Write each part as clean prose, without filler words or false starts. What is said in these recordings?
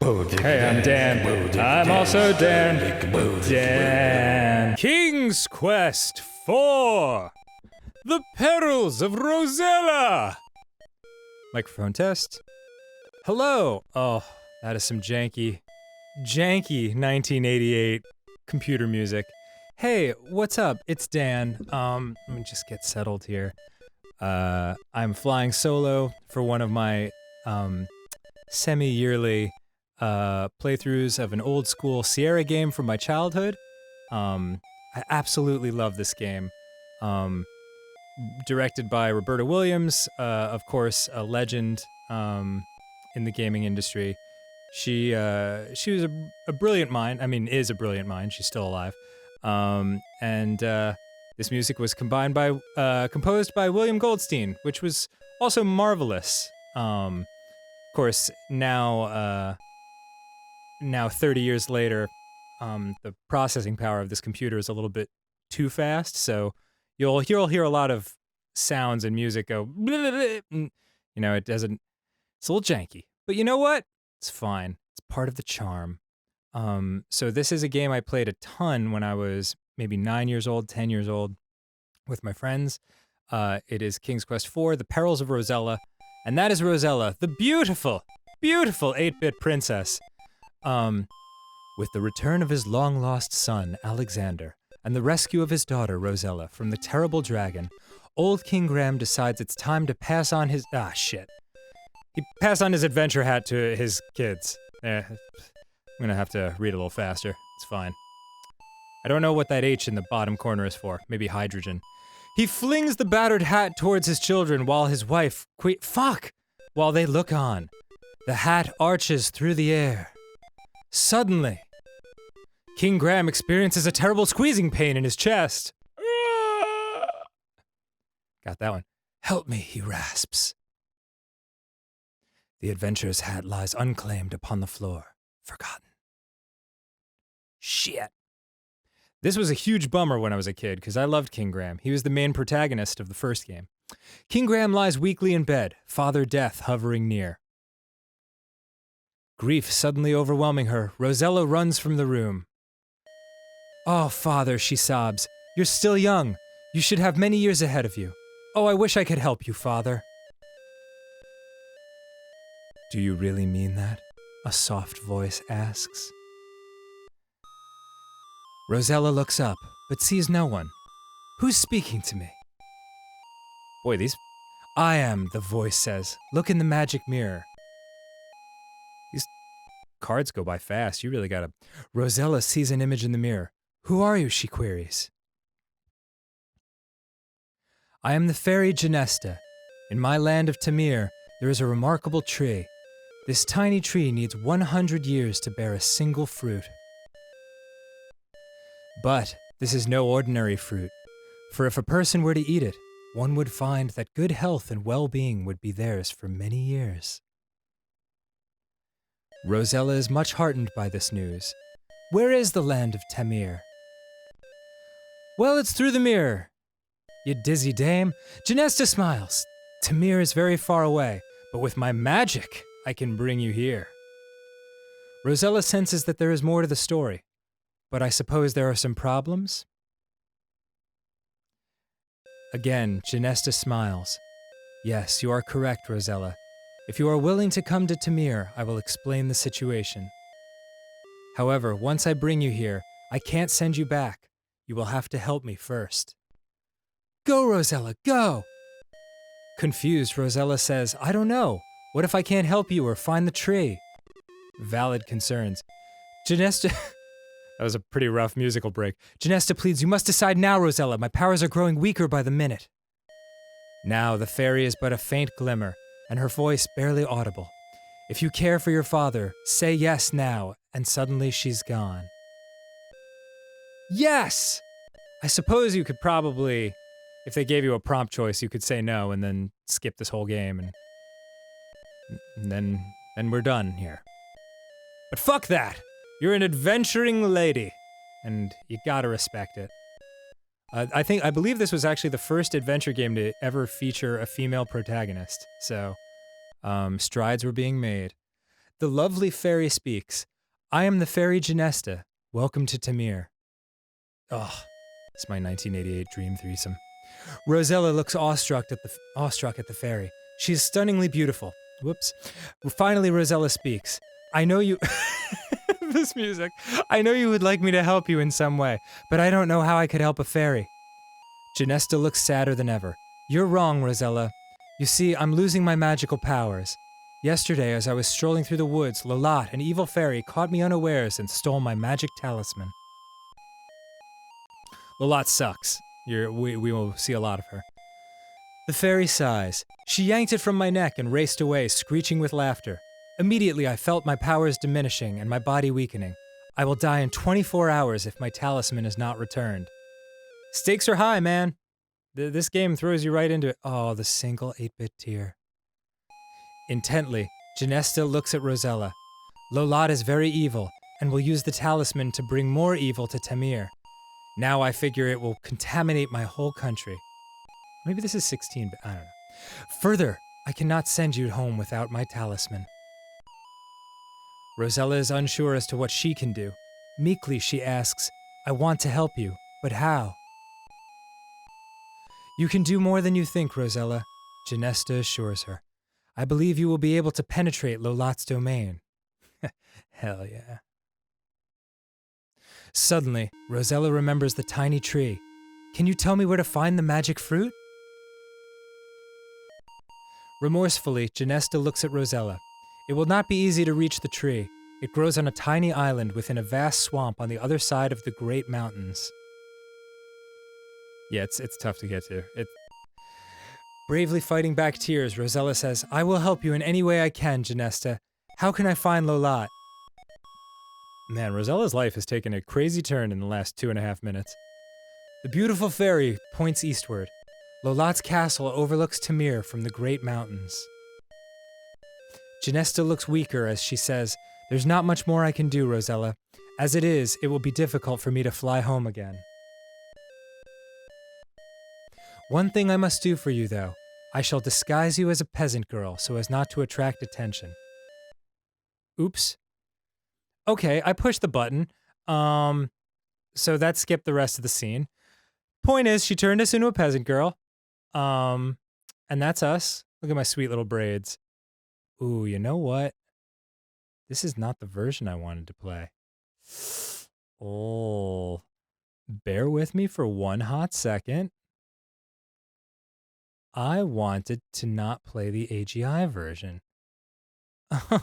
Hey, I'm Dan. I'm also Dan. Dan. King's Quest 4. The Perils of Rosella. Microphone test. Hello. Oh, that is some janky 1988 computer music. Hey, what's up? It's Dan. Let me just get settled here. I'm flying solo for one of my, semi-yearly playthroughs of an old school Sierra game from my childhood. I absolutely love this game. Directed by Roberta Williams, of course, a legend in the gaming industry. She was a brilliant mind. I mean, is a brilliant mind. She's still alive. This music was composed by William Goldstein, which was also marvelous. Of course, now 30 years later, the processing power of this computer is a little bit too fast, so you'll hear a lot of sounds and music go, you know, it's a little janky. But you know what? It's fine. It's part of the charm. So this is a game I played a ton when I was maybe 9 years old, 10 years old with my friends. It is King's Quest 4, The Perils of Rosella. And that is Rosella, the beautiful, beautiful 8-bit princess. With the return of his long-lost son, Alexander, and the rescue of his daughter, Rosella, from the terrible dragon, old King Graham decides it's time to pass on his... He passed on his adventure hat to his kids. I'm gonna have to read a little faster. It's fine. I don't know what that H in the bottom corner is for. Maybe hydrogen. He flings the battered hat towards his children while his wife while they look on. The hat arches through the air. Suddenly, King Graham experiences a terrible squeezing pain in his chest. Got that one. Help me, he rasps. The adventurer's hat lies unclaimed upon the floor, forgotten. Shit. This was a huge bummer when I was a kid, because I loved King Graham. He was the main protagonist of the first game. King Graham lies weakly in bed, Father Death hovering near. Grief suddenly overwhelming her, Rosella runs from the room. Oh, Father, she sobs. You're still young. You should have many years ahead of you. Oh, I wish I could help you, Father. Do you really mean that? A soft voice asks. Rosella looks up, but sees no one. Who's speaking to me? Boy, I am, the voice says. Look in the magic mirror. These cards go by fast. You really gotta... Rosella sees an image in the mirror. Who are you, she queries. I am the fairy Genesta. In my land of Tamir, there is a remarkable tree. This tiny tree needs 100 years to bear a single fruit. But this is no ordinary fruit, for if a person were to eat it, one would find that good health and well-being would be theirs for many years. Rosella is much heartened by this news. Where is the land of Tamir? Well, it's through the mirror. You dizzy dame. Genesta smiles. Tamir is very far away, but with my magic, I can bring you here. Rosella senses that there is more to the story. But I suppose there are some problems? Again, Genesta smiles. Yes, you are correct, Rosella. If you are willing to come to Tamir, I will explain the situation. However, once I bring you here, I can't send you back. You will have to help me first. Go, Rosella, go! Confused, Rosella says, I don't know. What if I can't help you or find the tree? Valid concerns. Genesta... That was a pretty rough musical break. Genesta pleads, you must decide now, Rosella. My powers are growing weaker by the minute. Now the fairy is but a faint glimmer, and her voice barely audible. If you care for your father, say yes now, and suddenly she's gone. Yes! I suppose you could probably, if they gave you a prompt choice, you could say no and then skip this whole game, and then we're done here. But fuck that! You're an adventuring lady, and you gotta respect it. I believe this was actually the first adventure game to ever feature a female protagonist, so strides were being made. The lovely fairy speaks. I am the fairy Genesta. Welcome to Tamir. Oh, it's my 1988 dream threesome. Rosella looks awestruck at the fairy. She is stunningly beautiful. Whoops. Finally, Rosella speaks. I know you... This music. I know you would like me to help you in some way, but I don't know how I could help a fairy. Genesta looks sadder than ever. You're wrong, Rosella. You see, I'm losing my magical powers. Yesterday, as I was strolling through the woods, Lola, an evil fairy, caught me unawares and stole my magic talisman. Lola sucks. We will see a lot of her. The fairy sighs. She yanked it from my neck and raced away, screeching with laughter. Immediately, I felt my powers diminishing and my body weakening. I will die in 24 hours if my talisman is not returned. Stakes are high, man. This game throws you right into it. Oh, the single 8-bit tear. Intently, Genesta looks at Rosella. Lola is very evil and will use the talisman to bring more evil to Tamir. Now I figure it will contaminate my whole country. Maybe this is 16, but I don't know. Further, I cannot send you home without my talisman. Rosella is unsure as to what she can do. Meekly, she asks, I want to help you, but how? You can do more than you think, Rosella, Genesta assures her. I believe you will be able to penetrate Lola's domain. Hell yeah. Suddenly, Rosella remembers the tiny tree. Can you tell me where to find the magic fruit? Remorsefully, Genesta looks at Rosella. It will not be easy to reach the tree. It grows on a tiny island within a vast swamp on the other side of the great mountains. Yeah, it's tough to get to. Bravely fighting back tears, Rosella says, I will help you in any way I can, Genesta. How can I find Lola? Man, Rosella's life has taken a crazy turn in the last 2.5 minutes. The beautiful fairy points eastward. Lola's castle overlooks Tamir from the great mountains. Genesta looks weaker as she says, There's not much more I can do, Rosella. As it is, it will be difficult for me to fly home again. One thing I must do for you, though. I shall disguise you as a peasant girl so as not to attract attention. Oops. Okay, I pushed the button. So that skipped the rest of the scene. Point is, she turned us into a peasant girl. And that's us. Look at my sweet little braids. Ooh, you know what? This is not the version I wanted to play. Oh, bear with me for one hot second. I wanted to not play the AGI version.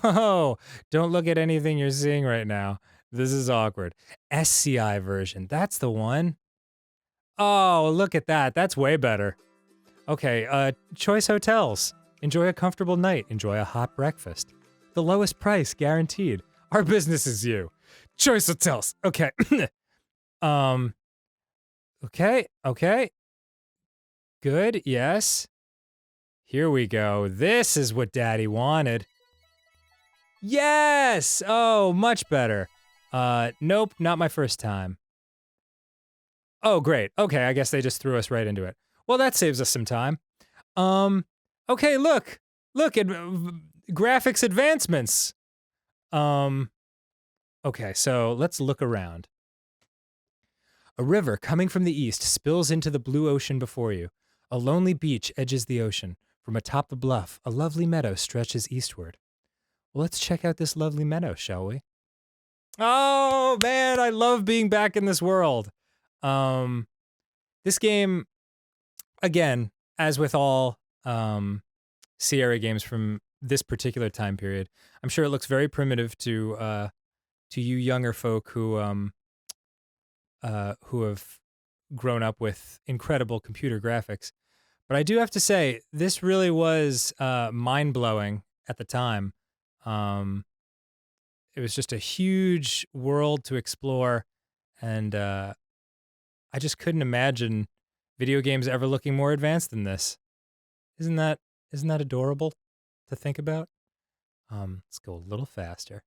Oh, don't look at anything you're seeing right now. This is awkward. SCI version, that's the one. Oh, look at that. That's way better. Okay, choice hotels. Enjoy a comfortable night. Enjoy a hot breakfast. The lowest price guaranteed. Our business is you. Choice hotels. Okay. Okay. Good, yes. Here we go. This is what Daddy wanted. Yes! Oh, much better. Nope, not my first time. Oh, great. Okay, I guess they just threw us right into it. Well, that saves us some time. Okay, look at graphics advancements. Okay, so let's look around. A river coming from the east spills into the blue ocean before you. A lonely beach edges the ocean. From atop the bluff, a lovely meadow stretches eastward. Well, let's check out this lovely meadow, shall we? Oh, man, I love being back in this world. This game, again, as with all Sierra games from this particular time period, I'm sure it looks very primitive to you younger folk who have grown up with incredible computer graphics. But I do have to say, this really was mind-blowing at the time. It was just a huge world to explore, and I just couldn't imagine video games ever looking more advanced than this. Isn't that adorable to think about? Let's go a little faster.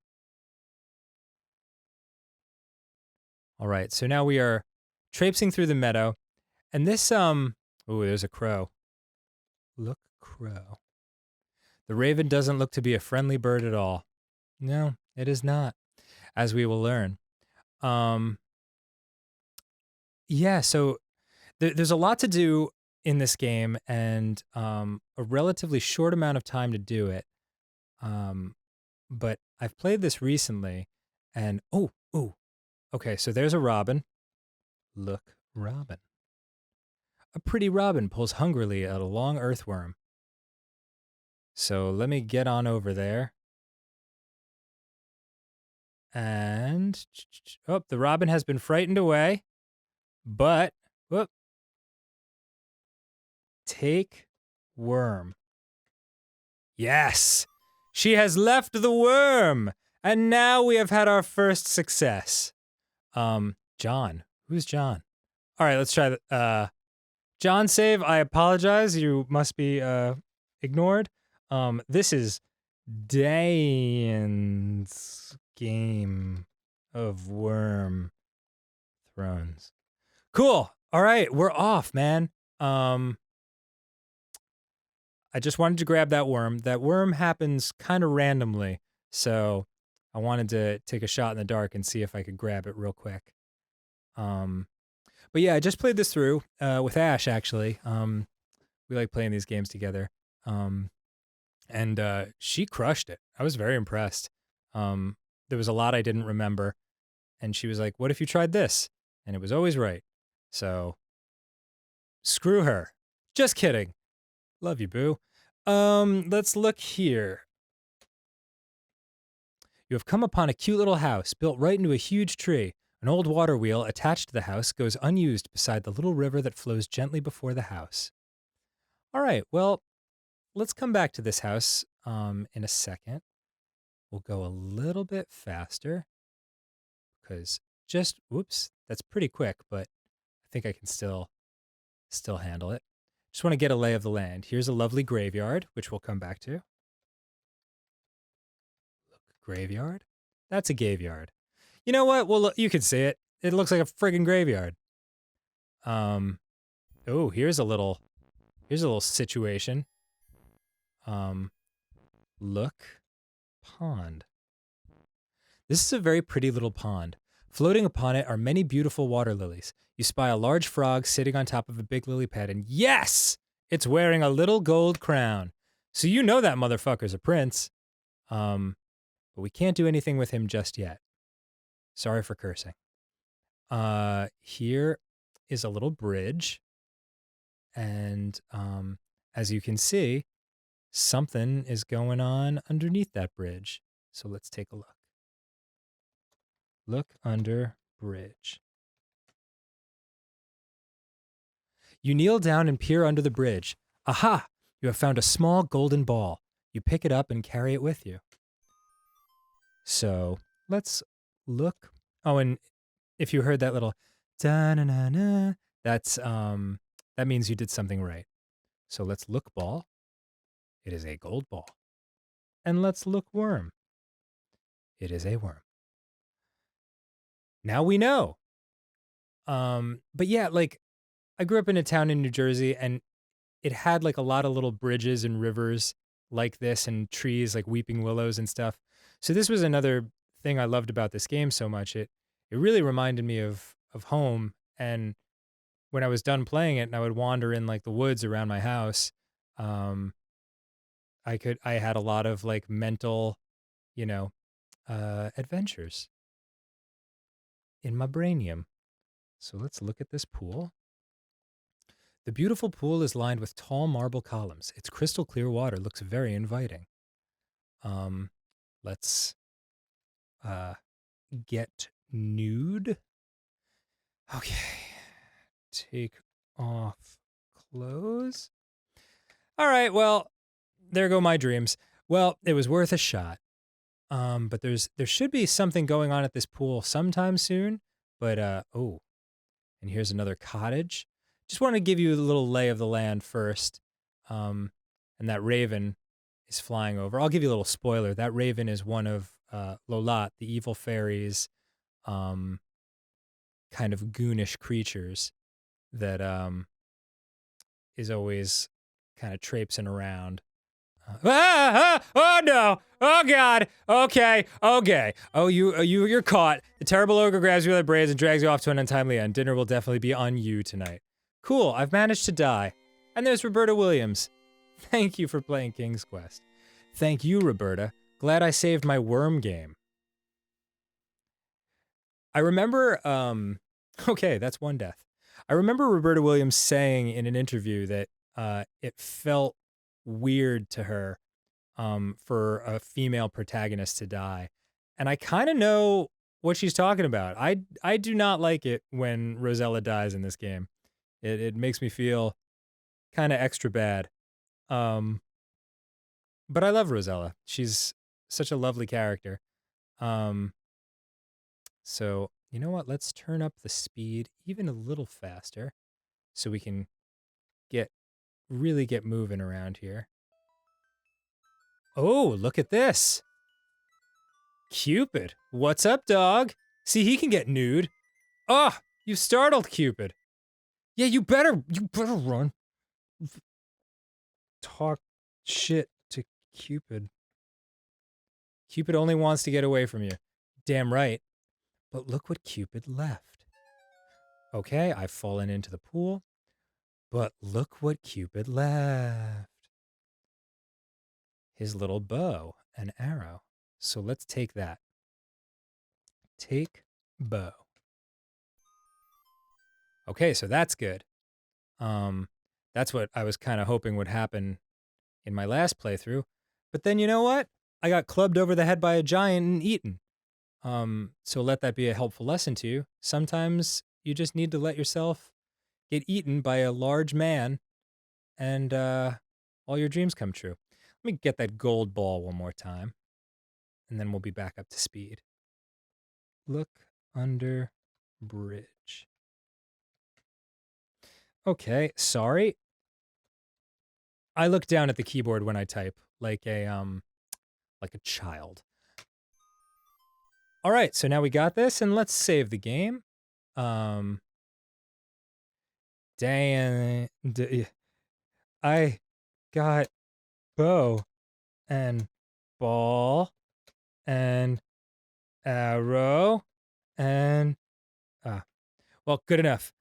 All right, so now we are traipsing through the meadow, and this oh, there's a crow. Look, crow. The raven doesn't look to be a friendly bird at all. No, it is not, as we will learn. Um, yeah, so there's a lot to do in this game and a relatively short amount of time to do it. Um, but I've played this recently and okay, so there's a robin. Look, robin. A pretty robin pulls hungrily at a long earthworm. So let me get on over there. And oh, the robin has been frightened away. But whoop, take worm. Yes, she has left the worm, and now we have had our first success. John. Who's John? All right, let's try that. John save. I apologize. You must be ignored. This is Dane's Game of Worm Thrones. Cool. All right, we're off, man. I just wanted to grab that worm. That worm happens kind of randomly, so I wanted to take a shot in the dark and see if I could grab it real quick. But yeah, I just played this through with Ash, actually. We like playing these games together. And she crushed it. I was very impressed. There was a lot I didn't remember, and she was like, "What if you tried this?" And it was always right. So screw her. Just kidding. Love you, boo. Let's look here. You have come upon a cute little house built right into a huge tree. An old water wheel attached to the house goes unused beside the little river that flows gently before the house. All right, well, let's come back to this house in a second. We'll go a little bit faster because whoops, that's pretty quick, but I think I can still handle it. Just want to get a lay of the land. Here's a lovely graveyard, which we'll come back to. Look, graveyard? That's a graveyard. You know what? Well, you can see it. It looks like a friggin' graveyard. Oh, here's a little situation. Look, pond. This is a very pretty little pond. Floating upon it are many beautiful water lilies. You spy a large frog sitting on top of a big lily pad, and yes, it's wearing a little gold crown. So you know that motherfucker's a prince. But we can't do anything with him just yet. Sorry for cursing. Here is a little bridge, and as you can see, something is going on underneath that bridge. So let's take a look. Look under bridge. You kneel down and peer under the bridge. Aha! You have found a small golden ball. You pick it up and carry it with you. So let's look. Oh, and if you heard that little da-na-na-na, that means you did something right. So let's look ball. It is a gold ball. And let's look worm. It is a worm. Now we know. But yeah, like I grew up in a town in New Jersey, and it had like a lot of little bridges and rivers like this and trees like weeping willows and stuff. So this was another thing I loved about this game so much. It really reminded me of home. And when I was done playing it and I would wander in like the woods around my house, I had a lot of like mental, you know, adventures in my brainium. So let's look at this pool. The beautiful pool is lined with tall marble columns. Its crystal clear water looks very inviting. Let's get nude. Okay. Take off clothes. All right, well, there go my dreams. Well, it was worth a shot. But there should be something going on at this pool sometime soon. But and here's another cottage. Just want to give you a little lay of the land first. And that raven is flying over. I'll give you a little spoiler. That raven is one of Lola, the evil fairy's kind of goonish creatures that is always kind of traipsing around. Oh no! Oh god! Okay, okay. Oh, you're caught. The terrible ogre grabs you by the braids and drags you off to an untimely end. Dinner will definitely be on you tonight. Cool, I've managed to die. And there's Roberta Williams. Thank you for playing King's Quest. Thank you, Roberta. Glad I saved my worm game. I remember, okay, that's one death. I remember Roberta Williams saying in an interview that it felt weird to her for a female protagonist to die. And I kind of know what she's talking about. I do not like it when Rosella dies in this game. It makes me feel kind of extra bad. But I love Rosella. She's such a lovely character. So, you know what? Let's turn up the speed even a little faster so we can really get moving around here. Oh, look at this. Cupid. What's up, dog? See, he can get nude. Oh, you startled Cupid. Yeah, you better run. Talk shit to Cupid. Cupid only wants to get away from you. Damn right. But look what Cupid left. Okay, I've fallen into the pool. But look what Cupid left. His little bow and arrow. So let's take that. Take bow. Okay, so that's good. That's what I was kind of hoping would happen in my last playthrough. But then you know what? I got clubbed over the head by a giant and eaten. So let that be a helpful lesson to you. Sometimes you just need to let yourself get eaten by a large man and all your dreams come true. Let me get that gold ball one more time, and then we'll be back up to speed. Look under bridge. Okay, sorry. I look down at the keyboard when I type like a child. All right, so now we got this, and let's save the game. I got bow and ball and arrow and well, good enough.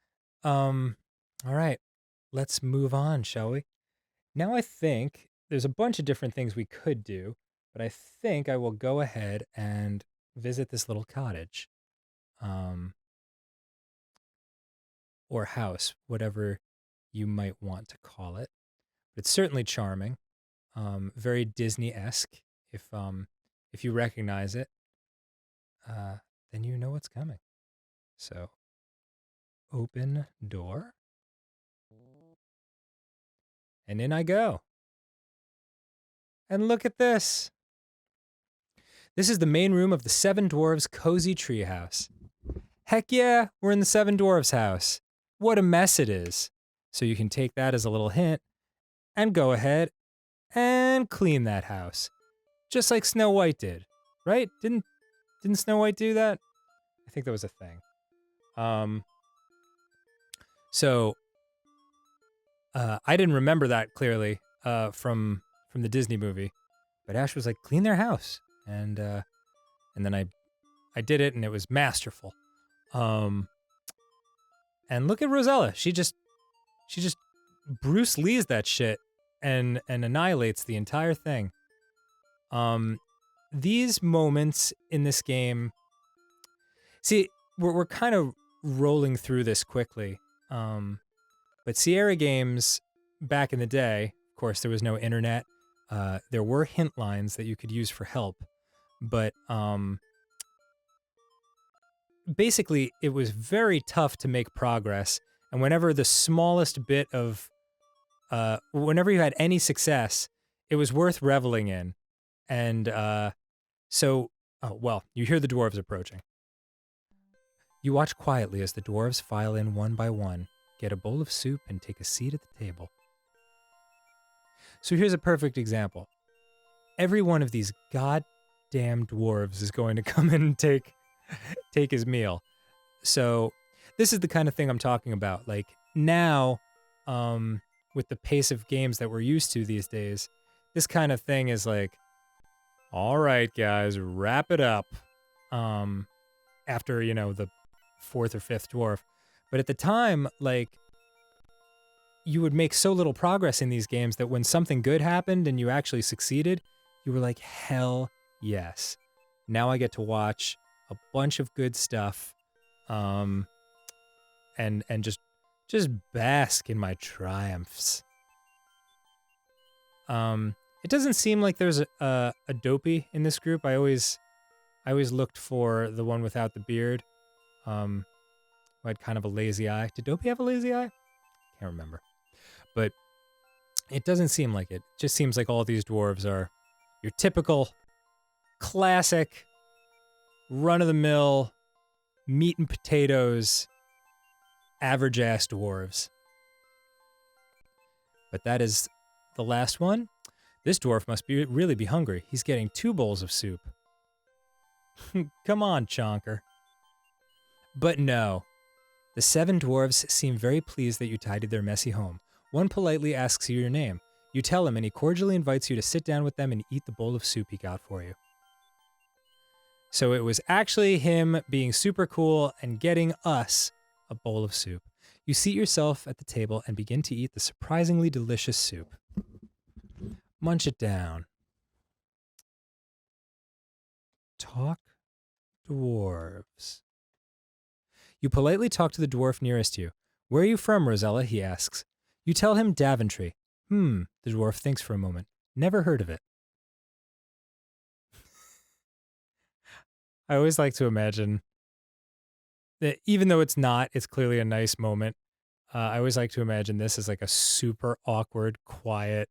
All right, let's move on, shall we? Now I think there's a bunch of different things we could do, but I think I will go ahead and visit this little cottage, or house, whatever you might want to call it. But it's certainly charming, very Disney-esque. If you recognize it, then you know what's coming. So, open door, and in I go. And look at this. This is the main room of the Seven Dwarves' cozy treehouse. Heck yeah, we're in the Seven Dwarves' house. What a mess it is. So you can take that as a little hint and go ahead and clean that house. Just like Snow White did, right? Didn't Snow White do that? I think that was a thing. So I didn't remember that clearly from the Disney movie, but Ash was like, clean their house, and then I did it, and it was masterful. And look at Rosella. She just Bruce Lee's that shit and annihilates the entire thing. These moments in this game, see, we're kind of rolling through this quickly. But Sierra games back in the day, of course, there was no internet. There were hint lines that you could use for help, but basically it was very tough to make progress. And whenever the smallest bit of, whenever you had any success, it was worth reveling in. And so, you hear the dwarves approaching. You watch quietly as the dwarves file in one by one, get a bowl of soup, and take a seat at the table. So here's a perfect example. Every one of these goddamn dwarves is going to come in and take his meal. So this is the kind of thing I'm talking about. Like now, with the pace of games that we're used to these days, this kind of thing is like, all right, guys, wrap it up. After, the fourth or fifth dwarf. But at the time, like, you would make so little progress in these games that when something good happened and you actually succeeded, you were like, hell yes. Now I get to watch a bunch of good stuff, and just bask in my triumphs. It doesn't seem like there's a dopey in this group. I always looked for the one without the beard, who had kind of a lazy eye. Did Dopey have a lazy eye? Can't remember. But it doesn't seem like it. It just seems like all these dwarves are your typical, classic, run-of-the-mill, meat and potatoes, average-ass dwarves. But that is the last one. This dwarf must really be hungry. He's getting 2 bowls of soup. Come on, Chonker. But no. The 7 dwarves seem very pleased that you tidied their messy home. One politely asks you your name. You tell him, and he cordially invites you to sit down with them and eat the bowl of soup he got for you. So it was actually him being super cool and getting us a bowl of soup. You seat yourself at the table and begin to eat the surprisingly delicious soup. Munch it down. Talk dwarves. You politely talk to the dwarf nearest you. Where are you from, Rosella? He asks. You tell him Daventry. The dwarf thinks for a moment. Never heard of it. I always like to imagine that even though it's not, it's clearly a nice moment. I always like to imagine this as like a super awkward, quiet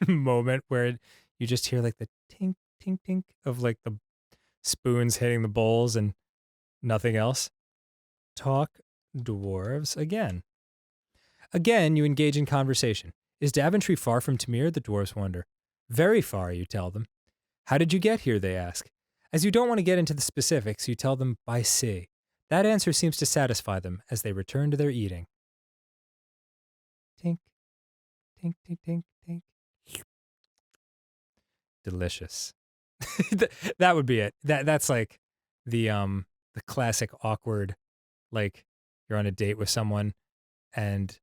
moment where you just hear like the tink, tink, tink of like the spoons hitting the bowls and nothing else. Talk dwarves again. Again, you engage in conversation. Is Daventry far from Tamir? The dwarves wonder. Very far, you tell them. How did you get here? They ask. As you don't want to get into the specifics, you tell them by sea. That answer seems to satisfy them as they return to their eating. Tink, tink, tink, tink, tink. Delicious. That would be it. That's like the classic awkward, like you're on a date with someone and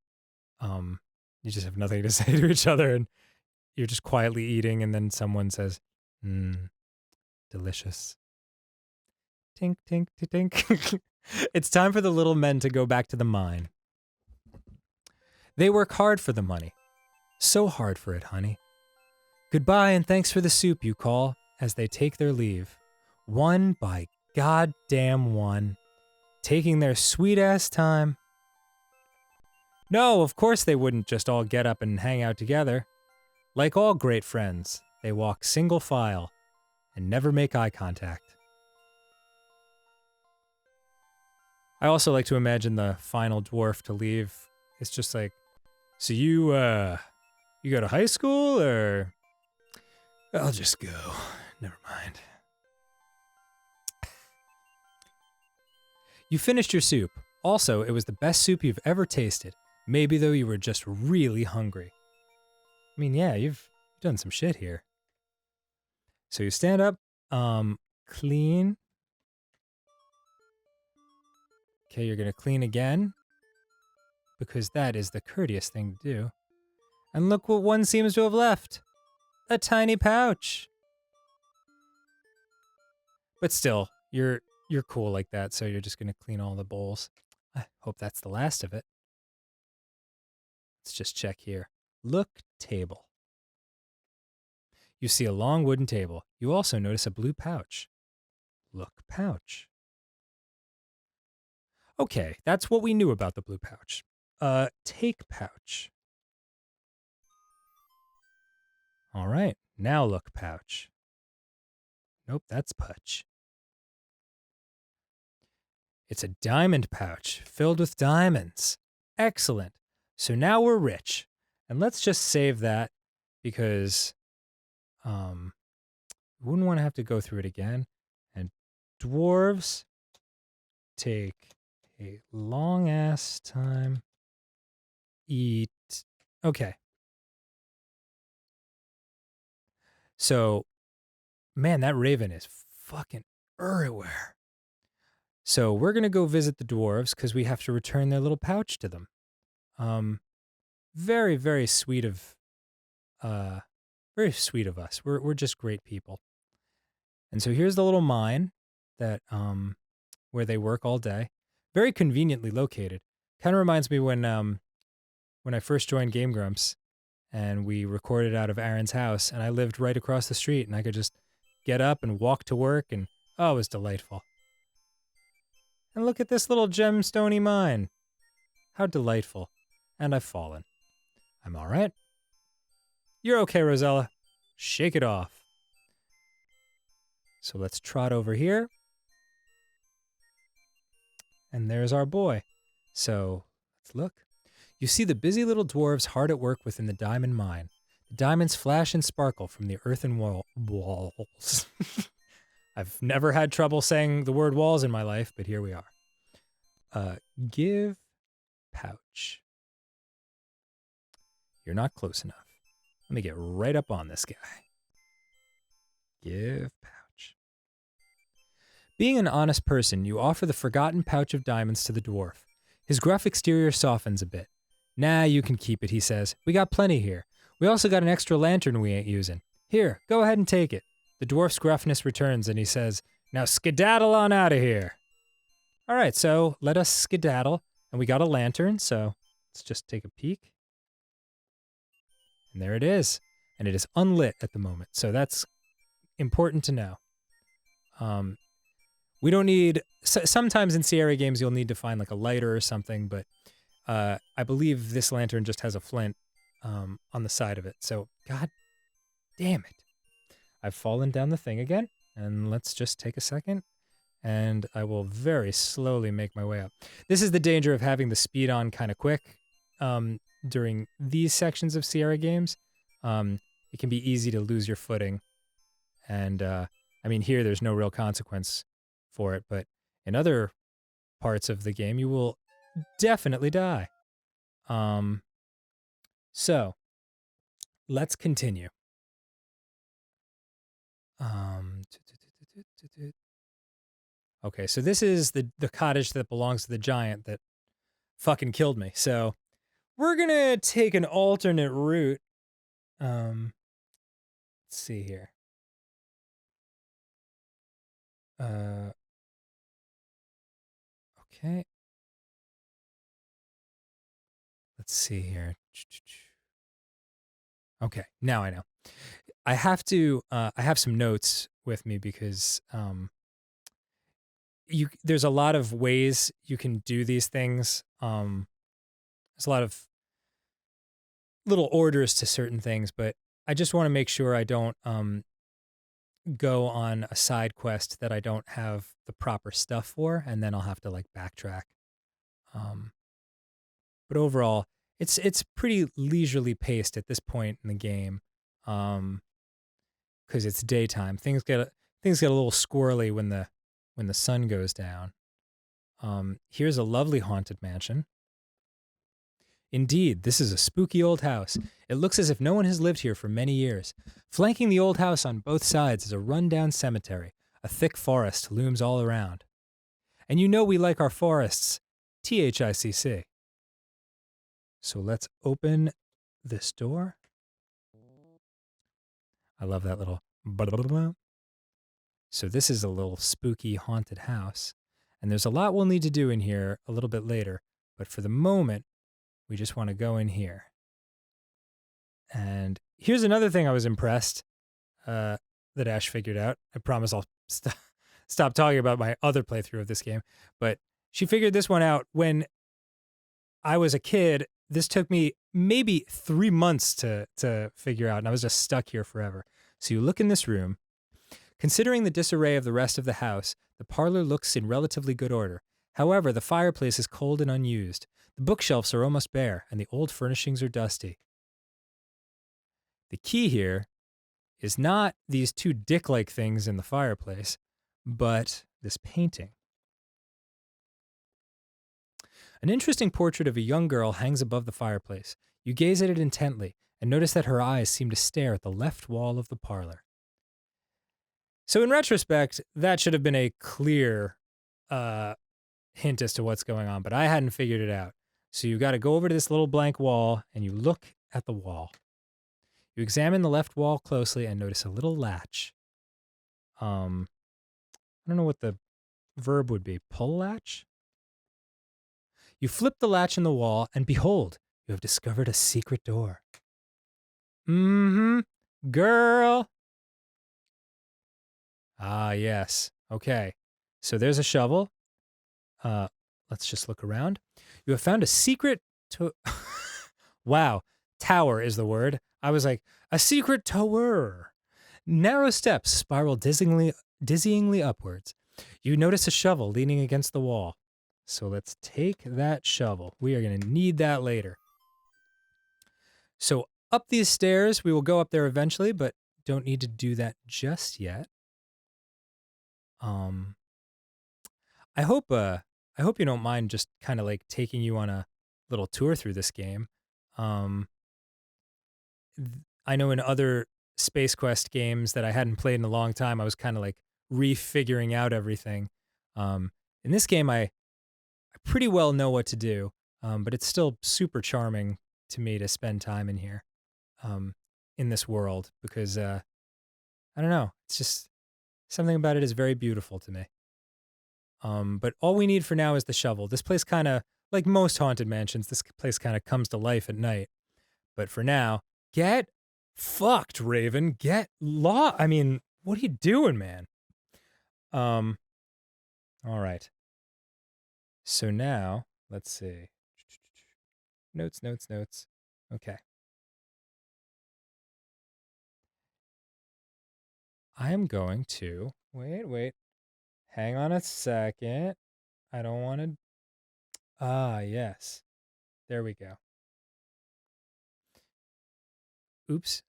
you just have nothing to say to each other and you're just quietly eating and then someone says, delicious. Tink, tink, tink. It's time for the little men to go back to the mine. They work hard for the money. So hard for it, honey. Goodbye and thanks for the soup, you call, as they take their leave. One by goddamn one. Taking their sweet-ass time. No, of course they wouldn't just all get up and hang out together. Like all great friends, they walk single file and never make eye contact. I also like to imagine the final dwarf to leave. It's just like, so you go to high school or? I'll just go. Never mind. You finished your soup. Also, it was the best soup you've ever tasted. Maybe though you were just really hungry. I mean, yeah, you've done some shit here. So you stand up, clean. Okay, you're gonna clean again. Because that is the courteous thing to do. And look what one seems to have left. A tiny pouch. But still, you're cool like that, so you're just gonna clean all the bowls. I hope that's the last of it. Let's just check here. Look table. You see a long wooden table. You also notice a blue pouch. Look pouch. Okay, that's what we knew about the blue pouch. Take pouch. All right, now look pouch. Nope, that's putch. It's a diamond pouch filled with diamonds. Excellent. So now we're rich. And let's just save that because we wouldn't want to have to go through it again. And dwarves take a long ass time. Eat. Okay. So, man, that raven is fucking everywhere. So we're going to go visit the dwarves because we have to return their little pouch to them. Very, very sweet of, very sweet of us. We're just great people. And so here's the little mine that, where they work all day. Very conveniently located. Kind of reminds me when I first joined GameGrumps and we recorded out of Aaron's house, and I lived right across the street, and I could just get up and walk to work, and oh, it was delightful. And look at this little gemstone-y mine. How delightful. And I've fallen. I'm all right. You're okay, Rosella. Shake it off. So let's trot over here. And there's our boy. So let's look. You see the busy little dwarves hard at work within the diamond mine. The diamonds flash and sparkle from the earthen walls. I've never had trouble saying the word walls in my life, but here we are. Give pouch. You're not close enough. Let me get right up on this guy. Give pouch. Being an honest person, you offer the forgotten pouch of diamonds to the dwarf. His gruff exterior softens a bit. Nah, you can keep it, he says. We got plenty here. We also got an extra lantern we ain't using. Here, go ahead and take it. The dwarf's gruffness returns and he says, now skedaddle on out of here. All right, so let us skedaddle. And we got a lantern, so let's just take a peek. And there it is. And it is unlit at the moment, so that's important to know. We don't need... sometimes in Sierra games you'll need to find like a lighter or something, but I believe this lantern just has a flint on the side of it. So, god damn it. I've fallen down the thing again, and let's just take a second, and I will very slowly make my way up. This is the danger of having the speed on kind of quick during these sections of Sierra games. It can be easy to lose your footing, and I mean, here there's no real consequence for it, but in other parts of the game, you will definitely die. So let's continue. Okay, so this is the cottage that belongs to the giant that fucking killed me. So we're gonna take an alternate route. Let's see here. Okay. Let's see here. Okay, now I know. I have to. I have some notes with me because there's a lot of ways you can do these things. There's a lot of little orders to certain things, but I just want to make sure I don't go on a side quest that I don't have the proper stuff for, and then I'll have to like backtrack. But overall, it's pretty leisurely paced at this point in the game, because it's daytime. Things get a little squirrely when the sun goes down. Here's a lovely haunted mansion. Indeed, this is a spooky old house. It looks as if no one has lived here for many years. Flanking the old house on both sides is a run-down cemetery. A thick forest looms all around. And you know we like our forests. THICC. So let's open this door. I love that little blah, blah, blah. So this is a little spooky haunted house. And there's a lot we'll need to do in here a little bit later. But for the moment, we just want to go in here. And here's another thing I was impressed that Ash figured out. I promise I'll stop talking about my other playthrough of this game. But she figured this one out when I was a kid. This took me maybe 3 months to figure out, and I was just stuck here forever. So you look in this room. Considering the disarray of the rest of the house, the parlor looks in relatively good order. However, the fireplace is cold and unused. The bookshelves are almost bare, and the old furnishings are dusty. The key here is not these two dick-like things in the fireplace, but this painting. An interesting portrait of a young girl hangs above the fireplace. You gaze at it intently and notice that her eyes seem to stare at the left wall of the parlor. So in retrospect, that should have been a clear hint as to what's going on, but I hadn't figured it out. So you got to go over to this little blank wall and you look at the wall. You examine the left wall closely and notice a little latch. I don't know what the verb would be. Pull latch? You flip the latch in the wall and behold, you have discovered a secret door. Girl. Ah, yes. Okay. So there's a shovel. Let's just look around. You have found a secret wow. Tower is the word. I was like, a secret tower. Narrow steps spiral dizzyingly upwards. You notice a shovel leaning against the wall. So let's take that shovel. We are going to need that later. So up these stairs, we will go up there eventually, but don't need to do that just yet. I hope you don't mind just kind of like taking you on a little tour through this game. I know in other Space Quest games that I hadn't played in a long time, I was kind of like refiguring out everything. In this game, I pretty well know what to do, but it's still super charming to me to spend time in here, in this world, because I don't know, it's just something about it is very beautiful to me. But all we need for now is the shovel. This place kind of, like most haunted mansions, this place kind of comes to life at night. But for now, get fucked, Raven. I mean, what are you doing, man? All right. So now, let's see. Notes. Okay. I am going to, wait. Hang on a second. I don't want to, yes. There we go. Oops.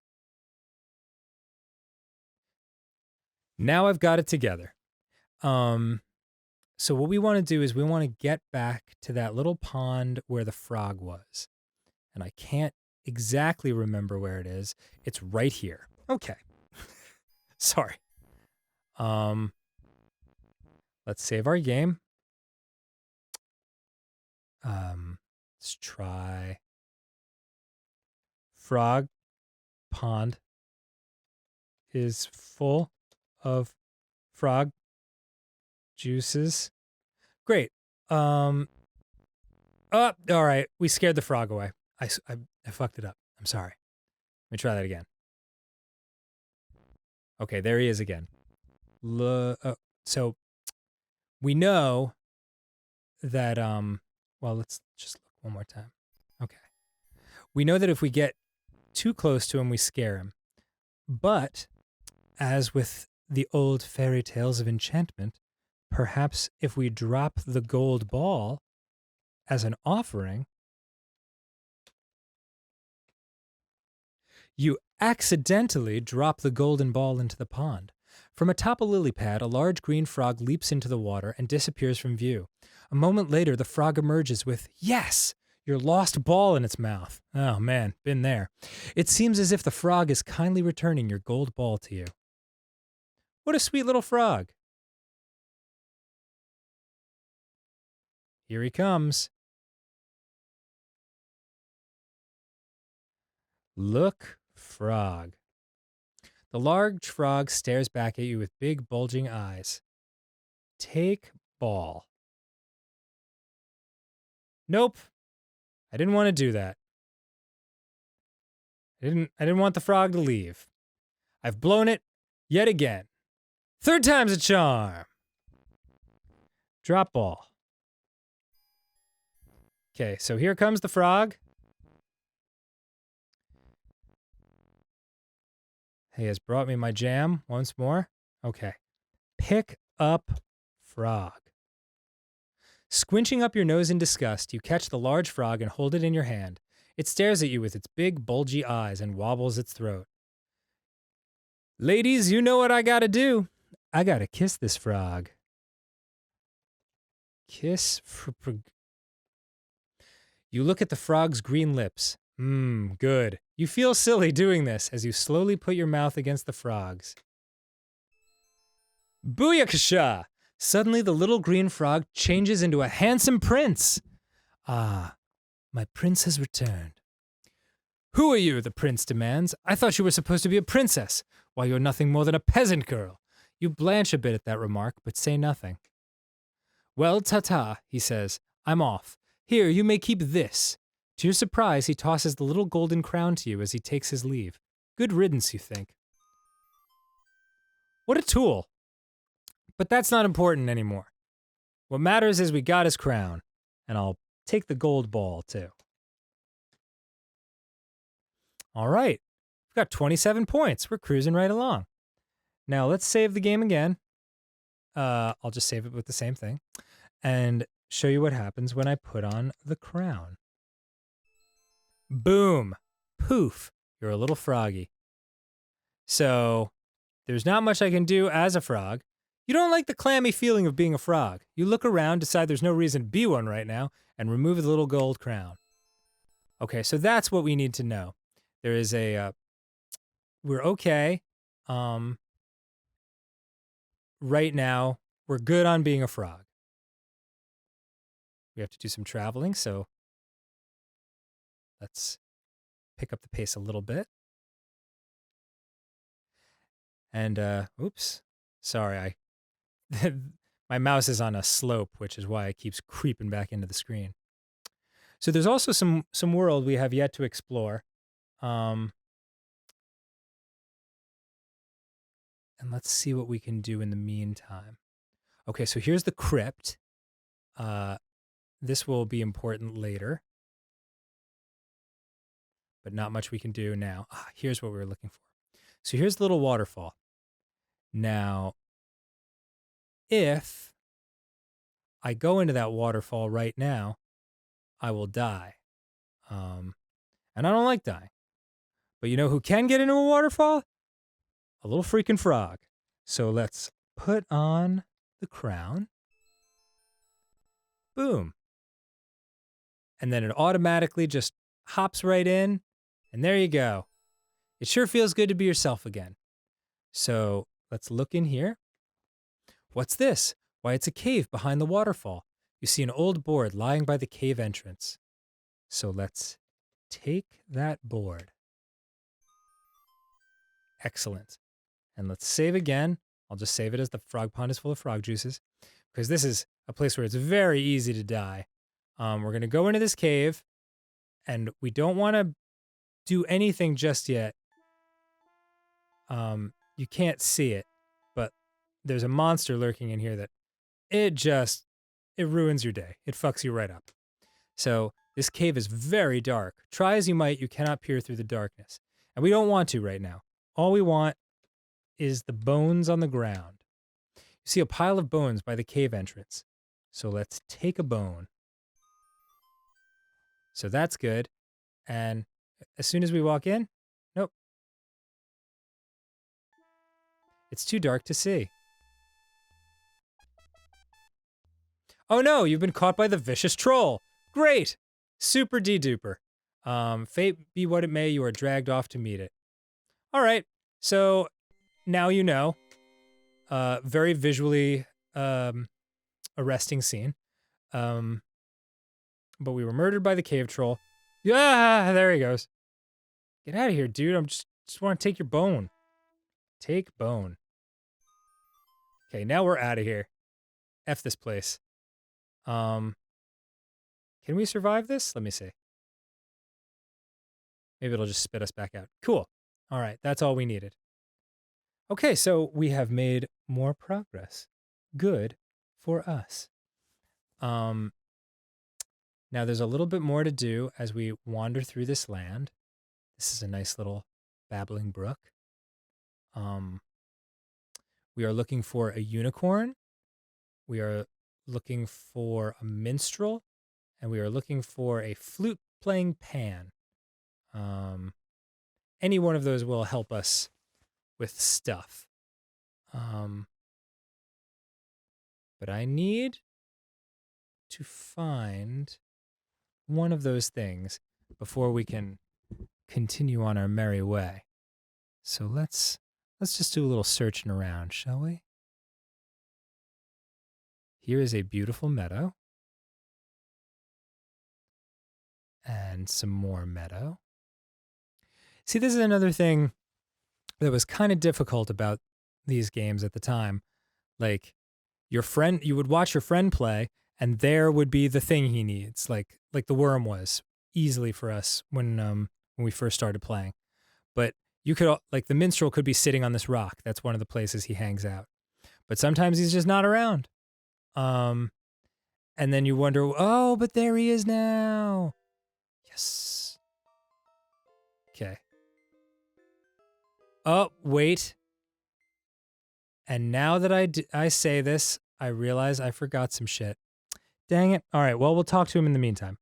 Now I've got it together. So what we want to do is we want to get back to that little pond where the frog was. And I can't exactly remember where it is. It's right here. Okay. Sorry. Let's save our game. Let's try frog pond is full of frog juices. Great. Oh, all right. We scared the frog away. I fucked it up. I'm sorry. Let me try that again. Okay, there he is again. So we know that, well, let's just look one more time. Okay. We know that if we get too close to him, we scare him. But as with the old fairy tales of enchantment, perhaps if we drop the gold ball as an offering, you accidentally drop the golden ball into the pond. From atop a lily pad, a large green frog leaps into the water and disappears from view. A moment later, the frog emerges with, yes, your lost ball in its mouth. Oh man, been there. It seems as if the frog is kindly returning your gold ball to you. What a sweet little frog. Here he comes. Look, frog. The large frog stares back at you with big, bulging eyes. Take ball. Nope. I didn't want to do that. I didn't want the frog to leave. I've blown it yet again. Third time's a charm. Drop ball. Okay, so here comes the frog. He has brought me my jam once more. Okay. Pick up frog. Squinching up your nose in disgust, you catch the large frog and hold it in your hand. It stares at you with its big, bulgy eyes and wobbles its throat. Ladies, you know what I gotta do. I gotta kiss this frog. Kiss for... You look at the frog's green lips. Good. You feel silly doing this as you slowly put your mouth against the frog's. Booyakasha! Suddenly the little green frog changes into a handsome prince. Ah, my prince has returned. Who are you? The prince demands. I thought you were supposed to be a princess. Why, you're nothing more than a peasant girl. You blanch a bit at that remark, but say nothing. Well, ta-ta, he says. I'm off. Here, you may keep this. To your surprise, he tosses the little golden crown to you as he takes his leave. Good riddance, you think. What a tool. But that's not important anymore. What matters is we got his crown, and I'll take the gold ball, too. All right, we've got 27 points. We're cruising right along. Now let's save the game again. I'll just save it with the same thing and show you what happens when I put on the crown. Boom. Poof. You're a little froggy. So there's not much I can do as a frog. You don't like the clammy feeling of being a frog. You look around, decide there's no reason to be one right now, and remove the little gold crown. Okay, so that's what we need to know. There is a, we're okay. Right now, we're good on being a frog. We have to do some traveling, so let's pick up the pace a little bit. And, oops, sorry, my mouse is on a slope, which is why it keeps creeping back into the screen. So there's also some world we have yet to explore. And let's see what we can do in the meantime. Okay, so here's the crypt. This will be important later, but not much we can do now. Here's what we were looking for. So here's the little waterfall. Now, if I go into that waterfall right now, I will die. And I don't like dying. But you know who can get into a waterfall? A little freaking frog. So let's put on the crown. Boom. And then it automatically just hops right in. And there you go. It sure feels good to be yourself again. So let's look in here. What's this? Why, it's a cave behind the waterfall. You see an old board lying by the cave entrance. So let's take that board. Excellent. And let's save again. I'll just save it as the frog pond is full of frog juices, because this is a place where it's very easy to die. We're going to go into this cave, and we don't want to do anything just yet. You can't see it, but there's a monster lurking in here that it ruins your day. It fucks you right up. So this cave is very dark. Try as you might, you cannot peer through the darkness. And we don't want to right now. All we want is the bones on the ground. You see a pile of bones by the cave entrance. So let's take a bone. So that's good. And as soon as we walk in, nope. It's too dark to see. Oh no, you've been caught by the vicious troll. Great. Super de-duper. Fate be what it may, you are dragged off to meet it. All right. So now you know. Very visually arresting scene. But we were murdered by the cave troll. Yeah, there he goes. Get out of here, dude. I'm just want to take your bone. Take bone. Okay, now we're out of here. F this place. Can we survive this? Let me see. Maybe it'll just spit us back out. Cool. All right, that's all we needed. Okay, so we have made more progress. Good for us. Now there's a little bit more to do as we wander through this land. This is a nice little babbling brook. We are looking for a unicorn. We are looking for a minstrel. And we are looking for a flute-playing pan. Any one of those will help us with stuff. But I need to find one of those things before we can continue on our merry way. So let's just do a little searching around, shall we? Here is a beautiful meadow. And some more meadow. See, this is another thing that was kind of difficult about these games at the time. Like, your friend, you would watch your friend play, and there would be the thing he needs, like the worm was easily for us when we first started playing. But you could, like, the minstrel could be sitting on this rock. That's one of the places he hangs out. But sometimes he's just not around. And then you wonder, oh, but there he is now. Yes. Okay. Oh, wait. And now that I say this, I realize I forgot some shit. Dang it. All right, well, we'll talk to him in the meantime.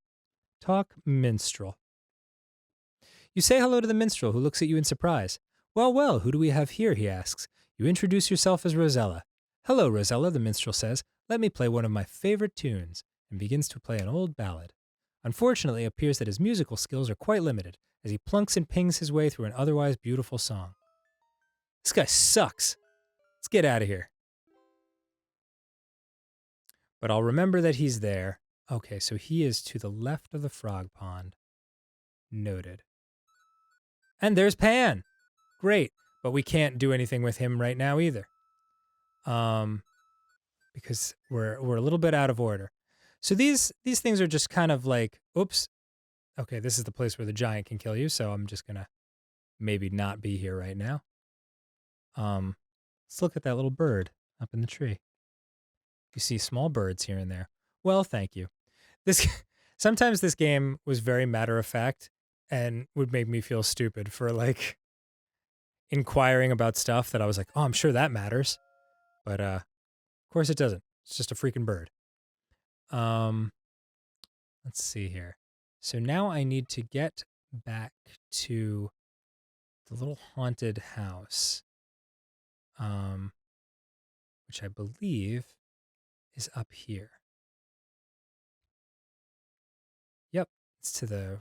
Talk minstrel. You say hello to the minstrel, who looks at you in surprise. Well, well, who do we have here, he asks. You introduce yourself as Rosella. Hello, Rosella, the minstrel says. Let me play one of my favorite tunes, and begins to play an old ballad. Unfortunately, it appears that his musical skills are quite limited, as he plunks and pings his way through an otherwise beautiful song. This guy sucks. Let's get out of here. But I'll remember that he's there. Okay, so he is to the left of the frog pond. Noted. And there's Pan. Great, but we can't do anything with him right now either. Because we're a little bit out of order. So these things are just kind of like, oops. Okay, this is the place where the giant can kill you, so I'm just gonna maybe not be here right now. Let's look at that little bird up in the tree. You see small birds here and there. Well, thank you. Sometimes this game was very matter of fact and would make me feel stupid for like inquiring about stuff that I was like, oh, I'm sure that matters. But of course it doesn't. It's just a freaking bird. Let's see here. So now I need to get back to the little haunted house, which I believe is up here. Yep, it's to the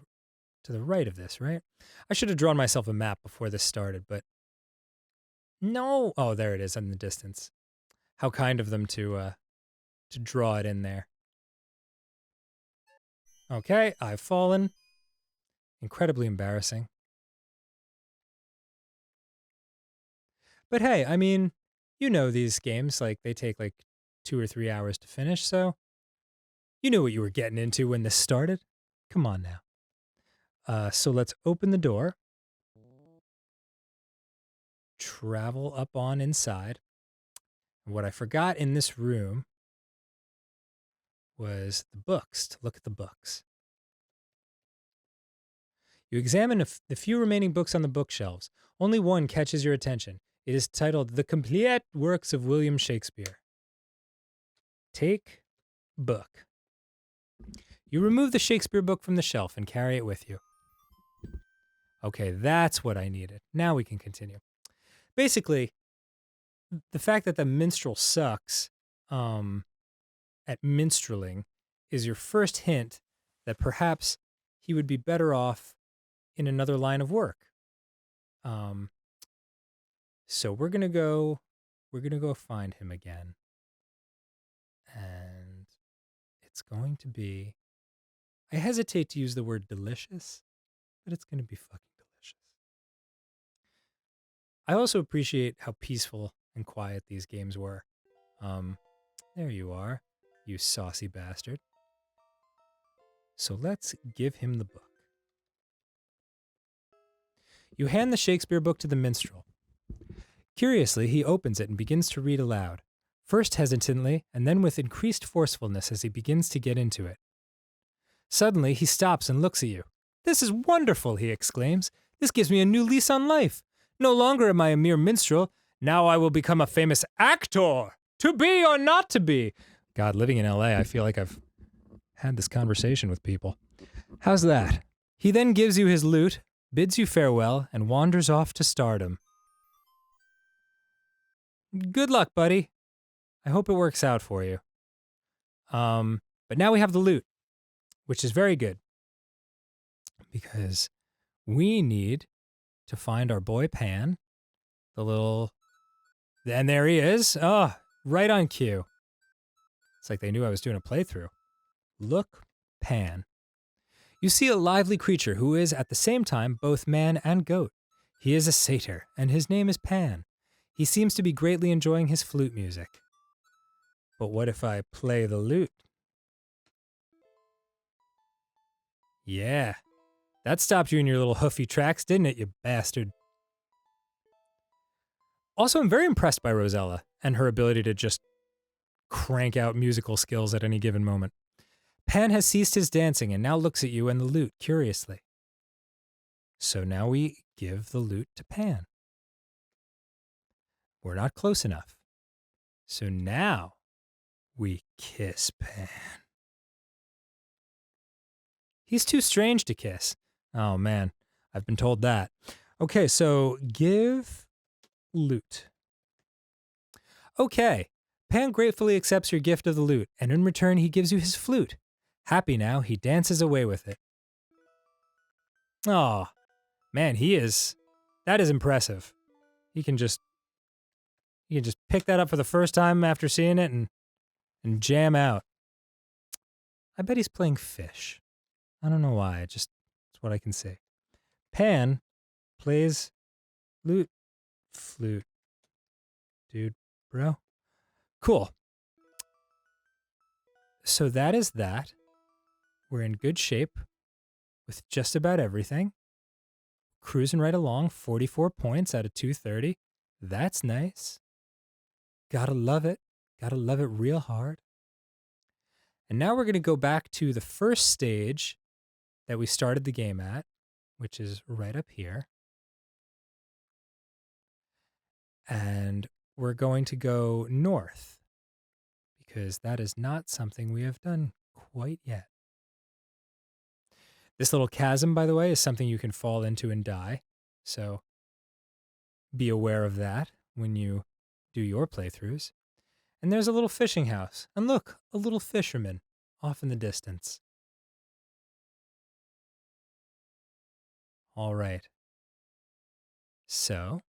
right of this, right? I should have drawn myself a map before this started, but no. Oh, there it is in the distance. How kind of them to draw it in there. Okay, I've fallen. Incredibly embarrassing. But hey, I mean, you know these games, like they take like 2 or 3 hours to finish, so you knew what you were getting into when this started. Come on now. So let's open the door. Travel up on inside. And what I forgot in this room was the books, to look at the books. You examine the few remaining books on the bookshelves. Only one catches your attention. It is titled The Complete Works of William Shakespeare. Take book. You remove the Shakespeare book from the shelf and carry it with you. Okay, that's what I needed. Now we can continue. Basically, the fact that the minstrel sucks at minstreling is your first hint that perhaps he would be better off in another line of work. So we're gonna go find him again. And it's going to be, I hesitate to use the word delicious, but it's gonna be fucking delicious. I also appreciate how peaceful and quiet these games were. There you are, you saucy bastard. So let's give him the book. You hand the Shakespeare book to the minstrel. Curiously, he opens it and begins to read aloud, first hesitantly and then with increased forcefulness as he begins to get into it. Suddenly, he stops and looks at you. This is wonderful, he exclaims. This gives me a new lease on life. No longer am I a mere minstrel. Now I will become a famous actor. To be or not to be. God, living in LA, I feel like I've had this conversation with people. How's that? He then gives you his lute, bids you farewell, and wanders off to stardom. Good luck, buddy. I hope it works out for you. But now we have the lute, which is very good. Because we need to find our boy Pan, the little... And there he is. Oh, right on cue. It's like they knew I was doing a playthrough. Look, Pan. You see a lively creature who is at the same time both man and goat. He is a satyr, and his name is Pan. He seems to be greatly enjoying his flute music. But what if I play the lute? Yeah, that stopped you in your little hoofy tracks, didn't it, you bastard? Also, I'm very impressed by Rosella and her ability to just crank out musical skills at any given moment. Pan has ceased his dancing and now looks at you and the lute curiously. So now we give the lute to Pan. We're not close enough. So now we kiss Pan. He's too strange to kiss. Oh man, I've been told that. Okay, so give lute. Okay, Pan gratefully accepts your gift of the lute, and in return he gives you his flute. Happy now, he dances away with it. Oh, man, that is impressive. He can just pick that up for the first time after seeing it and jam out. I bet he's playing fish. I don't know why, it's what I can say. Pan plays flute. Dude, bro. Cool. So that is that. We're in good shape with just about everything. Cruising right along, 44 points out of 230. That's nice. Gotta love it. Gotta love it real hard. And now we're going to go back to the first stage that we started the game at, which is right up here. And we're going to go north, because that is not something we have done quite yet. This little chasm, by the way, is something you can fall into and die. So be aware of that when you do your playthroughs. And there's a little fishing house. And look, a little fisherman off in the distance. All right. So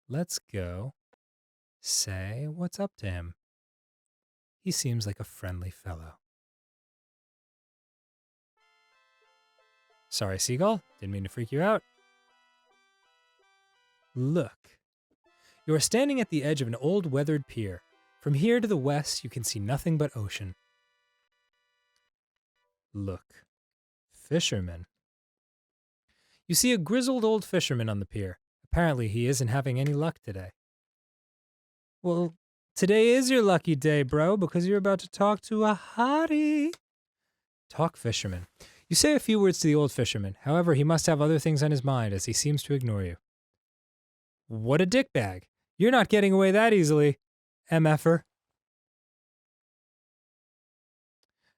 let's go say what's up to him. He seems like a friendly fellow. Sorry, Seagull. Didn't mean to freak you out. Look. You are standing at the edge of an old weathered pier. From here to the west, you can see nothing but ocean. Look. Fisherman. You see a grizzled old fisherman on the pier. Apparently, he isn't having any luck today. Well, today is your lucky day, bro, because you're about to talk to a hottie. Talk, fisherman. You say a few words to the old fisherman. However, he must have other things on his mind as he seems to ignore you. What a dickbag. You're not getting away that easily, MFer.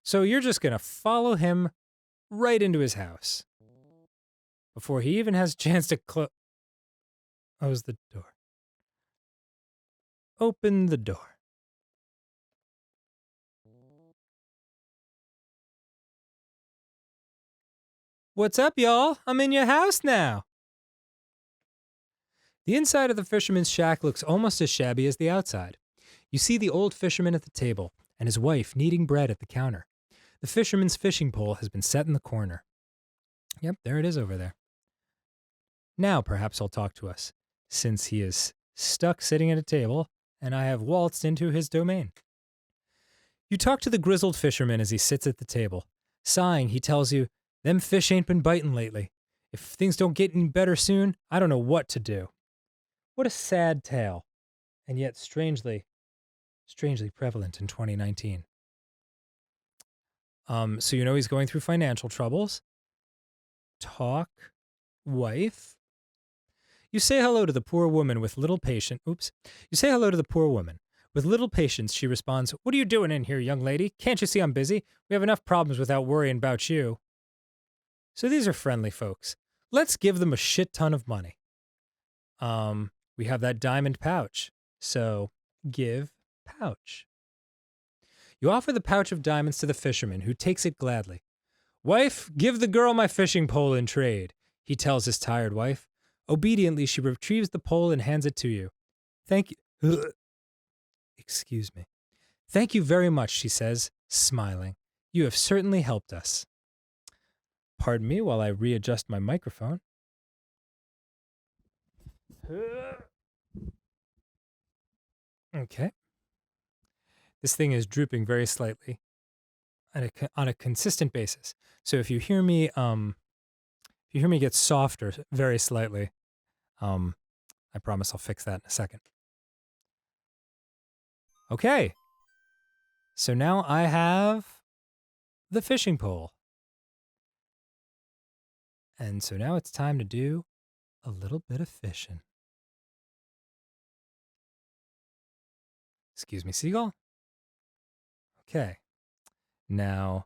So you're just going to follow him right into his house before he even has a chance to close the door. Open the door. What's up, y'all? I'm in your house now. The inside of the fisherman's shack looks almost as shabby as the outside. You see the old fisherman at the table and his wife kneading bread at the counter. The fisherman's fishing pole has been set in the corner. Yep, there it is over there. Now perhaps he'll talk to us, since he is stuck sitting at a table and I have waltzed into his domain. You talk to the grizzled fisherman as he sits at the table. Sighing, he tells you, "Them fish ain't been biting lately. If things don't get any better soon, I don't know what to do." What a sad tale, and yet strangely prevalent in 2019. So you know he's going through financial troubles. Talk, wife. You say hello to the poor woman with little patience. You say hello to the poor woman. With little patience, she responds, "What are you doing in here, young lady? Can't you see I'm busy? We have enough problems without worrying about you." So these are friendly folks. Let's give them a shit ton of money. We have that diamond pouch. So give pouch. You offer the pouch of diamonds to the fisherman, who takes it gladly. "Wife, give the girl my fishing pole in trade," he tells his tired wife. Obediently, she retrieves the pole and hands it to you. "Thank you." Excuse me. Thank you very much, she says, smiling. You have certainly helped us. Pardon me while I readjust my microphone. Okay. This thing is drooping very slightly on a consistent basis. So if you hear me get softer very slightly, I promise I'll fix that in a second. Okay. So now I have the fishing pole. And so now it's time to do a little bit of fishing. Excuse me, seagull. Okay. Now,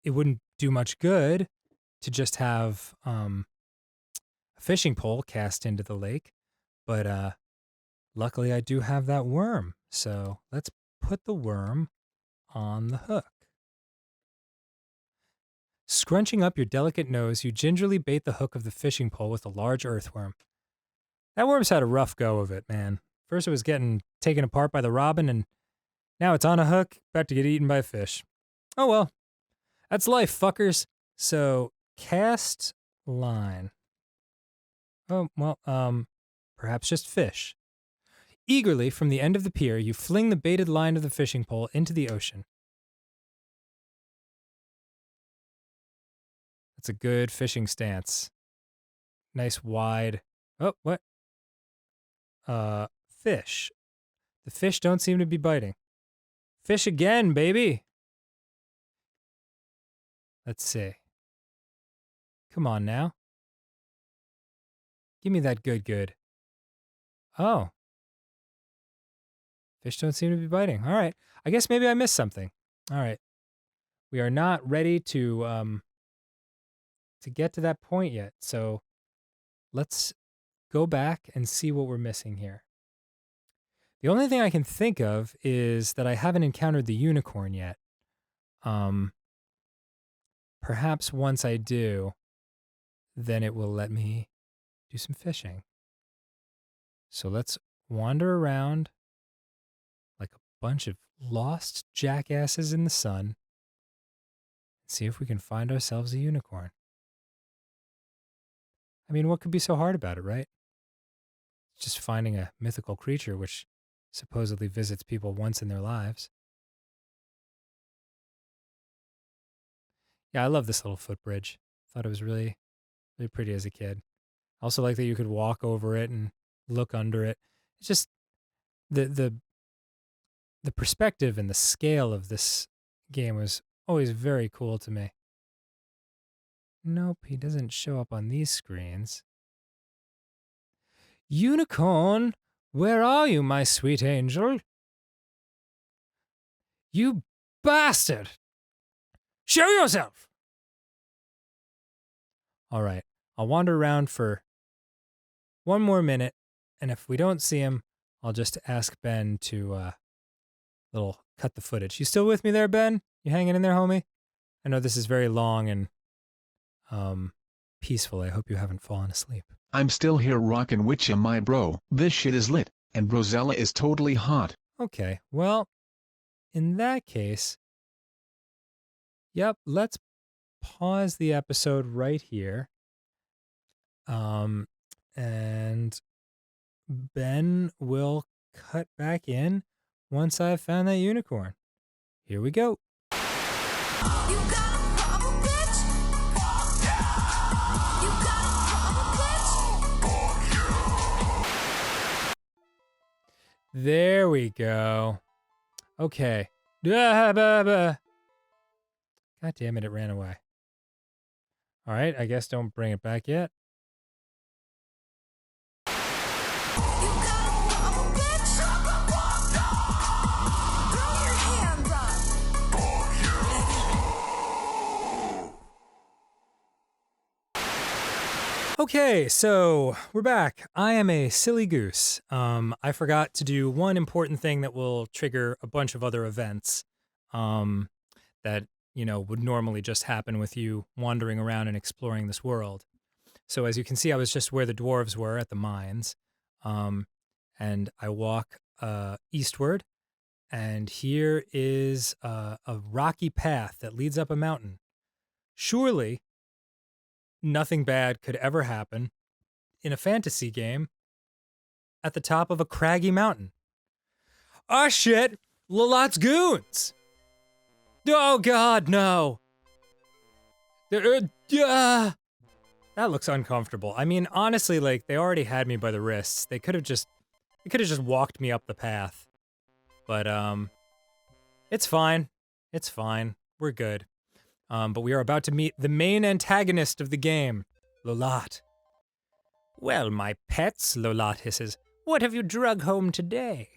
it wouldn't do much good to just have a fishing pole cast into the lake, but luckily I do have that worm. So let's put the worm on the hook. Scrunching up your delicate nose, you gingerly bait the hook of the fishing pole with a large earthworm. That worm's had a rough go of it, man. First it was getting taken apart by the robin, and now it's on a hook, about to get eaten by a fish. Oh well. That's life, fuckers. So, cast line. Oh, well, perhaps just fish. Eagerly, from the end of the pier, you fling the baited line of the fishing pole into the ocean. That's a good fishing stance. Nice wide. Oh, what? Fish. The fish don't seem to be biting. Fish again, baby. Let's see. Come on now. Give me that good. Oh. Fish don't seem to be biting. All right. I guess maybe I missed something. All right. We are not ready to get to that point yet. So let's go back and see what we're missing here. The only thing I can think of is that I haven't encountered the unicorn yet. Perhaps once I do, then it will let me do some fishing. So let's wander around like a bunch of lost jackasses in the sun and see if we can find ourselves a unicorn. I mean, what could be so hard about it, right? It's just finding a mythical creature which supposedly visits people once in their lives. Yeah, I love this little footbridge. Thought it was really, really pretty as a kid. I also like that you could walk over it and look under it. It's just the perspective and the scale of this game was always very cool to me. Nope, he doesn't show up on these screens. Unicorn, where are you, my sweet angel? You bastard! Show yourself! All right, I'll wander around for one more minute, and if we don't see him, I'll just ask Ben to little cut the footage. You still with me there, Ben? You hanging in there, homie? I know this is very long and peaceful. I hope you haven't fallen asleep. I'm still here rockin' with ya, my bro. This shit is lit, and Rosella is totally hot. Okay, well, in that case, yep, let's pause the episode right here. And Ben will cut back in once I've found that unicorn. Here we go. You got a problem, bitch? Fuck yeah! You got a problem, bitch? Fuck yeah! There we go. Okay. God damn it, it ran away. All right, I guess don't bring it back yet. You got a problem, bitch? Shut the fuck up! Throw your hands up! Fuck you! Okay, so we're back. I am a silly goose. I forgot to do one important thing that will trigger a bunch of other events that, you know, would normally just happen with you wandering around and exploring this world. So as you can see, I was just where the dwarves were at the mines, and I walk eastward, and here is a rocky path that leads up a mountain. Surely, nothing bad could ever happen in a fantasy game at the top of a craggy mountain. Oh shit! Lolot's goons! Oh god, no! That looks uncomfortable. I mean, honestly, like, they already had me by the wrists. They could have just walked me up the path. But, it's fine. It's fine. We're good. But we are about to meet the main antagonist of the game, Lolat. Well, my pets, Lolat hisses, what have you drug home today?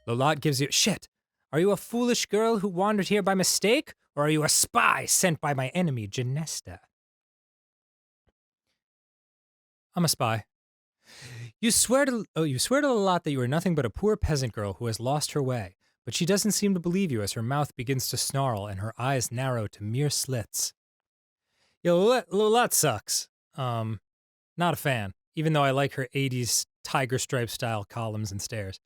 Lolat gives you— Shit! Are you a foolish girl who wandered here by mistake? Or are you a spy sent by my enemy, Genesta? I'm a spy. You swear to Lolat that you are nothing but a poor peasant girl who has lost her way, but she doesn't seem to believe you as her mouth begins to snarl and her eyes narrow to mere slits. Yo, Lolat sucks. Not a fan, even though I like her 80s tiger stripe style columns and stairs.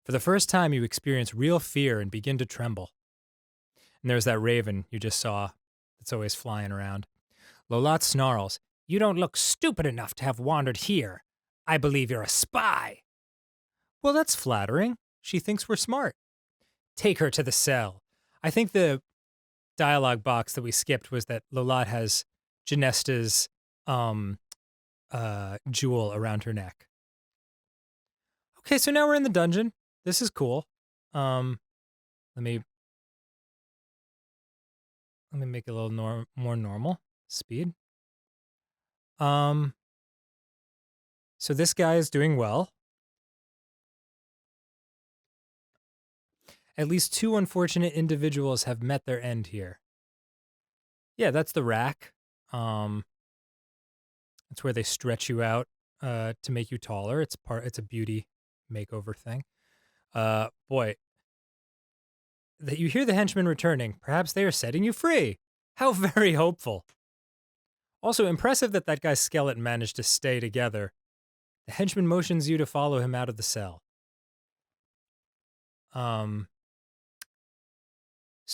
For the first time, you experience real fear and begin to tremble. And there's that raven you just saw that's always flying around. Lolat snarls, You don't look stupid enough to have wandered here. I believe you're a spy. Well, that's flattering. She thinks we're smart. Take her to the cell. I think the dialogue box that we skipped was that Lolat has Genesta's jewel around her neck. Okay, so now we're in the dungeon. This is cool. Let me make it a little more normal speed. So this guy is doing well. At least 2 unfortunate individuals have met their end here. Yeah, that's the rack. That's where they stretch you out to make you taller. It's a beauty makeover thing. Boy, that you hear the henchmen returning. Perhaps they are setting you free. How very hopeful. Also impressive that guy's skeleton managed to stay together. The henchman motions you to follow him out of the cell. So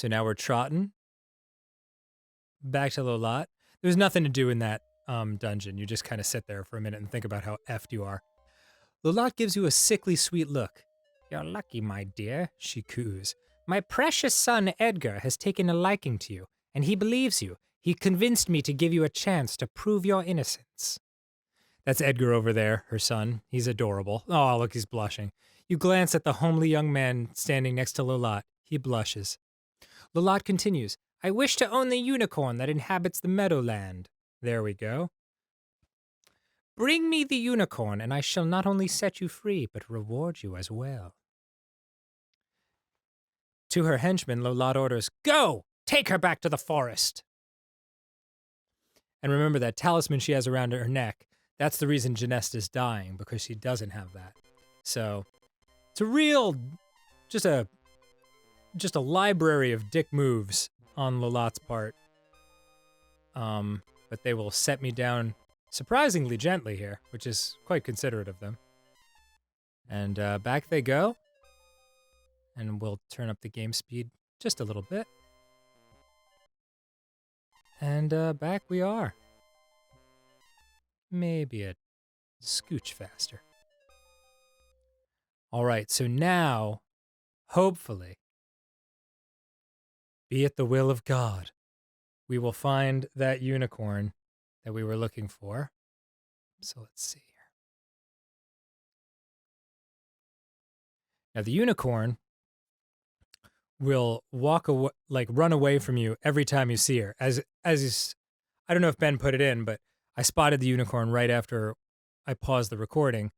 now we're trotting back to Lolat. There's nothing to do in that dungeon. You just kind of sit there for a minute and think about how effed you are. Lolat gives you a sickly sweet look. You're lucky, my dear, she coos. My precious son Edgar has taken a liking to you, and he believes you. He convinced me to give you a chance to prove your innocence. That's Edgar over there, her son. He's adorable. Oh, look, he's blushing. You glance at the homely young man standing next to Lolat. He blushes. Lolat continues, I wish to own the unicorn that inhabits the meadowland. There we go. Bring me the unicorn, and I shall not only set you free, but reward you as well. To her henchman, Lolat orders, Go! Take her back to the forest! And remember that talisman she has around her neck, that's the reason Genesta is dying, because she doesn't have that. So, it's a real, just a library of dick moves on Lolat's part. But they will set me down surprisingly gently here, which is quite considerate of them. And back they go. And we'll turn up the game speed just a little bit. And back we are. Maybe a scooch faster. All right, so now, hopefully, be it the will of God, we will find that unicorn that we were looking for. So let's see here. Now the unicorn will walk away, like run away from you every time you see her. As I don't know if Ben put it in, but I spotted the unicorn right after I paused the recording,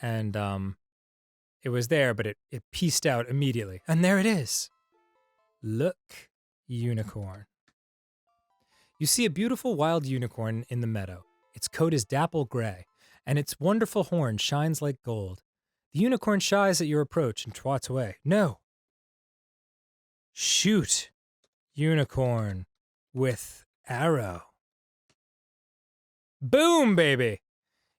and it was there, but it pieced out immediately. And there it is. Look, unicorn. You see a beautiful wild unicorn in the meadow. Its coat is dapple gray, and its wonderful horn shines like gold. The unicorn shies at your approach and trots away. No. Shoot, unicorn with arrow. Boom, baby!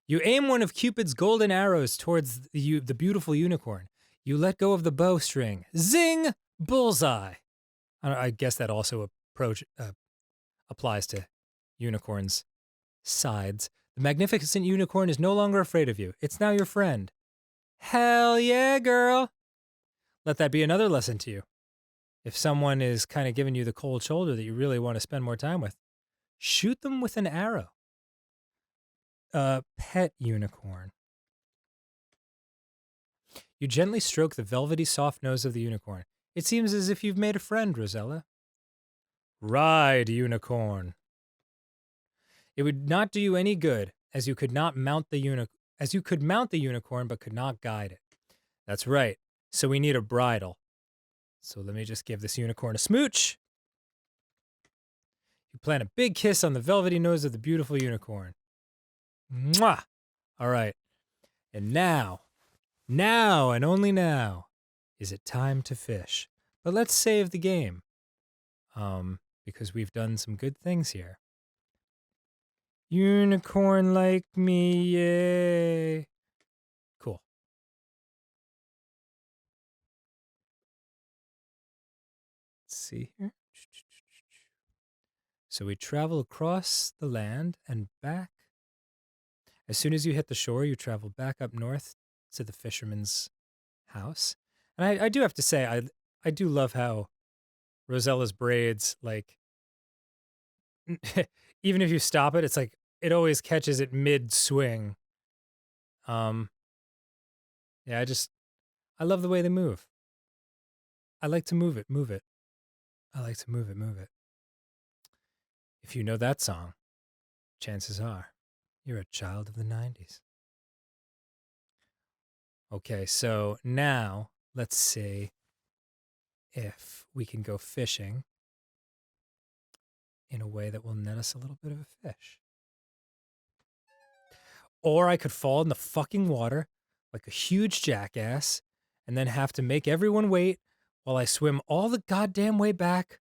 You aim one of Cupid's golden arrows towards the beautiful unicorn. You let go of the bowstring. Zing! Bullseye! I guess that also applies to unicorns' sides. The magnificent unicorn is no longer afraid of you. It's now your friend. Hell yeah, girl! Let that be another lesson to you. If someone is kind of giving you the cold shoulder that you really want to spend more time with, shoot them with an arrow. Pet unicorn. You gently stroke the velvety soft nose of the unicorn. It seems as if you've made a friend, Rosella. Ride, unicorn. It would not do you any good, as you could mount the unicorn but could not guide it. That's right. So we need a bridle. So let me just give this unicorn a smooch. You plant a big kiss on the velvety nose of the beautiful unicorn. Mwah! All right. And now and only now, is it time to fish. But let's save the game. Because we've done some good things here. Unicorn like me, yay. Cool. Let's see here. So we travel across the land and back. As soon as you hit the shore, you travel back up north to the fisherman's house. And I do have to say, I do love how Rosella's braids, like, even if you stop it, it's like, it always catches it mid-swing. Yeah, I love the way they move. I like to move it. I like to move it. If you know that song, chances are you're a child of the 90s. Okay, so now let's see if we can go fishing in a way that will net us a little bit of a fish. Or I could fall in the fucking water like a huge jackass and then have to make everyone wait while I swim all the goddamn way back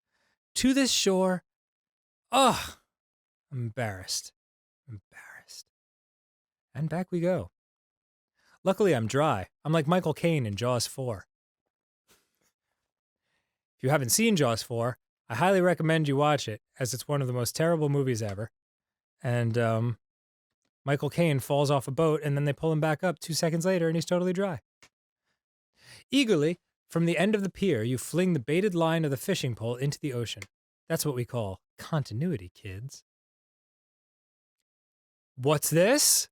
to this shore. Ugh, I'm embarrassed. And back we go. Luckily, I'm dry. I'm like Michael Caine in Jaws 4. If you haven't seen Jaws 4, I highly recommend you watch it, as it's one of the most terrible movies ever. And Michael Caine falls off a boat, and then they pull him back up 2 seconds later, and he's totally dry. Eagerly, from the end of the pier, you fling the baited line of the fishing pole into the ocean. That's what we call continuity, kids. What's this?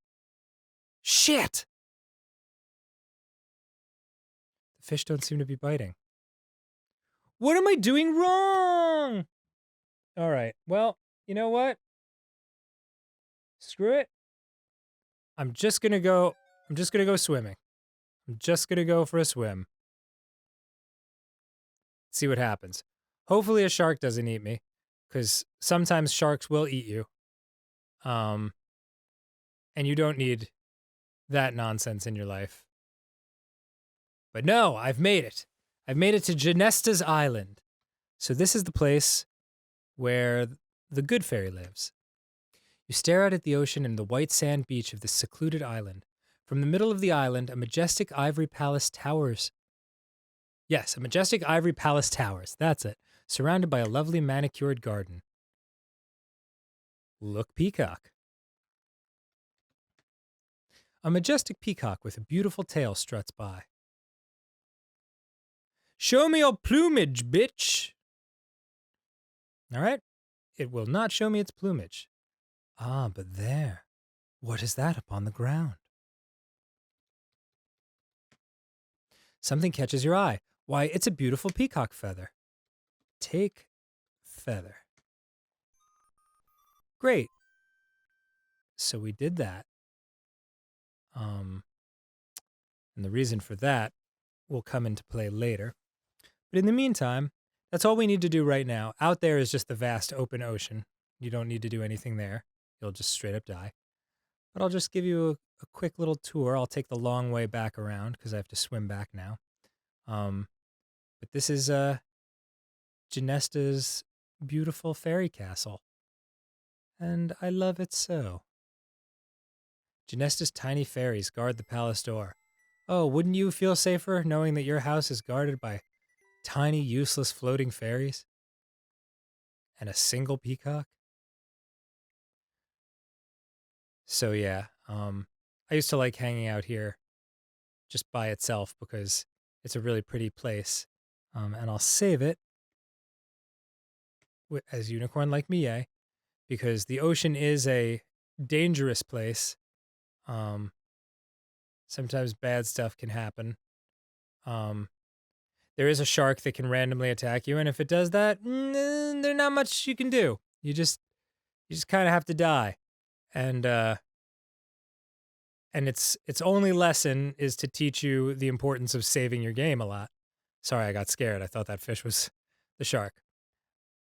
Shit! The fish don't seem to be biting. What am I doing wrong? All right, well, you know what? Screw it. I'm just gonna go swimming. I'm just gonna go for a swim. See what happens. Hopefully a shark doesn't eat me, because sometimes sharks will eat you. And you don't need that nonsense in your life. But no, I've made it. I've made it to Genesta's Island. So this is the place where the good fairy lives. You stare out at the ocean and the white sand beach of this secluded island. From the middle of the island, a majestic ivory palace towers. Yes, a majestic ivory palace towers. That's it. Surrounded by a lovely manicured garden. Look, peacock. A majestic peacock with a beautiful tail struts by. Show me your plumage, bitch. All right. It will not show me its plumage. Ah, but there. What is that upon the ground? Something catches your eye. Why, it's a beautiful peacock feather. Take feather. Great. So we did that. And the reason for that will come into play later. But in the meantime, that's all we need to do right now. Out there is just the vast open ocean. You don't need to do anything there. You'll just straight up die. But I'll just give you a quick little tour. I'll take the long way back around because I have to swim back now. But this is Genesta's beautiful fairy castle. And I love it so. Genesta's tiny fairies guard the palace door. Oh, wouldn't you feel safer knowing that your house is guarded by tiny, useless floating fairies? And a single peacock? So yeah, I used to like hanging out here just by itself because it's a really pretty place. And I'll save it as Unicorn Like Me, eh? Because the ocean is a dangerous place. Um, Sometimes bad stuff can happen. Um, there is a shark that can randomly attack you, and if it does that, there's not much you can do. You just kind of have to die, and its only lesson is to teach you the importance of saving your game a lot. Sorry, I got scared. I thought that fish was the shark,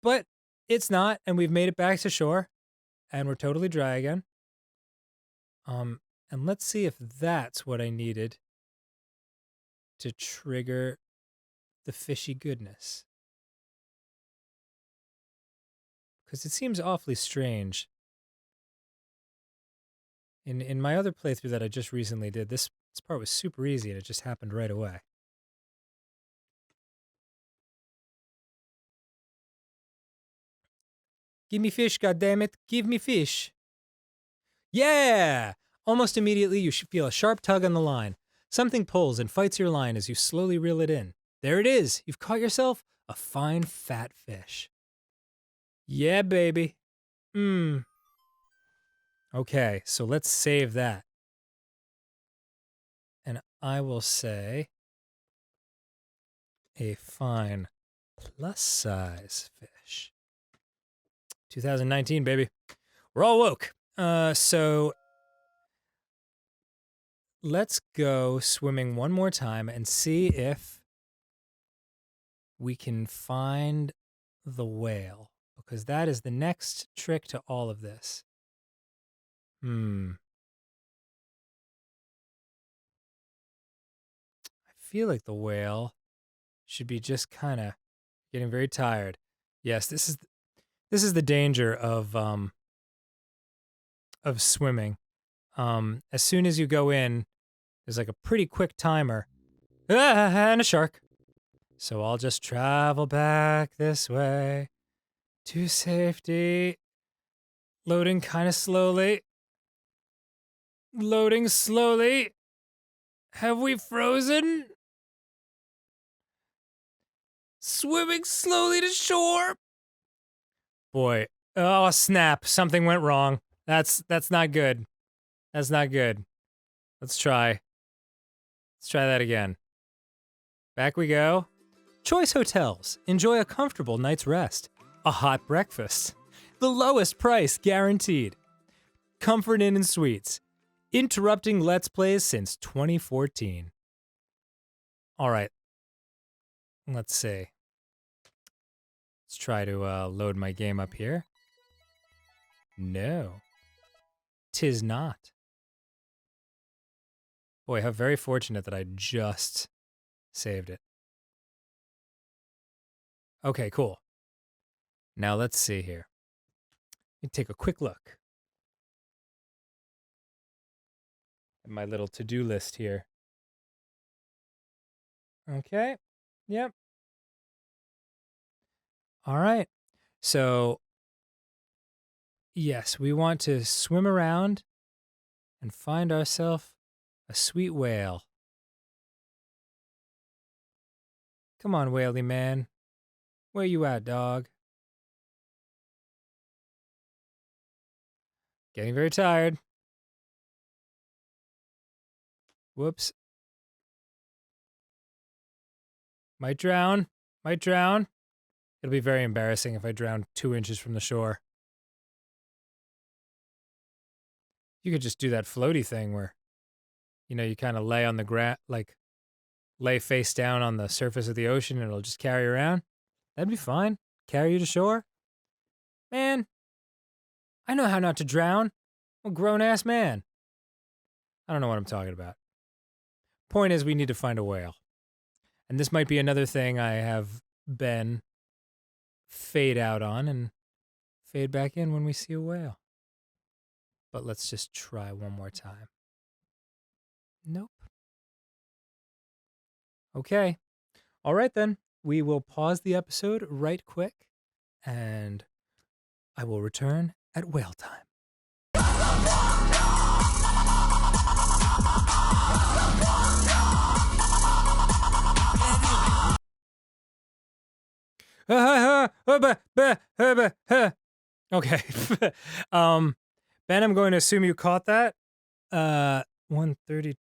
but it's not, and we've made it back to shore, and we're totally dry again. And let's see if that's what I needed to trigger the fishy goodness. Because it seems awfully strange. In my other playthrough that I just recently did, this part was super easy and it just happened right away. Give me fish, goddammit. Give me fish. Yeah! Almost immediately, you should feel a sharp tug on the line. Something pulls and fights your line as you slowly reel it in. There it is. You've caught yourself a fine, fat fish. Yeah, baby. Okay, so let's save that. And I will say a fine plus size fish. 2019, baby. We're all woke. So let's go swimming one more time and see if we can find the whale, because that is the next trick to all of this. I feel like the whale should be just kind of getting very tired. Yes, this is the danger of swimming. As soon as you go in, there's like a pretty quick timer. And a shark. So I'll just travel back this way to safety. Loading kind of slowly. Loading slowly. Have we frozen? Swimming slowly to shore. Boy. Oh, snap. Something went wrong. That's not good. That's not good. Let's try. Let's try that again. Back we go. Choice hotels. Enjoy a comfortable night's rest. A hot breakfast. The lowest price guaranteed. Comfort Inn and Suites. Interrupting Let's Plays since 2014. All right. Let's see. Let's try to load my game up here. No. 'Tis not. Boy, how very fortunate that I just saved it. Okay, cool. Now let's see here. Let me take a quick look at my little to-do list here. Okay. Yep. All right. So, yes, we want to swim around and find ourselves a sweet whale. Come on, whaley man. Where you at, dog? Getting very tired. Whoops. Might drown. Might drown. It'll be very embarrassing if I drown 2 inches from the shore. You could just do that floaty thing where, you kind of lay on the ground, like lay face down on the surface of the ocean and it'll just carry you around. That'd be fine. Carry you to shore. Man, I know how not to drown. I'm a grown-ass man. I don't know what I'm talking about. Point is, we need to find a whale. And this might be another thing I have Ben fade out on and fade back in when we see a whale. But let's just try one more time. Nope. Okay. All right, then. We will pause the episode right quick, and I will return at whale time. Okay. Ben, I'm going to assume you caught that. 1:30.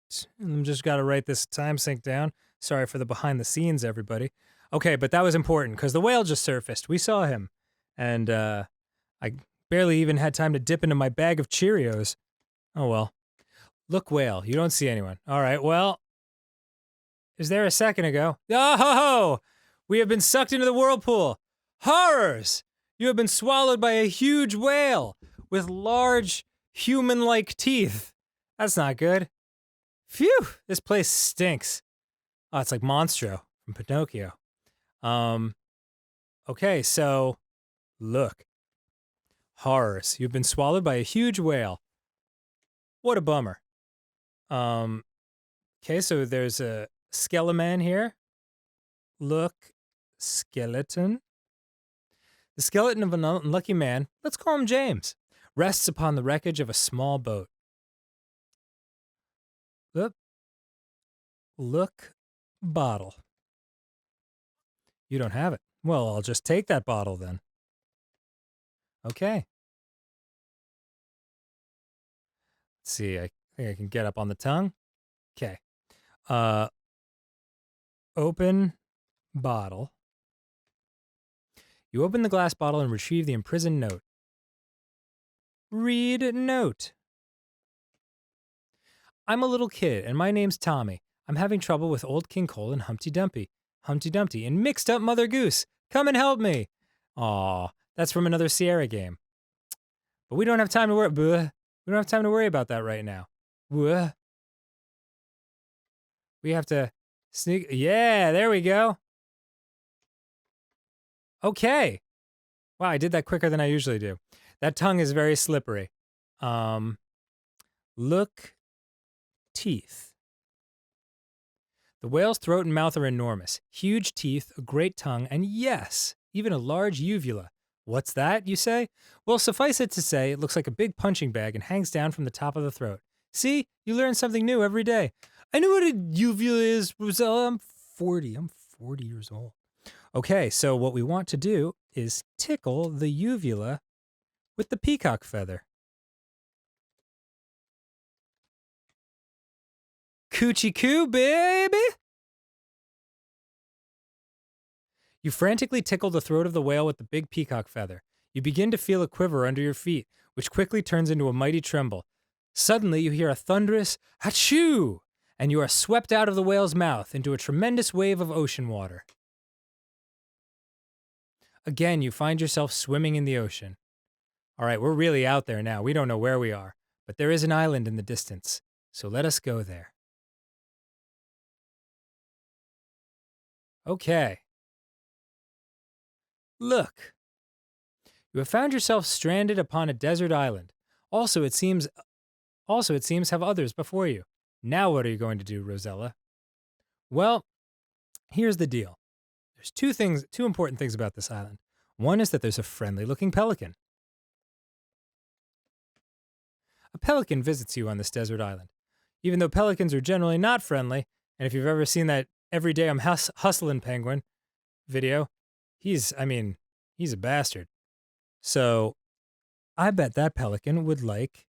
I'm just got to write this time sync down. Sorry for the behind the scenes, everybody. Okay, but that was important because the whale just surfaced. We saw him, and I barely even had time to dip into my bag of Cheerios. Oh well. Look, whale, you don't see anyone. All right, well, is there a second ago? Oh, ho, ho! We have been sucked into the whirlpool. Horrors! You have been swallowed by a huge whale with large human-like teeth. That's not good. Phew! This place stinks. Oh, it's like Monstro from Pinocchio. Okay, so look. Horrors. You've been swallowed by a huge whale. What a bummer. Okay, so there's a skeleman here. Look, skeleton. The skeleton of an unlucky man, let's call him James, rests upon the wreckage of a small boat. Look, bottle. You don't have it. Well, I'll just take that bottle then. Okay. Let's see, I think I can get up on the tongue. Okay. Open bottle. You open the glass bottle and retrieve the imprisoned note. Read note. I'm a little kid, and my name's Tommy. I'm having trouble with Old King Cole and Humpty Dumpty, and mixed up Mother Goose. Come and help me. Aw, that's from another Sierra game. But we don't have time to worry. We don't have time to worry about that right now. We have to sneak. Yeah, there we go. Okay. Wow, I did that quicker than I usually do. That tongue is very slippery. Look, teeth. The whale's throat and mouth are enormous. Huge teeth, a great tongue, and yes, even a large uvula. What's that, you say? Well, suffice it to say, it looks like a big punching bag and hangs down from the top of the throat. See? You learn something new every day. I know what a uvula is, Rosella. I'm 40 years old. Okay, so what we want to do is tickle the uvula with the peacock feather. Coochie coo, baby! You frantically tickle the throat of the whale with the big peacock feather. You begin to feel a quiver under your feet, which quickly turns into a mighty tremble. Suddenly, you hear a thunderous achoo, and you are swept out of the whale's mouth into a tremendous wave of ocean water. Again, you find yourself swimming in the ocean. All right, we're really out there now. We don't know where we are, but there is an island in the distance, so let us go there. Okay. Look. You have found yourself stranded upon a desert island. Also, it seems have others before you. Now what are you going to do, Rosella? Well, here's the deal. There's two important things about this island. One is that there's a friendly-looking pelican. A pelican visits you on this desert island. Even though pelicans are generally not friendly, and if you've ever seen that Every Day I'm Hustlin' Penguin video, he's a bastard. So, I bet that pelican would like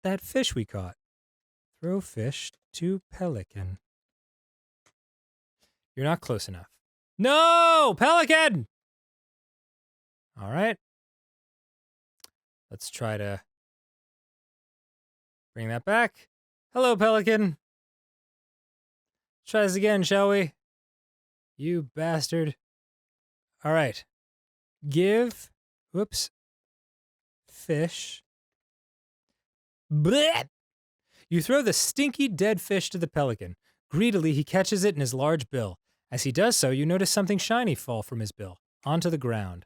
that fish we caught. Throw fish to pelican. You're not close enough. No! Pelican! All right. Let's try to bring that back. Hello, pelican. Let's try this again, shall we? You bastard. All right. Give, fish. Blech! You throw the stinky dead fish to the pelican. Greedily, he catches it in his large bill. As he does so, you notice something shiny fall from his bill, onto the ground.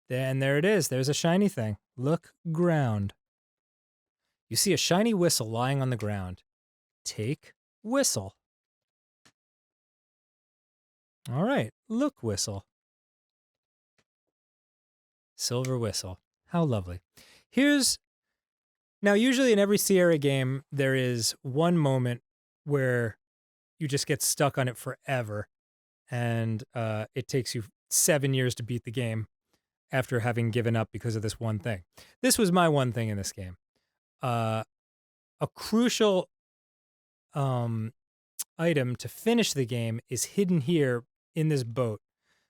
And there it is. There's a shiny thing. Look, ground. You see a shiny whistle lying on the ground. Take whistle. All right, look, whistle. Silver whistle. How lovely. Now, usually in every Sierra game, there is one moment where you just get stuck on it forever, and it takes you 7 years to beat the game after having given up because of this one thing. This was my one thing in this game. A crucial item to finish the game is hidden here in this boat.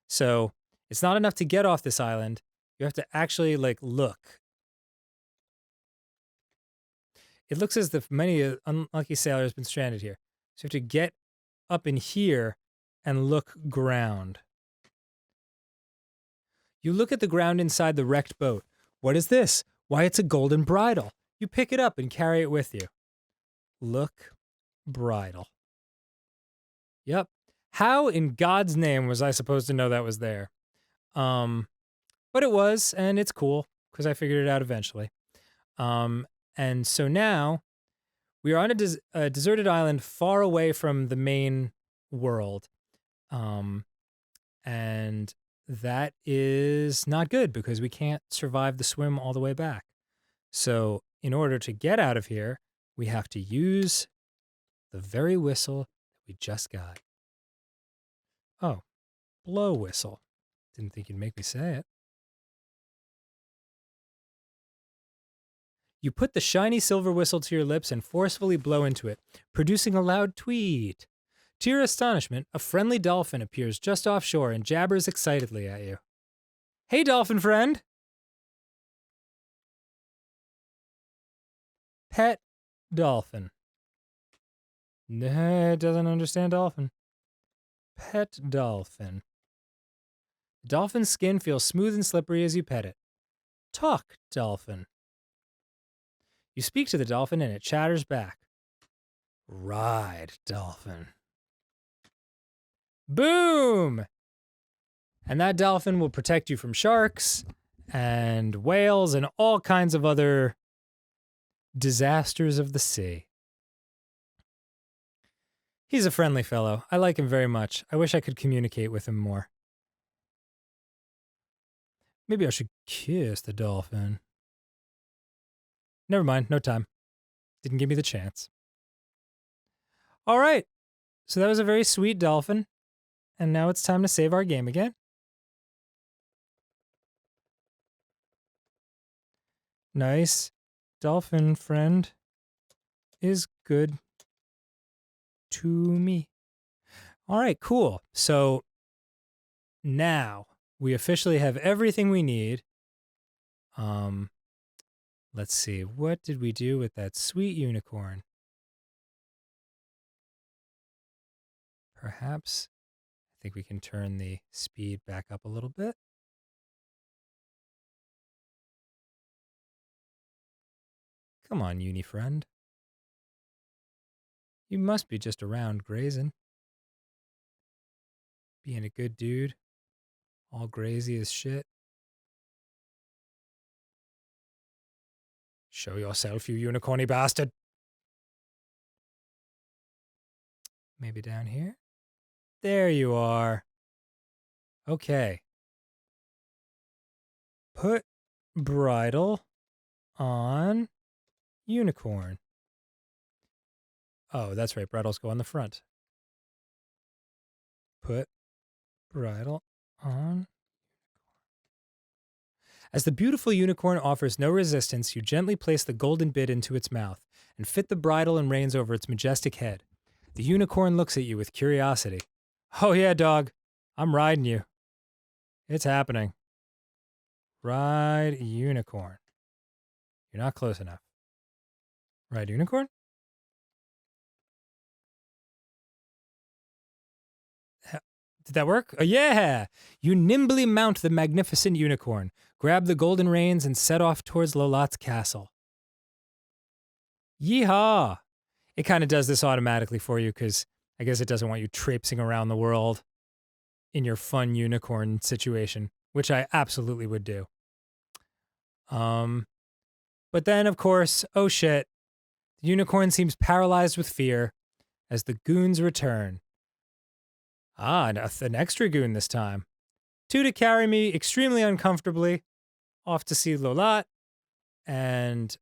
So it's not enough to get off this island. You have to actually look. It looks as if many unlucky sailors have been stranded here. So you have to get up in here and look ground. You look at the ground inside the wrecked boat. What is this? Why, it's a golden bridle. You pick it up and carry it with you. Look, bridle. Yep. How in God's name was I supposed to know that was there? But it was, and it's cool because I figured it out eventually. And so now we are on a deserted island far away from the main world. And that is not good because we can't survive the swim all the way back. So in order to get out of here, we have to use the very whistle that we just got. Oh, blow whistle. Didn't think you'd make me say it. You put the shiny silver whistle to your lips and forcefully blow into it, producing a loud tweet. To your astonishment, a friendly dolphin appears just offshore and jabbers excitedly at you. Hey, dolphin friend! Pet dolphin. Nah, it doesn't understand dolphin. Pet dolphin. The dolphin's skin feels smooth and slippery as you pet it. Talk, dolphin. You speak to the dolphin and it chatters back. Ride, dolphin. Boom! And that dolphin will protect you from sharks and whales and all kinds of other disasters of the sea. He's a friendly fellow. I like him very much. I wish I could communicate with him more. Maybe I should kiss the dolphin. Never mind, no time. Didn't give me the chance. All right, so that was a very sweet dolphin. And now it's time to save our game again. Nice. Dolphin friend is good to me. All right, cool. So now we officially have everything we need. Let's see. What did we do with that sweet unicorn? Perhaps I think we can turn the speed back up a little bit. Come on, uni friend. You must be just around grazing. Being a good dude. All grazy as shit. Show yourself, you unicorny bastard. Maybe down here? There you are. Okay. Put bridle on unicorn. Oh, that's right. Bridles go on the front. Put bridle on. As the beautiful unicorn offers no resistance, you gently place the golden bit into its mouth and fit the bridle and reins over its majestic head. The unicorn looks at you with curiosity. Oh yeah, dog. I'm riding you. It's happening. Ride unicorn. You're not close enough. Ride unicorn? Did that work? Oh, yeah! You nimbly mount the magnificent unicorn, grab the golden reins, and set off towards Lolat's castle. Yeehaw! It kind of does this automatically for you because I guess it doesn't want you traipsing around the world in your fun unicorn situation, which I absolutely would do. But then, of course, oh shit, the unicorn seems paralyzed with fear as the goons return. Ah, an extra goon this time. 2 to carry me extremely uncomfortably off to see Lola, and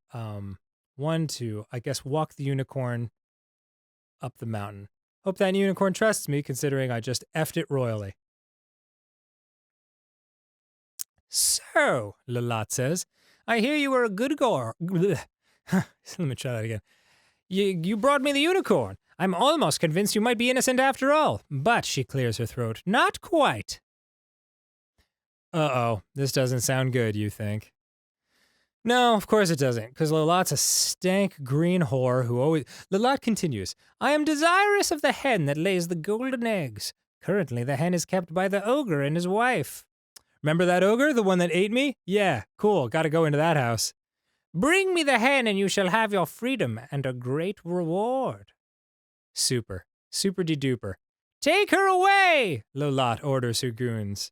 1 to, I guess, walk the unicorn up the mountain. Hope that unicorn trusts me, considering I just effed it royally. So, Lola says, I hear you were a good gore. Let me try that again. You brought me the unicorn. I'm almost convinced you might be innocent after all. But, she clears her throat, not quite. Uh-oh, this doesn't sound good, you think. No, of course it doesn't, because Lolot's a stank green whore who always... Lolot continues, I am desirous of the hen that lays the golden eggs. Currently, the hen is kept by the ogre and his wife. Remember that ogre, the one that ate me? Yeah, cool, gotta go into that house. Bring me the hen and you shall have your freedom and a great reward. Super. Super-de-duper. Take her away, Lolot orders her goons.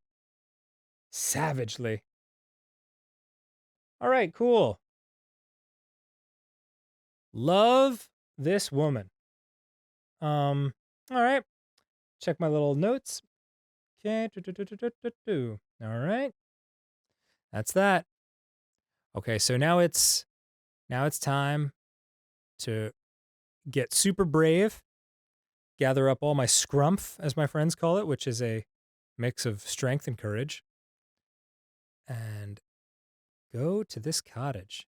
Savagely. All right, cool. Love this woman. All right. Check my little notes. Okay. All right. That's that. Okay, so now it's time to get super brave, gather up all my scrumph, as my friends call it, which is a mix of strength and courage, and go to this cottage.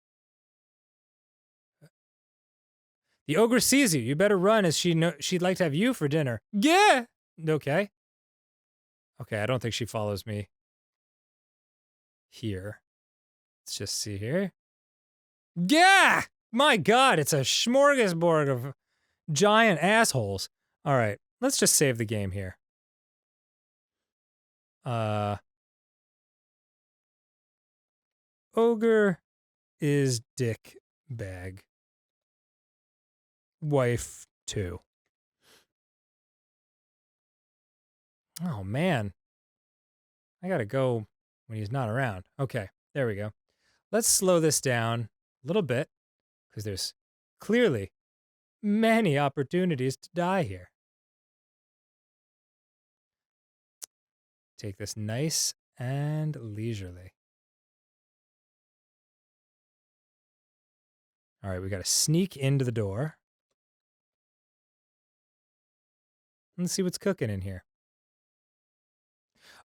The ogre sees you. You better run, as she'd like to have you for dinner. Yeah. Okay. Okay, I don't think she follows me here. Let's just see here. Yeah! My God, it's a smorgasbord of giant assholes. All right, let's just save the game here. Ogre is dick bag. Wife 2. Oh, man. I gotta go when he's not around. Okay, there we go. Let's slow this down a little bit, because there's clearly many opportunities to die here. Take this nice and leisurely. All right, we got to sneak into the door. Let's see what's cooking in here.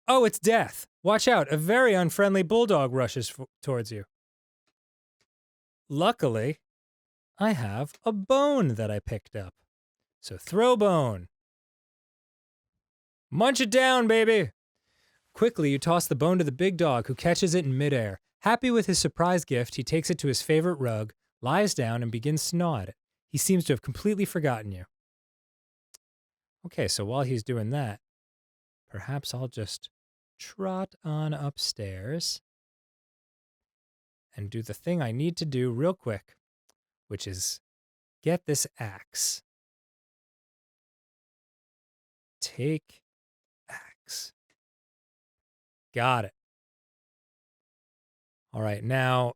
Oh, it's death. Watch out. A very unfriendly bulldog rushes towards you. Luckily, I have a bone that I picked up. So throw bone. Munch it down, baby. Quickly, you toss the bone to the big dog, who catches it in midair. Happy with his surprise gift, he takes it to his favorite rug, lies down, and begins to gnaw at it. He seems to have completely forgotten you. Okay, so while he's doing that, perhaps I'll just trot on upstairs and do the thing I need to do real quick, which is get this axe. Take axe. Got it. All right, now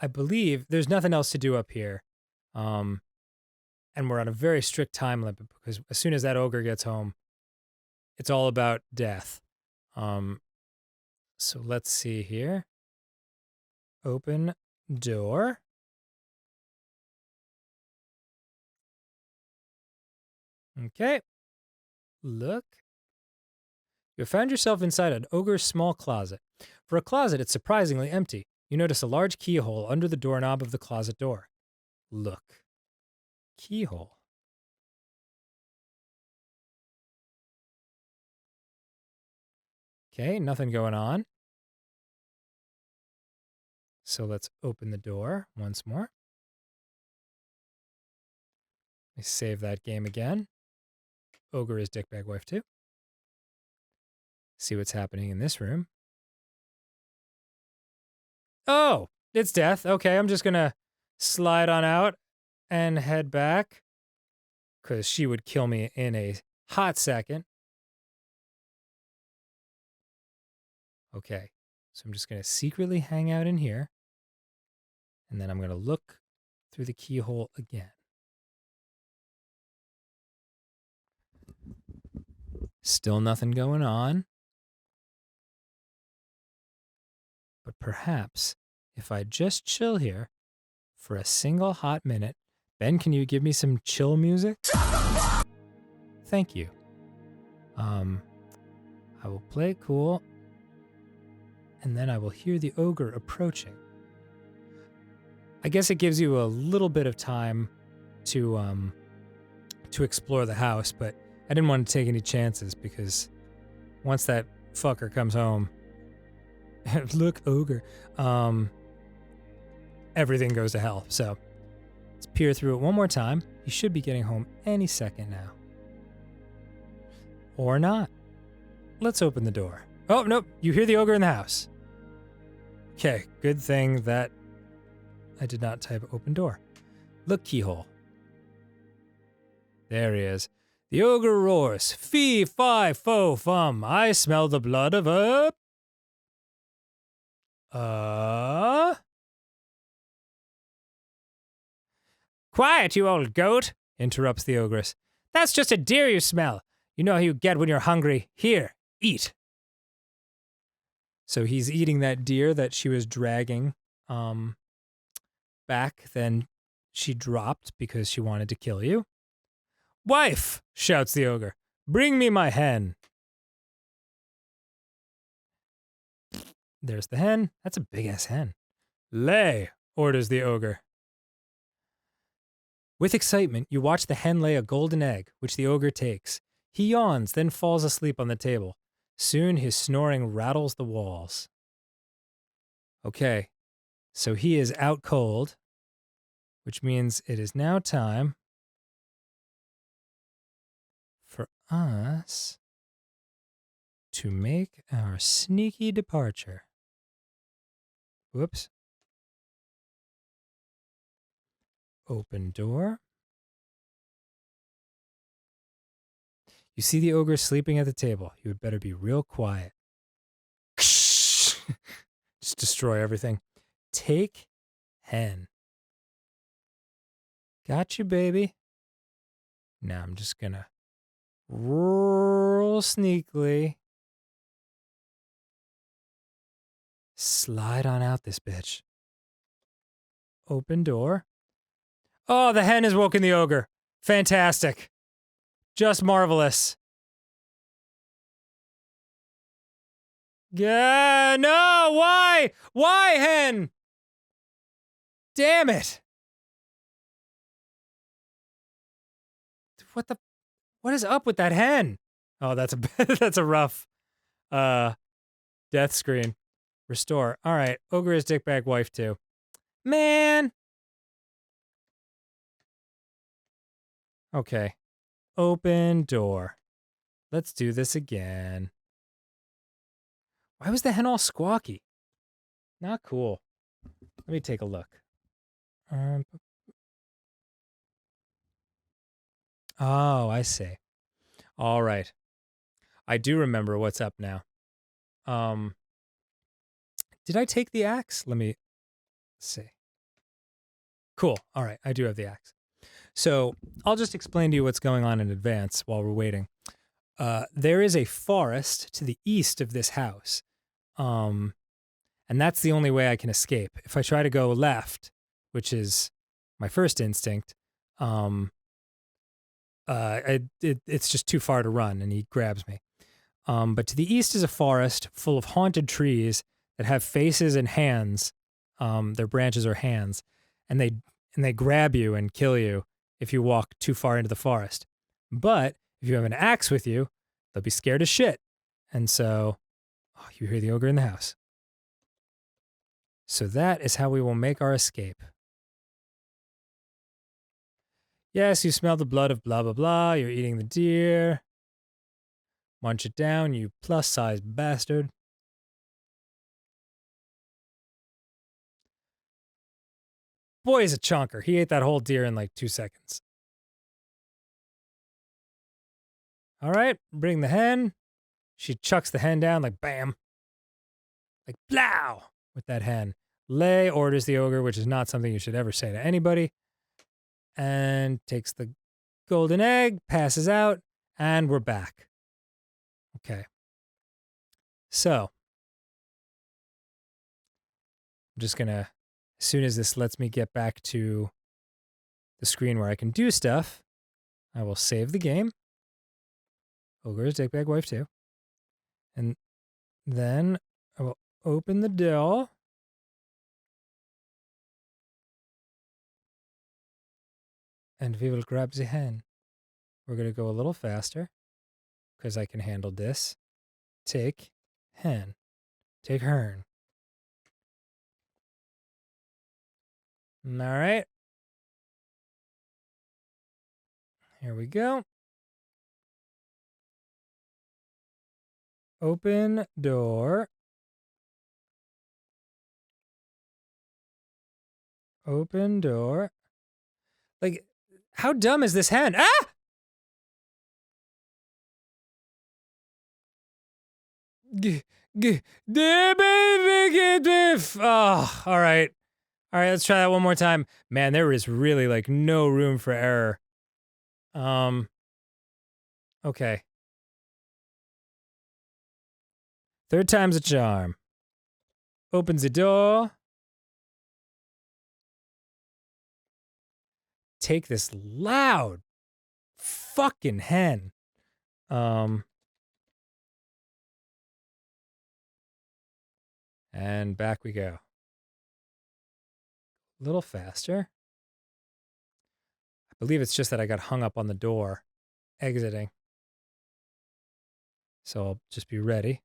I believe there's nothing else to do up here. And we're on a very strict time limit, because as soon as that ogre gets home, it's all about death. So let's see here. Open door. Okay. Look. You found yourself inside an ogre's small closet. For a closet, it's surprisingly empty. You notice a large keyhole under the doorknob of the closet door. Look. Keyhole. Okay, nothing going on. So let's open the door once more. Let me save that game again. Ogre is Dickbag Wife 2. See what's happening in this room. Oh, it's death. Okay, I'm just gonna slide on out and head back, because she would kill me in a hot second. Okay, so I'm just gonna secretly hang out in here, and then I'm gonna look through the keyhole again. Still nothing going on. But perhaps if I just chill here for a single hot minute. Ben, can you give me some chill music? Thank you. I will play it cool, and then I will hear the ogre approaching. I guess it gives you a little bit of time to explore the house, but I didn't want to take any chances because once that fucker comes home, look, ogre, everything goes to hell. So let's peer through it one more time. He should be getting home any second now. Or not. Let's open the door. Oh, nope, you hear the ogre in the house. Okay, good thing that I did not type open door. Look, keyhole. There he is. The ogre roars, fee, fi, fo, fum. I smell the blood of a... Quiet, you old goat, interrupts the ogress. That's just a deer you smell. You know how you get when you're hungry. Here, eat. So he's eating that deer that she was dragging back, then she dropped because she wanted to kill you. Wife, shouts the ogre, bring me my hen. There's the hen. That's a big-ass hen. Lay, orders the ogre. With excitement, you watch the hen lay a golden egg, which the ogre takes. He yawns, then falls asleep on the table. Soon his snoring rattles the walls. Okay, so he is out cold, which means it is now time for us to make our sneaky departure. Whoops. Open door. You see the ogre sleeping at the table. You had better be real quiet. Just destroy everything. Take hen. Got you, baby. Now I'm just gonna roll sneakily. Slide on out this bitch. Open door. Oh, the hen has woken the ogre. Fantastic. Just marvelous. Yeah, no, why? Why, hen? Damn it. What is up with that hen? Oh, that's a rough death screen. Restore. All right, ogre is dickbag wife too. Man. Okay. Open door. Let's do this again. Why was the hen all squawky? Not cool. Let me take a look. Oh, I see. All right. I do remember what's up now. Did I take the axe? Let me see. Cool. All right. I do have the axe. So I'll just explain to you what's going on in advance while we're waiting. There is a forest to the east of this house. And that's the only way I can escape. If I try to go left, which is my first instinct, it's just too far to run and he grabs me. But to the east is a forest full of haunted trees that have faces and hands. Their branches are hands, and they grab you and kill you if you walk too far into the forest. But if you have an axe with you, they'll be scared as shit. And so, oh, you hear the ogre in the house. So that is how we will make our escape. Yes, you smell the blood of blah, blah, blah. You're eating the deer. Munch it down, you plus-sized bastard. Boy, he's a chonker. He ate that whole deer in like 2 seconds. All right, bring the hen. She chucks the hen down like bam. Like blow with that hen. Lay, orders the ogre, which is not something you should ever say to anybody. And takes the golden egg, passes out, and we're back. Okay. So, I'm just gonna, as soon as this lets me get back to the screen where I can do stuff, I will save the game. Ogre's Dickbag Wife 2. And then I will open the door. And we will grab the hen. We're going to go a little faster because I can handle this. Take hen. Take hern. All right. Here we go. Open door. Open door. Like, how dumb is this hen? Ah! Oh, all right. All right, let's try that one more time. Man, there is really like no room for error. Okay. Third time's a charm. Opens the door. Take this loud fucking hen. And back we go. A little faster. I believe it's just that I got hung up on the door exiting. So I'll just be ready.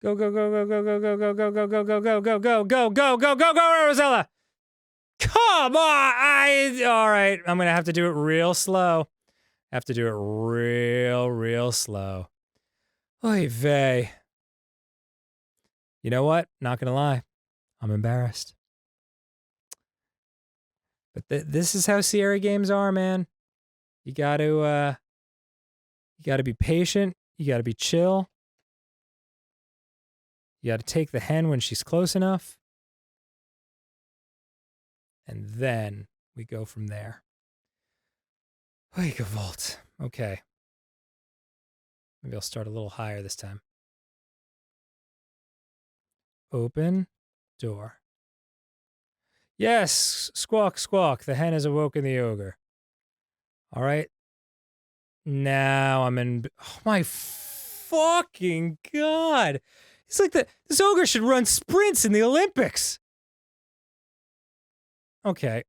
Go, go, go, go, go, go, go, go, go, go, go, go, go, go, go, go, go, go, go, go, Rosella! Come on! All right, I'm gonna have to do it real slow. Have to do it real slow. Oy vey. You know what? Not gonna lie. I'm embarrassed. But this is how Sierra games are, man. You gotta be patient. You gotta be chill. You gotta take the hen when she's close enough. And then we go from there. Vault. Okay. Maybe I'll start a little higher this time. Open door. Yes, squawk, squawk. The hen has awoken the ogre. All right. Now I'm in. Oh my fucking god! It's like this ogre should run sprints in the Olympics. Okay.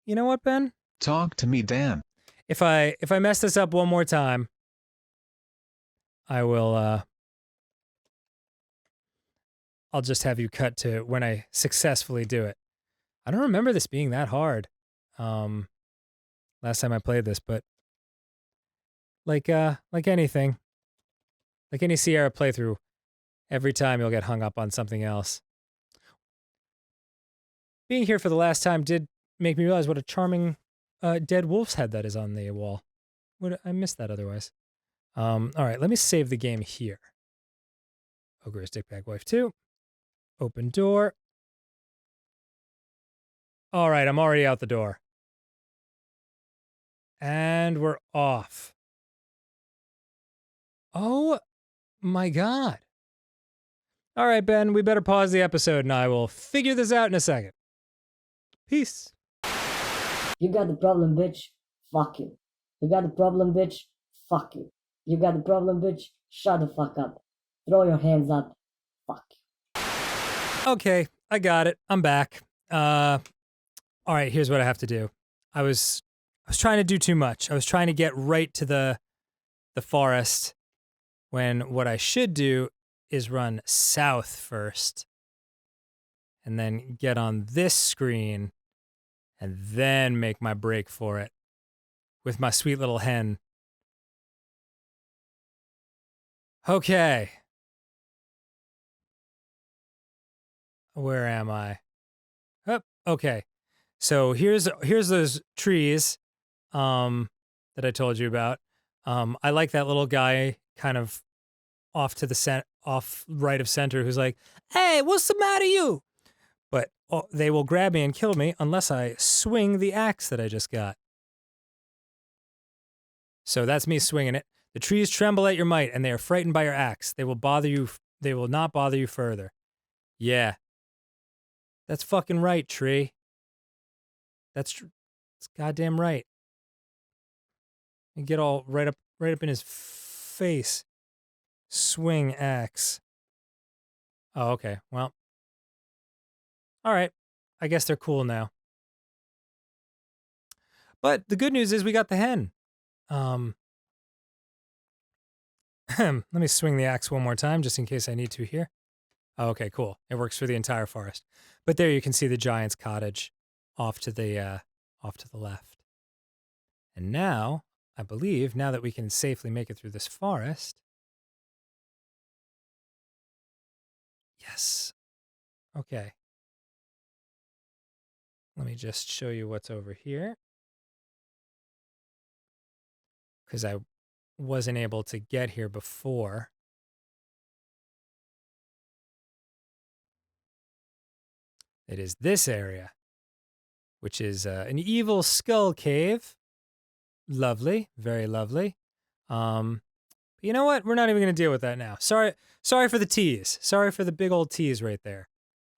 You know what, Ben? Talk to me, Dan. If I mess this up one more time, I will. I'll just have you cut to when I successfully do it. I don't remember this being that hard. Last time I played this, but like anything, like any Sierra playthrough, every time you'll get hung up on something else. Being here for the last time did make me realize what a charming dead wolf's head that is on the wall. I missed that otherwise. All right, let me save the game here. Ogre's Dickbag Wife 2. Open door. All right, I'm already out the door. And we're off. Oh my god. All right, Ben, we better pause the episode and I will figure this out in a second. Peace. You got the problem, bitch? Fuck you. You got the problem, bitch? Fuck you. You got the problem, bitch? Shut the fuck up. Throw your hands up. Fuck you. Okay, I got it. I'm back. All right, here's what I have to do. I was trying to do too much. I was trying to get right to the forest when what I should do is run south first and then get on this screen and then make my break for it with my sweet little hen. Okay. Where am I? Oh, okay. So here's those trees that I told you about. I like that little guy kind of off right of center who's like, "Hey, what's the matter you?" But they will grab me and kill me unless I swing the axe that I just got. So that's me swinging it. The trees tremble at your might, and they are frightened by your axe. They will bother you. They will not bother you further. Yeah. That's fucking right, tree. That's goddamn right. And get all right up in his face. Swing axe. Oh, okay. Well. All right. I guess they're cool now. But the good news is we got the hen. Let me swing the axe one more time just in case I need to here. Oh, okay, cool. It works for the entire forest. But there you can see the giant's cottage off to the left. And now, I believe, now that we can safely make it through this forest. Yes. Okay. Let me just show you what's over here. Because I wasn't able to get here before. It is this area, which is an evil skull cave. Lovely, very lovely. You know what? We're not even going to deal with that now. Sorry for the tease. Sorry for the big old tease right there.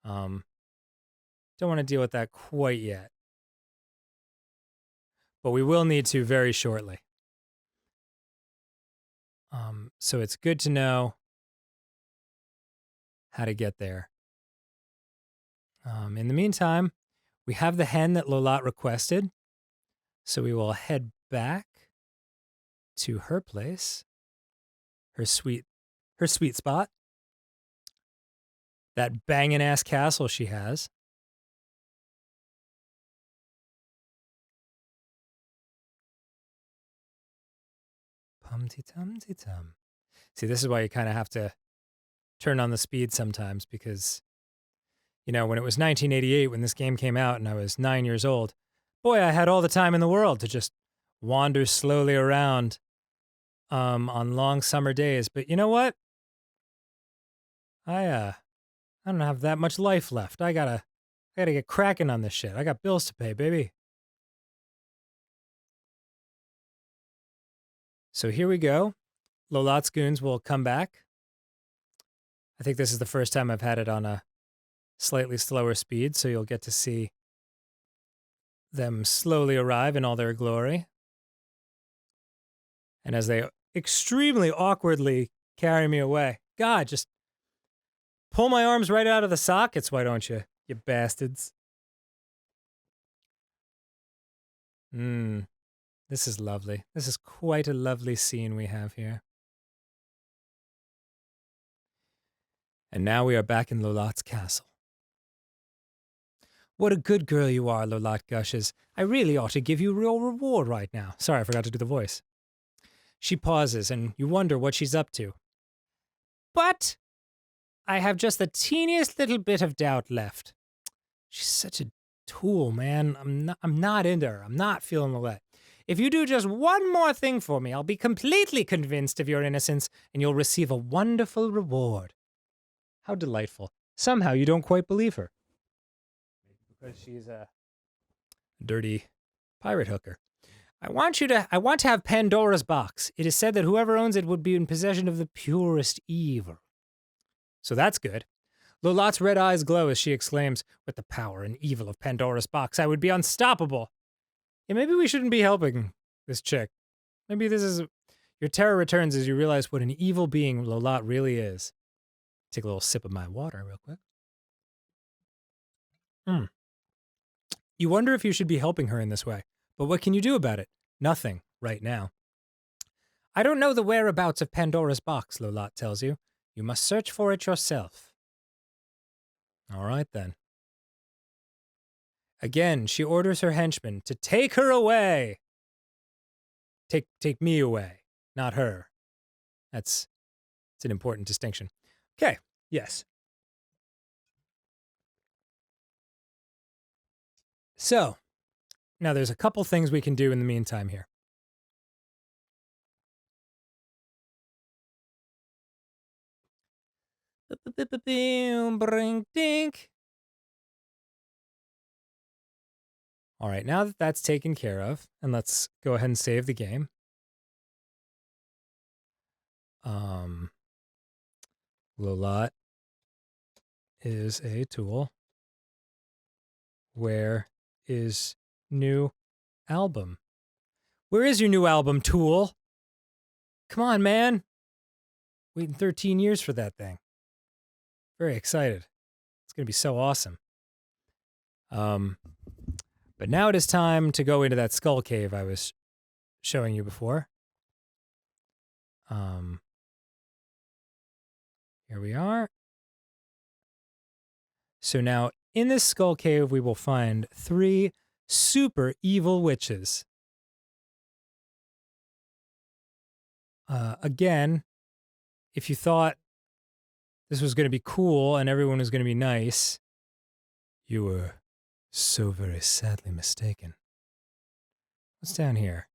Don't want to deal with that quite yet. But we will need to very shortly. So it's good to know how to get there. In the meantime, we have the hen that Lola requested. So we will head back to her place. Her sweet spot. That banging ass castle she has. Pum-ti-tum-ti-tum. See, this is why you kind of have to turn on the speed sometimes because, you know, when it was 1988 when this game came out and I was 9 years old, boy, I had all the time in the world to just wander slowly around on long summer days. But you know what? I don't have that much life left. I gotta get cracking on this shit. I got bills to pay, baby. So here we go. Lolat's goons will come back. I think this is the first time I've had it on a slightly slower speed, so you'll get to see them slowly arrive in all their glory. And as they extremely awkwardly carry me away. God, just pull my arms right out of the sockets, why don't you bastards? This is lovely. This is quite a lovely scene we have here. And now we are back in Lolat's castle. What a good girl you are, Lolat gushes. I really ought to give you your reward right now. Sorry, I forgot to do the voice. She pauses, and you wonder what she's up to. But I have just the teeniest little bit of doubt left. She's such a tool, man. I'm not into her. I'm not feeling Lola. If you do just one more thing for me, I'll be completely convinced of your innocence, and you'll receive a wonderful reward. How delightful. Somehow you don't quite believe her. Because she's a dirty pirate hooker. I want to have Pandora's box. It is said that whoever owns it would be in possession of the purest evil. So that's good. Lolat's red eyes glow as she exclaims, with the power and evil of Pandora's box, I would be unstoppable. Yeah, maybe we shouldn't be helping this chick. Maybe this is... Your terror returns as you realize what an evil being Lola really is. Take a little sip of my water real quick. You wonder if you should be helping her in this way. But what can you do about it? Nothing, right now. I don't know the whereabouts of Pandora's box, Lola tells you. You must search for it yourself. All right, then. Again, she orders her henchmen to take her away. Take me away, not her. It's an important distinction. Okay, yes. So, now there's a couple things we can do in the meantime here. Bring dink. All right, now that that's taken care of, and let's go ahead and save the game. Lola is a tool. Where is new album? Where is your new album, Tool? Come on, man. Waiting 13 years for that thing. Very excited. It's going to be so awesome. But now it is time to go into that skull cave I was showing you before. Here we are. So now in this skull cave, we will find 3 super evil witches. Again, if you thought this was going to be cool and everyone was going to be nice, you were so very sadly mistaken. What's down here?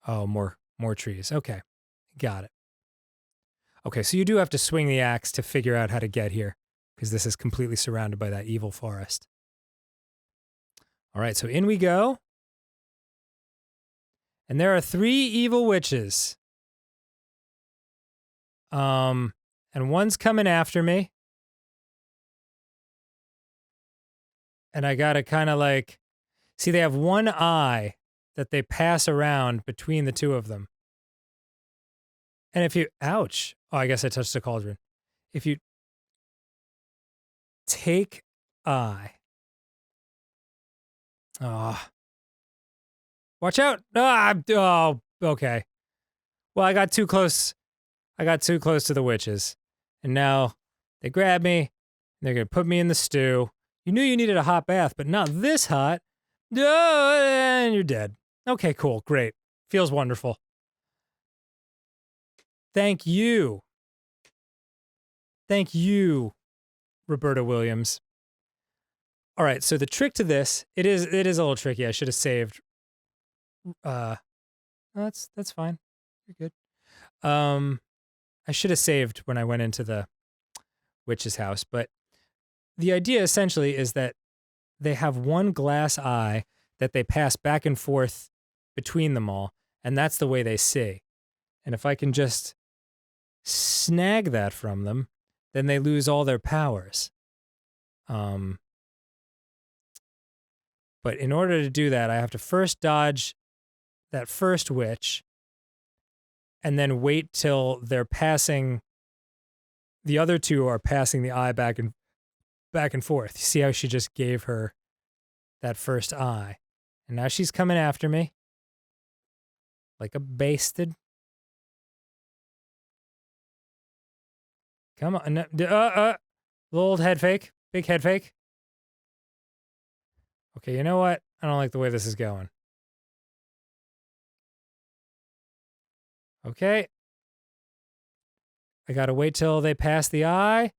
Oh, more trees. Okay, got it. Okay, so you do have to swing the axe to figure out how to get here, because this is completely surrounded by that evil forest. All right, so in we go. And there are 3 evil witches. And one's coming after me. And I gotta kind of like, see, they have one eye that they pass around between the 2 of them. And if you, ouch. Oh, I guess I touched the cauldron. If you take eye. Oh. Watch out. Oh, okay. Well, I got too close. I got too close to the witches. And now they grab me. And they're going to put me in the stew. You knew you needed a hot bath, but not this hot. Oh, and you're dead. Okay, cool. Great. Feels wonderful. Thank you. Thank you, Roberta Williams. All right, so the trick to this, it is a little tricky. I should have saved. That's fine. You're good. I should have saved when I went into the witch's house, but the idea essentially is that they have one glass eye that they pass back and forth between them all, and that's the way they see. And if I can just snag that from them, then they lose all their powers. But in order to do that, I have to first dodge that first witch and then wait till they're passing, the other 2 are passing the eye back and forth. You see how she just gave her that first eye? And now she's coming after me like a basted. Come on. Little old head fake. Big head fake. Okay, you know what? I don't like the way this is going. Okay. I gotta wait till they pass the eye.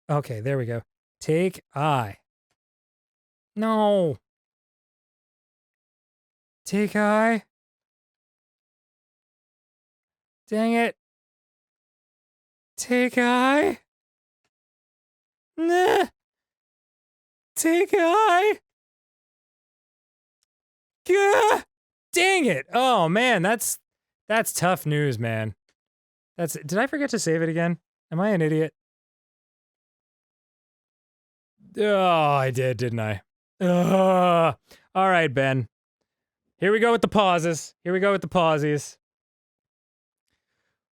Okay, there we go. Take eye. No. Take eye. Dang it. Take eye. Nah. Take eye. Gah. Dang it. Oh man, that's tough news, man. Did I forget to save it again? Am I an idiot? Oh, I did, didn't I? All right, Ben. Here we go with the pauses. Here we go with the pauses.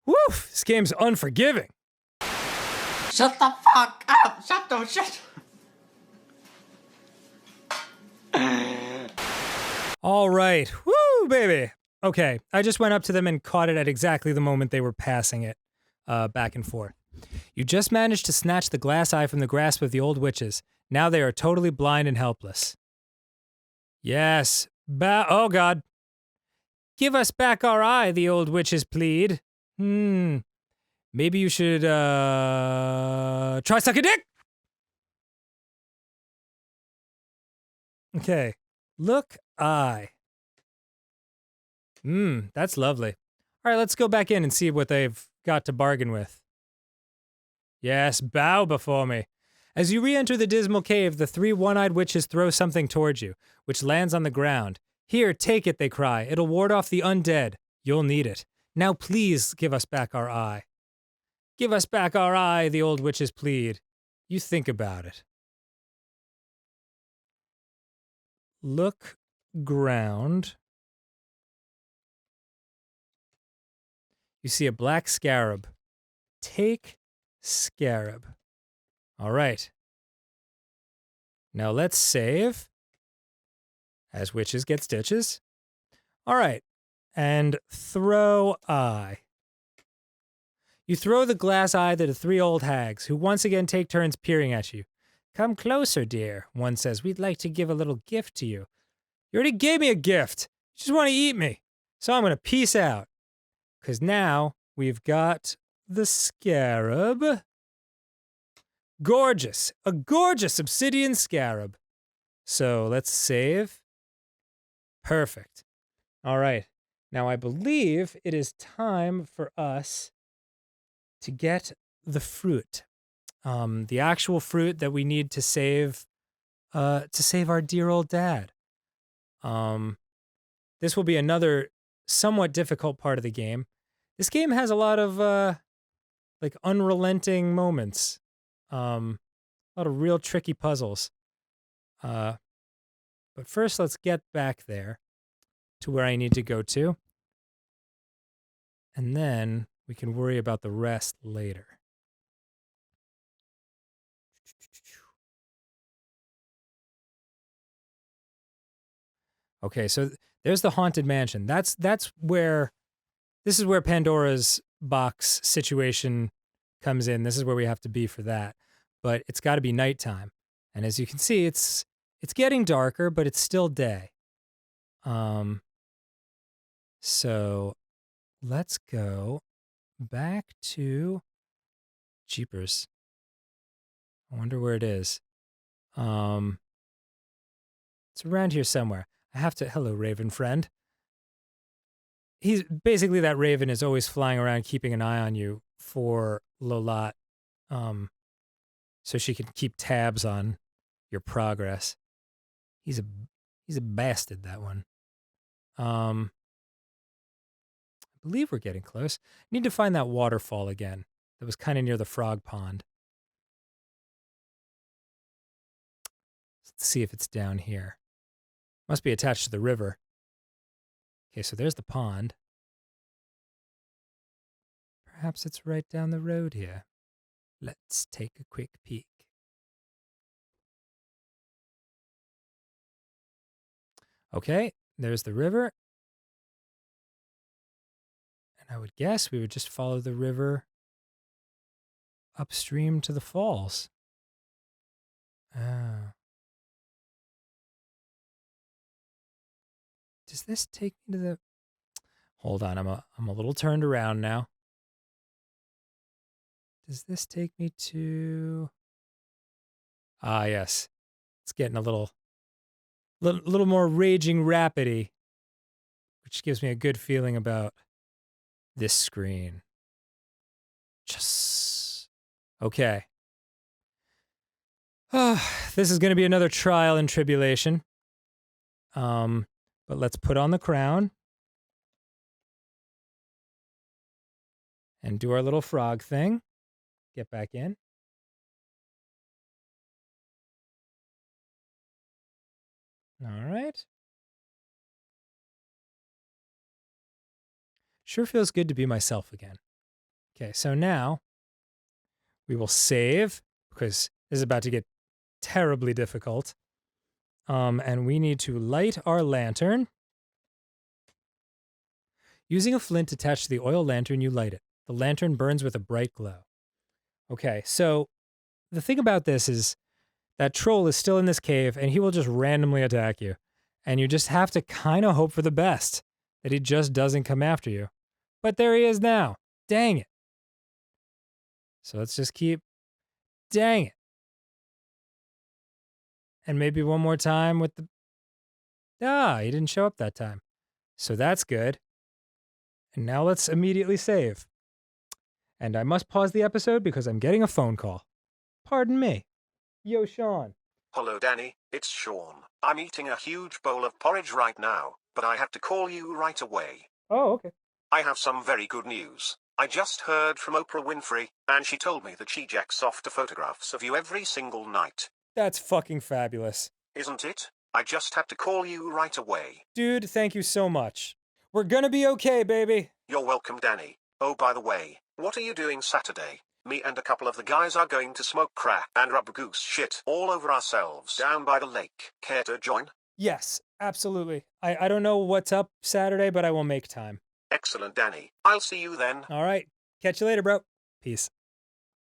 Woof! This game's unforgiving. Shut the fuck up! Shut the shit! All right. Woo, baby. Okay, I just went up to them and caught it at exactly the moment they were passing it back and forth. You just managed to snatch the glass eye from the grasp of the old witches. Now they are totally blind and helpless. Yes. Oh, God. Give us back our eye, the old witches plead. Maybe you should, try suck a dick? Okay. Look, eye. That's lovely. All right, let's go back in and see what they've got to bargain with. Yes, bow before me. As you re-enter the dismal cave, the three one-eyed witches throw something towards you, which lands on the ground. Here, take it, they cry. It'll ward off the undead. You'll need it. Now please give us back our eye. Give us back our eye, the old witches plead. You think about it. Look ground. You see a black scarab. Take scarab. All right. Now let's save. As witches get stitches. All right. And throw eye. You throw the glass eye to the three old hags, who once again take turns peering at you. Come closer, dear, one says. We'd like to give a little gift to you. You already gave me a gift. You just want to eat me. So I'm going to peace out. Because now we've got the scarab. Gorgeous. A gorgeous obsidian scarab. So let's save. Perfect. All right. Now I believe it is time for us to get the fruit. The actual fruit that we need to save our dear old dad. This will be another somewhat difficult part of the game. This game has a lot of like unrelenting moments. A lot of real tricky puzzles. But first let's get back there to where I need to go to. And then we can worry about the rest later. Okay, so there's the haunted mansion. This is where Pandora's box situation comes in. This is where we have to be for that. But it's got to be nighttime. And as you can see, it's getting darker, but it's still day. So let's go back to Jeepers. I wonder where it is. It's around here somewhere. I have to. Hello, Raven friend. He's basically, that Raven is always flying around, keeping an eye on you for Lola, so she can keep tabs on your progress. He's a bastard, that one. I believe we're getting close. Need to find that waterfall again. That was kind of near the frog pond. Let's see if it's down here. Must be attached to the river. Okay, so there's the pond. Perhaps it's right down the road here. Let's take a quick peek. Okay, there's the river. And I would guess we would just follow the river upstream to the falls. Oh. Does this take me to the... Hold on, I'm a little turned around now. Does this take me to... Ah, yes. It's getting a little more raging rapidy, which gives me a good feeling about this screen. Just... Okay. This is going to be another trial and tribulation. But let's put on the crown and do our little frog thing. Get back in. All right. Sure feels good to be myself again. Okay, so now we will save, because this is about to get terribly difficult. And we need to light our lantern. Using a flint attached to the oil lantern, you light it. The lantern burns with a bright glow. Okay, so the thing about this is that troll is still in this cave, and he will just randomly attack you. And you just have to kind of hope for the best, that he just doesn't come after you. But there he is now. Dang it. So let's just keep... Dang it. And maybe one more time with the... Ah, he didn't show up that time. So that's good. And now let's immediately save. And I must pause the episode because I'm getting a phone call. Pardon me. Yo, Sean. Hello, Danny. It's Sean. I'm eating a huge bowl of porridge right now, but I have to call you right away. Oh, okay. I have some very good news. I just heard from Oprah Winfrey, and she told me that she jacks off to photographs of you every single night. That's fucking fabulous. Isn't it? I just had to call you right away. Dude, thank you so much. We're gonna be okay, baby. You're welcome, Danny. Oh, by the way, what are you doing Saturday? Me and a couple of the guys are going to smoke crack and rub goose shit all over ourselves down by the lake. Care to join? Yes, absolutely. I don't know what's up Saturday, but I will make time. Excellent, Danny. I'll see you then. All right. Catch you later, bro. Peace.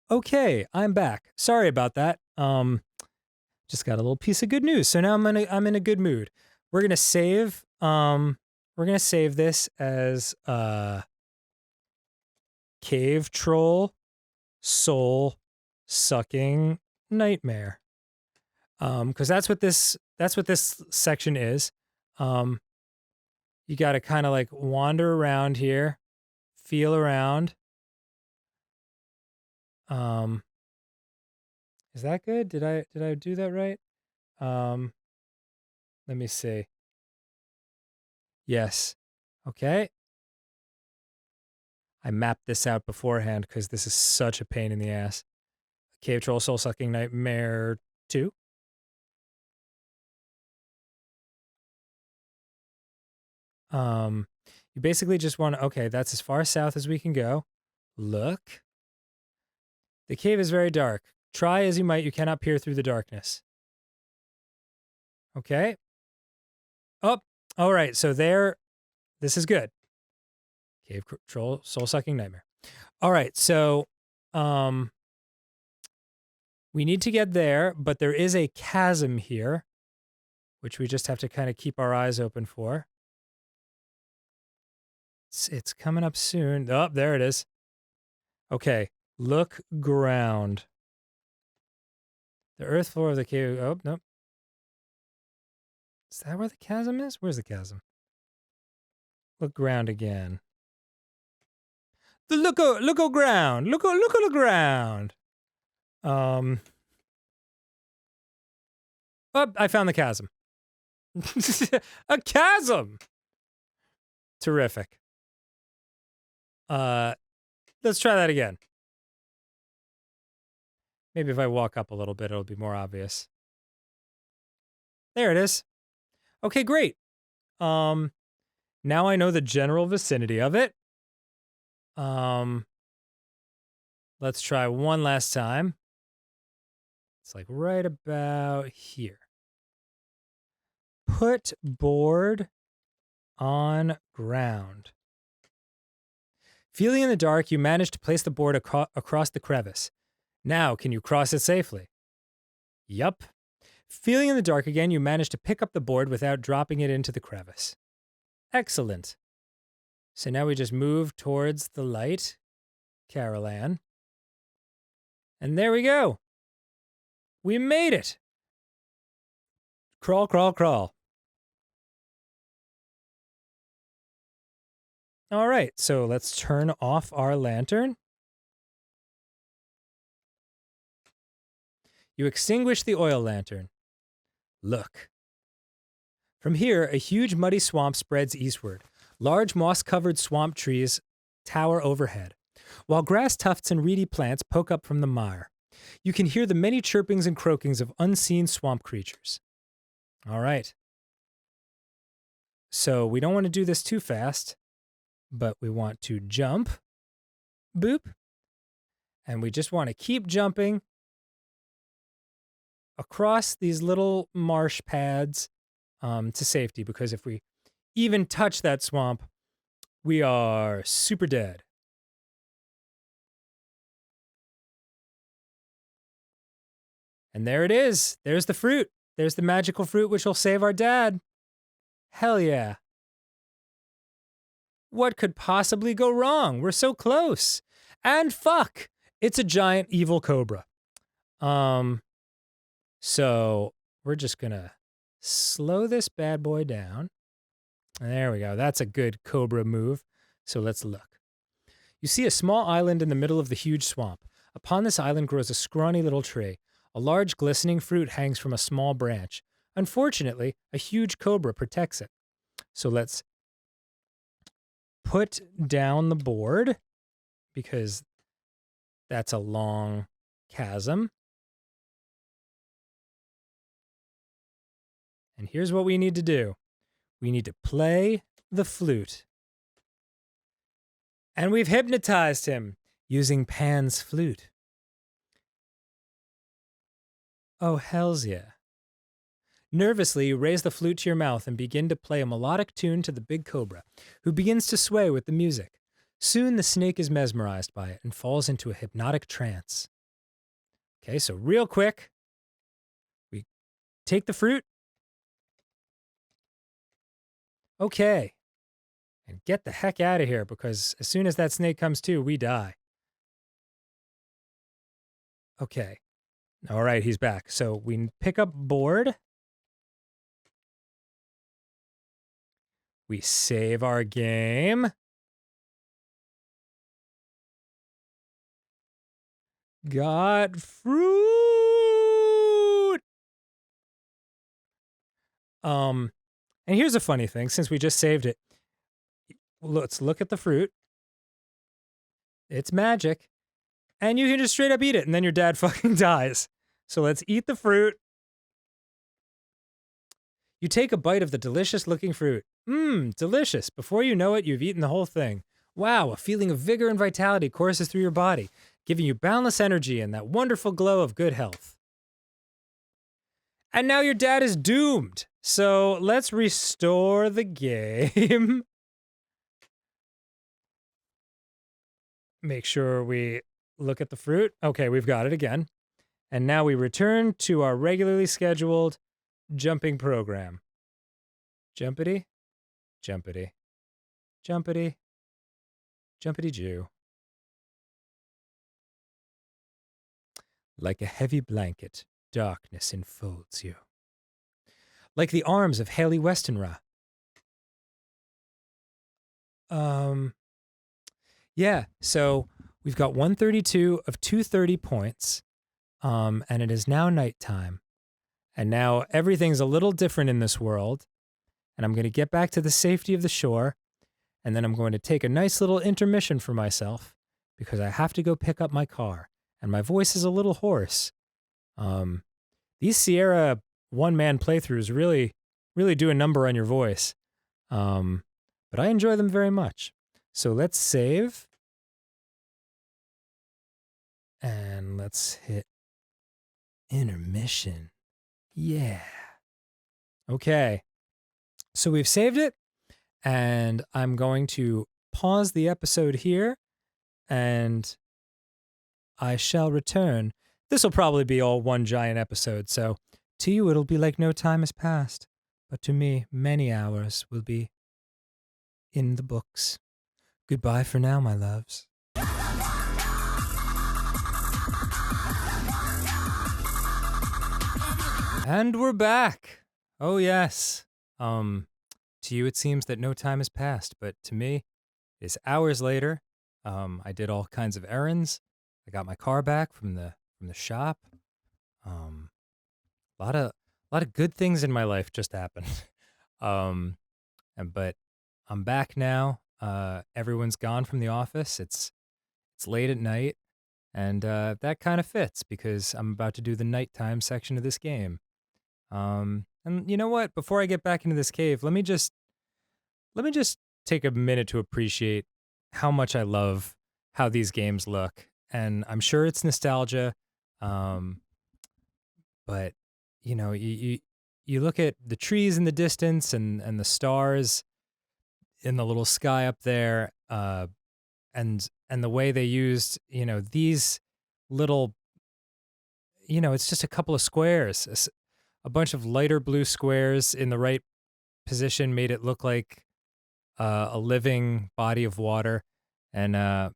Okay, I'm back. Sorry about that. Just got a little piece of good news. So now I'm in a good mood. We're gonna save this as cave troll soul sucking nightmare. Because that's what this section is. You gotta kinda like wander around here, feel around. Is that good? Did I do that right? Let me see. Yes. Okay. I mapped this out beforehand because this is such a pain in the ass. Cave Troll Soul Sucking Nightmare 2. You basically just want to, okay, that's as far south as we can go. Look. The cave is very dark. Try as you might, you cannot peer through the darkness. Okay. Oh, all right. So there, this is good. Cave Troll Soul Sucking Nightmare. All right. So, we need to get there, but there is a chasm here, which we just have to kind of keep our eyes open for. It's coming up soon. Oh, there it is. Okay. Look ground. The earth floor of the cave. Oh, nope. Is that where the chasm is? Where's the chasm? Look ground again. The look ground. Look the ground. Oh, I found the chasm. A chasm. Terrific. Let's try that again. Maybe if I walk up a little bit, it'll be more obvious. There it is. Okay, great. Now I know the general vicinity of it. Let's try one last time. It's like right about here. Put board on ground. Feeling in the dark, you manage to place the board across the crevice. Now, can you cross it safely? Yup. Feeling in the dark again, you manage to pick up the board without dropping it into the crevice. Excellent. So now we just move towards the light, Carol Ann. And there we go. We made it. Crawl, crawl, crawl. All right, so let's turn off our lantern. You extinguish the oil lantern. Look. From here, a huge muddy swamp spreads eastward. Large moss-covered swamp trees tower overhead, while grass tufts and reedy plants poke up from the mire. You can hear the many chirpings and croakings of unseen swamp creatures. All right. So we don't want to do this too fast, but we want to jump. Boop. And we just want to keep jumping across these little marsh pads to safety, because if we even touch that swamp, we are super dead. And there it is. There's the fruit. There's the magical fruit which will save our dad. Hell yeah. What could possibly go wrong? We're so close. And fuck, it's a giant evil cobra. So we're just gonna slow this bad boy down. There we go. That's a good cobra move. So let's look. You see a small island in the middle of the huge swamp. Upon this island grows a scrawny little tree. A large glistening fruit hangs from a small branch. Unfortunately, a huge cobra protects it. So let's put down the board because that's a long chasm. And here's what we need to do. We need to play the flute. And we've hypnotized him using Pan's flute. Oh, hells yeah. Nervously, you raise the flute to your mouth and begin to play a melodic tune to the big cobra, who begins to sway with the music. Soon the snake is mesmerized by it and falls into a hypnotic trance. Okay, so real quick, we take the fruit. Okay. And get the heck out of here, because as soon as that snake comes to, we die. Okay. All right, he's back. So we pick up board. We save our game. Got fruit. And here's a funny thing, since we just saved it. Let's look at the fruit. It's magic. And you can just straight up eat it, and then your dad fucking dies. So let's eat the fruit. You take a bite of the delicious-looking fruit. Mmm, delicious. Before you know it, you've eaten the whole thing. Wow, a feeling of vigor and vitality courses through your body, giving you boundless energy and that wonderful glow of good health. And now your dad is doomed. So let's restore the game. Make sure we look at the fruit. Okay, we've got it again. And now we return to our regularly scheduled jumping program. Jumpity, jumpity, jumpity, jumpity Jew. Like a heavy blanket, darkness enfolds you. Like the arms of Haley Westenra. Yeah, so we've got 132 of 230 points, and it is now nighttime. And now everything's a little different in this world, and I'm going to get back to the safety of the shore, and then I'm going to take a nice little intermission for myself, because I have to go pick up my car, and my voice is a little hoarse. These Sierra one-man playthroughs really do a number on your voice, but I enjoy them very much. So let's save. And let's hit intermission. Yeah. Okay. So we've saved it, and I'm going to pause the episode here, and I shall return. This will probably be all one giant episode, so to you it'll be like no time has passed, but to me, many hours will be in the books. Goodbye for now, my loves. And we're back. Oh, yes. To you it seems that no time has passed, but to me, it's hours later. I did all kinds of errands. I got my car back from the shop. A lot of good things in my life just happened. But I'm back now. Everyone's gone from the office. It's late at night, and that kind of fits because I'm about to do the nighttime section of this game. And you know what? Before I get back into this cave, let me just take a minute to appreciate how much I love how these games look. And I'm sure it's nostalgia, but you know, you look at the trees in the distance and the stars in the little sky up there, and the way they used, you know, these little, you know, it's just a couple of squares. A bunch of lighter blue squares in the right position made it look like a living body of water, and I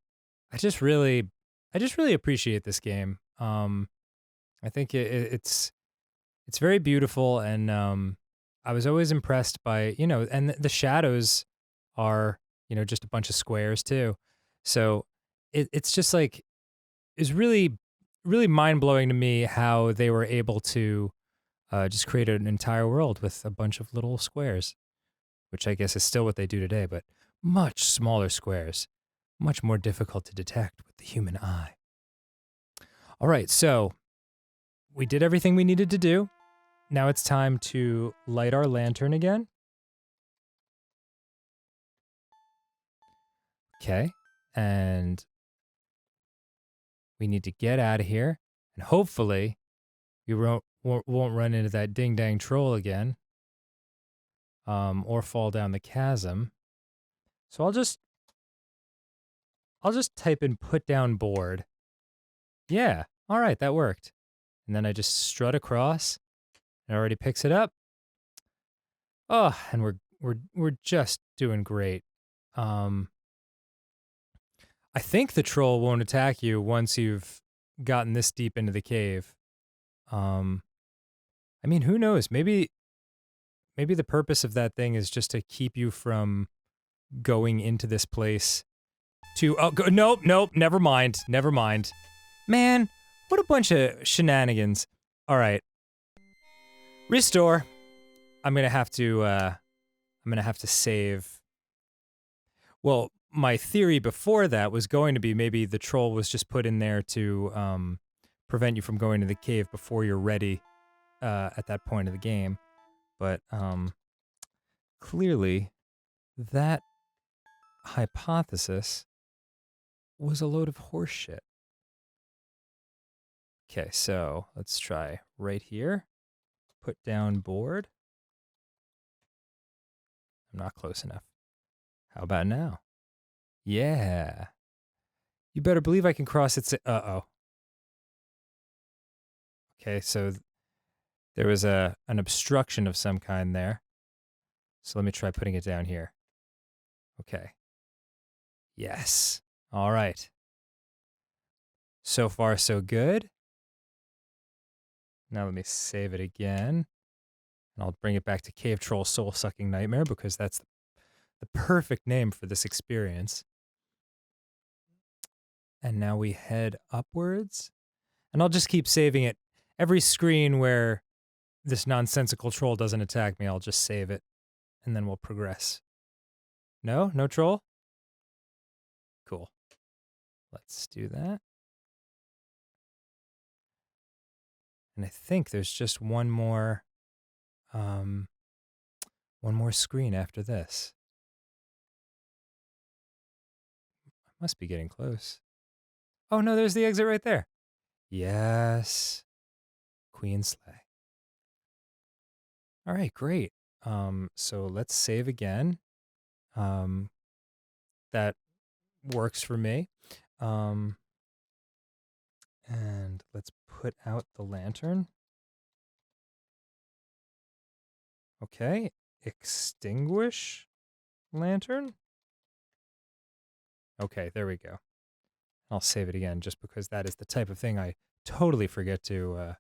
just really appreciate this game. I think it's very beautiful, and I was always impressed by, you know, and the shadows are, you know, just a bunch of squares too, so it's just like is really really mind-blowing to me how they were able to just create an entire world with a bunch of little squares, which I guess is still what they do today, but much smaller squares, much more difficult to detect with the human eye. All right, so we did everything we needed to do. Now it's time to light our lantern again. Okay, and we need to get out of here, and hopefully we won't run into that ding-dang troll again, or fall down the chasm. So I'll just type in put down board. Yeah, all right, that worked. And then I just strut across. It already picks it up. Oh, and we're just doing great. I think the troll won't attack you once you've gotten this deep into the cave. I mean, who knows? Maybe the purpose of that thing is just to keep you from going into this place to nope, never mind. Man, what a bunch of shenanigans. All right. Restore. I'm going to have to save. Well, my theory before that was going to be maybe the troll was just put in there to prevent you from going to the cave before you're ready at that point of the game. But clearly that hypothesis was a load of horseshit. Okay, so let's try right here. Put down board. I'm not close enough. How about now? Yeah. You better believe I can cross it. Uh-oh. Okay, so there was an obstruction of some kind there. So let me try putting it down here. Okay. Yes. All right. So far, so good. Now let me save it again. And I'll bring it back to Cave Troll Soul Sucking Nightmare because that's the perfect name for this experience. And now we head upwards. And I'll just keep saving it. Every screen where this nonsensical troll doesn't attack me, I'll just save it. And then we'll progress. No? No troll? Cool. Let's do that. And I think there's just one more screen after this. I must be getting close. Oh no, there's the exit right there. Yes. Queen Slay. All right, great. So let's save again. That works for me. And let's put out the lantern. Okay, extinguish lantern. Okay, there we go. I'll save it again just because that is the type of thing I totally forget to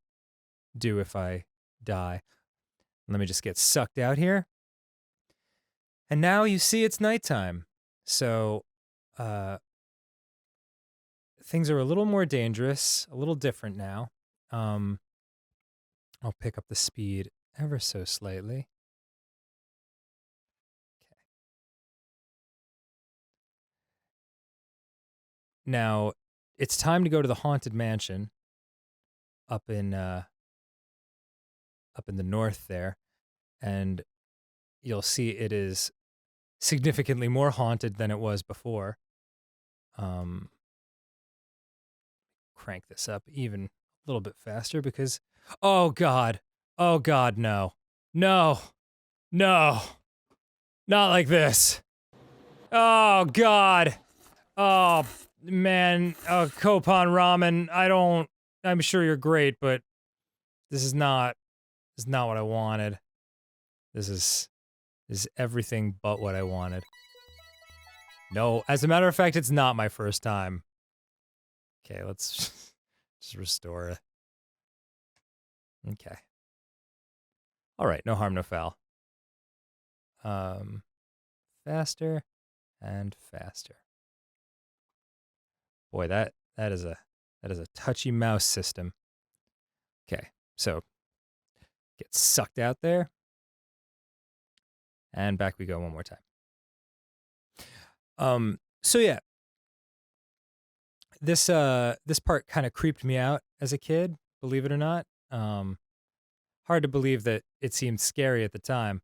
do if I die. Let me just get sucked out here. And now you see it's nighttime. So things are a little more dangerous, a little different now. I'll pick up the speed ever so slightly. Okay. Now, it's time to go to the Haunted Mansion up in the north there, and you'll see it is significantly more haunted than it was before. Crank this up even a little bit faster because, oh God, no, not like this. Oh God, oh man, Kopan Ramen. I'm sure you're great, but this is not what I wanted. This is everything but what I wanted. No, as a matter of fact, it's not my first time. Okay, let's just restore it. Okay. All right, no harm, no foul. Faster and faster. Boy, that is a That is a touchy mouse system. Okay, so get sucked out there. And back we go one more time. So yeah. This part kind of creeped me out as a kid, believe it or not. Hard to believe that it seemed scary at the time.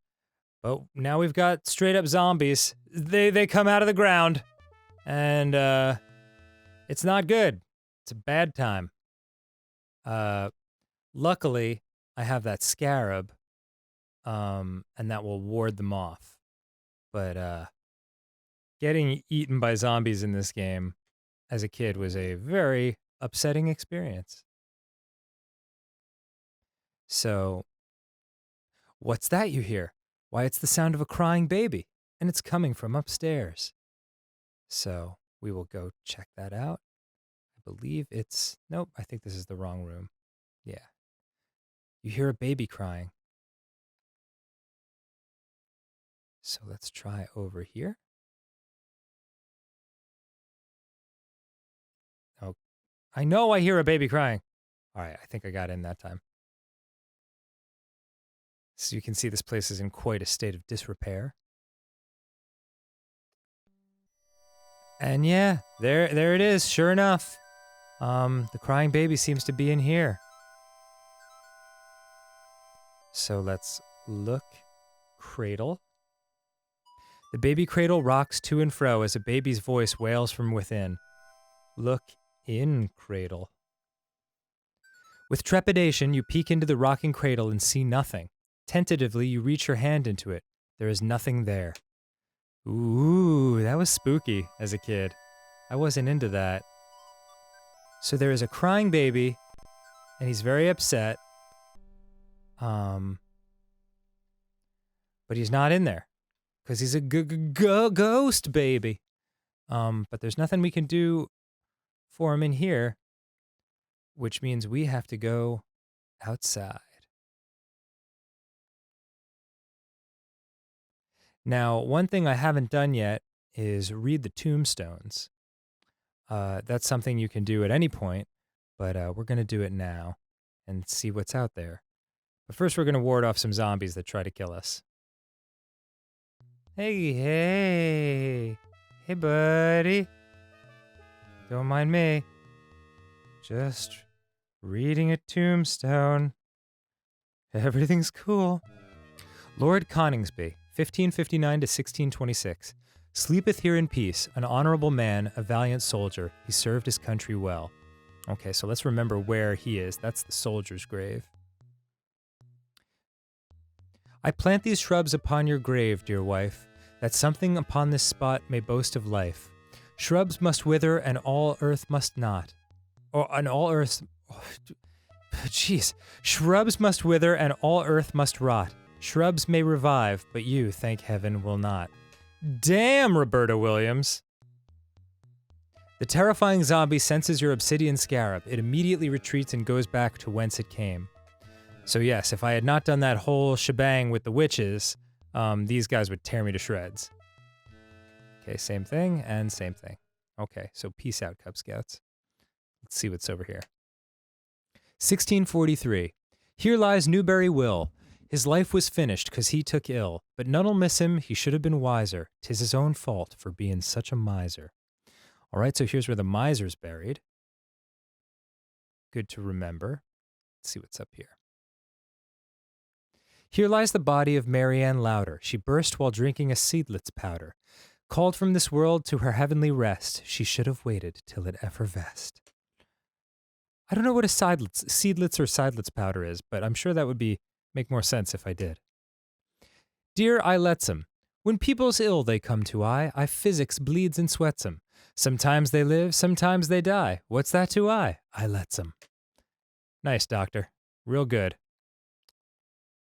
But now we've got straight up zombies. They come out of the ground. And it's not good. It's a bad time. Luckily, I have that scarab, and that will ward them off. But getting eaten by zombies in this game as a kid was a very upsetting experience. So, what's that you hear? Why, it's the sound of a crying baby, and it's coming from upstairs. So, we will go check that out. I believe it's... Nope, I think this is the wrong room. Yeah. You hear a baby crying. So let's try over here. Oh, I know I hear a baby crying. All right, I think I got in that time. So you can see this place is in quite a state of disrepair. And yeah, there it is, sure enough. The crying baby seems to be in here. So let's look. Cradle. The baby cradle rocks to and fro as a baby's voice wails from within. Look in cradle. With trepidation, you peek into the rocking cradle and see nothing. Tentatively, you reach your hand into it. There is nothing there. Ooh, that was spooky as a kid. I wasn't into that. So there is a crying baby, and he's very upset. But he's not in there, because he's a ghost baby. But there's nothing we can do for him in here, which means we have to go outside. Now, one thing I haven't done yet is read the tombstones. That's something you can do at any point, but we're going to do it now and see what's out there. But first, we're going to ward off some zombies that try to kill us. Hey, buddy. Don't mind me. Just reading a tombstone. Everything's cool. Lord Coningsby, 1559 to 1626. Sleepeth here in peace, an honorable man, a valiant soldier. He served his country well. Okay, so let's remember where he is. That's the soldier's grave. I plant these shrubs upon your grave, dear wife, that something upon this spot may boast of life. Shrubs must wither, and all earth must not. And all earth... Jeez. Shrubs must wither, and all earth must rot. Shrubs may revive, but you, thank heaven, will not. Damn, Roberta Williams! The terrifying zombie senses your obsidian scarab. It immediately retreats and goes back to whence it came. So yes, if I had not done that whole shebang with the witches, these guys would tear me to shreds. Okay, same thing and same thing. Okay, so peace out, Cub Scouts. Let's see what's over here. 1643. Here lies Newberry Will. His life was finished 'cause he took ill, but none'll miss him, he should have been wiser. 'Tis his own fault for being such a miser. All right, so here's where the miser's buried. Good to remember. Let's see what's up here. Here lies the body of Marianne Louder. She burst while drinking a seedlets powder. Called from this world to her heavenly rest, she should have waited till it effervesced. I don't know what a seedlets or seedlets powder is, but I'm sure that would make more sense if I did. Dear I lets 'em. When people's ill they come to I physics bleeds and sweats 'em. Sometimes they live, sometimes they die. What's that to I lets 'em. Nice, doctor. Real good.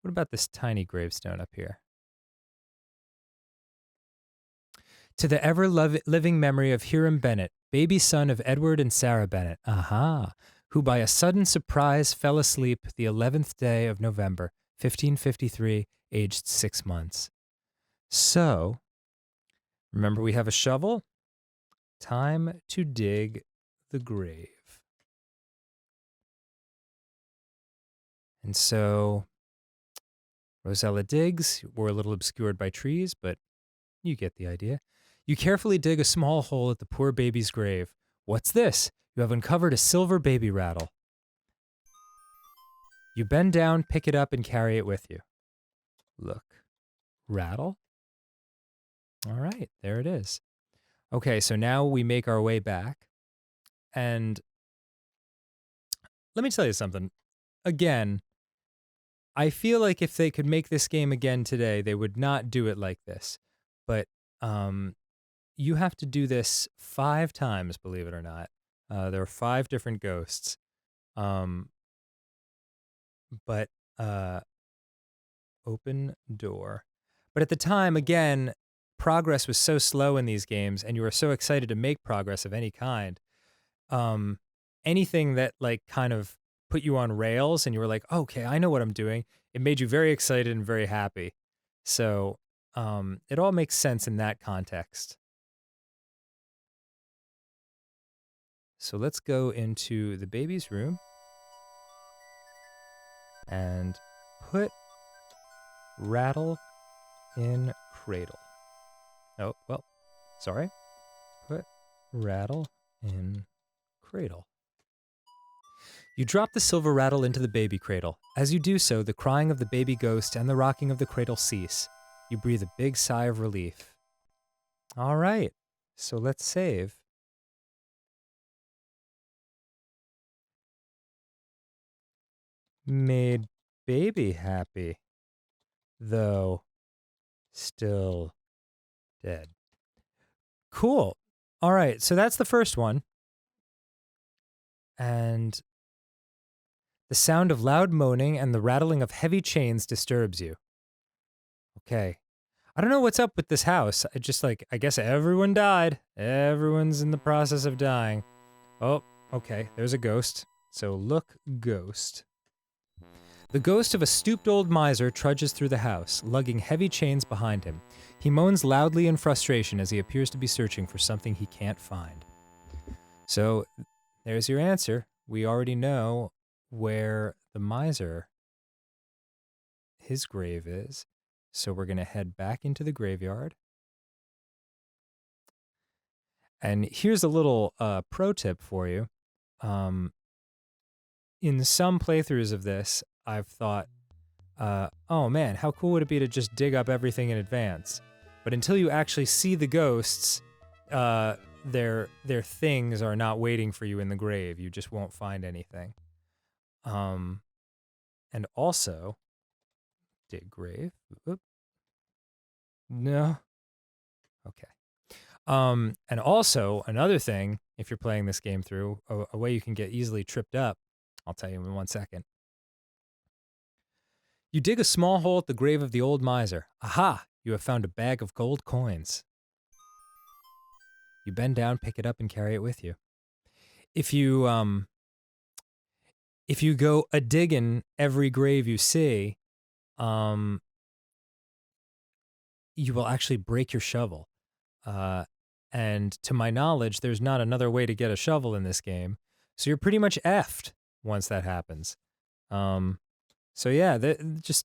What about this tiny gravestone up here? To the ever-living memory of Hiram Bennett, baby son of Edward and Sarah Bennett, who by a sudden surprise fell asleep the 11th day of November, 1553, aged 6 months. So, remember we have a shovel? Time to dig the grave. And so Rosella digs. We're a little obscured by trees, but you get the idea. You carefully dig a small hole at the poor baby's grave. What's this? You have uncovered a silver baby rattle. You bend down, pick it up, and carry it with you. Look. Rattle? All right, there it is. Okay, so now we make our way back. And let me tell you something. Again, I feel like if they could make this game again today, they would not do it like this. But you have to do this 5 times, believe it or not. There are 5 different ghosts. But open door. But at the time, again, progress was so slow in these games, and you were so excited to make progress of any kind. Anything that like kind of put you on rails and you were like, okay, I know what I'm doing. It made you very excited and very happy. So it all makes sense in that context. So let's go into the baby's room and put rattle in cradle. Oh, well, sorry. Put rattle in cradle. You drop the silver rattle into the baby cradle. As you do so, the crying of the baby ghost and the rocking of the cradle cease. You breathe a big sigh of relief. All right, so let's save. Made baby happy, though still dead. Cool. All right, so that's the first one. And the sound of loud moaning and the rattling of heavy chains disturbs you. Okay. I don't know what's up with this house. I guess everyone died. Everyone's in the process of dying. Oh, okay, there's a ghost. So look, ghost. The ghost of a stooped old miser trudges through the house, lugging heavy chains behind him. He moans loudly in frustration as he appears to be searching for something he can't find. So, there's your answer. We already know where the miser, his grave is. So we're going to head back into the graveyard. And here's a little pro tip for you. In some playthroughs of this, I've thought, oh man, how cool would it be to just dig up everything in advance? But until you actually see the ghosts, their things are not waiting for you in the grave. You just won't find anything. And also, dig grave. Oop. No. Okay. And also, another thing, if you're playing this game through, a way you can get easily tripped up, I'll tell you in 1 second. You dig a small hole at the grave of the old miser. Aha! You have found a bag of gold coins. You bend down, pick it up, and carry it with you. If you go a digging every grave you see, you will actually break your shovel. And to my knowledge, there's not another way to get a shovel in this game. So you're pretty much effed once that happens. So yeah, just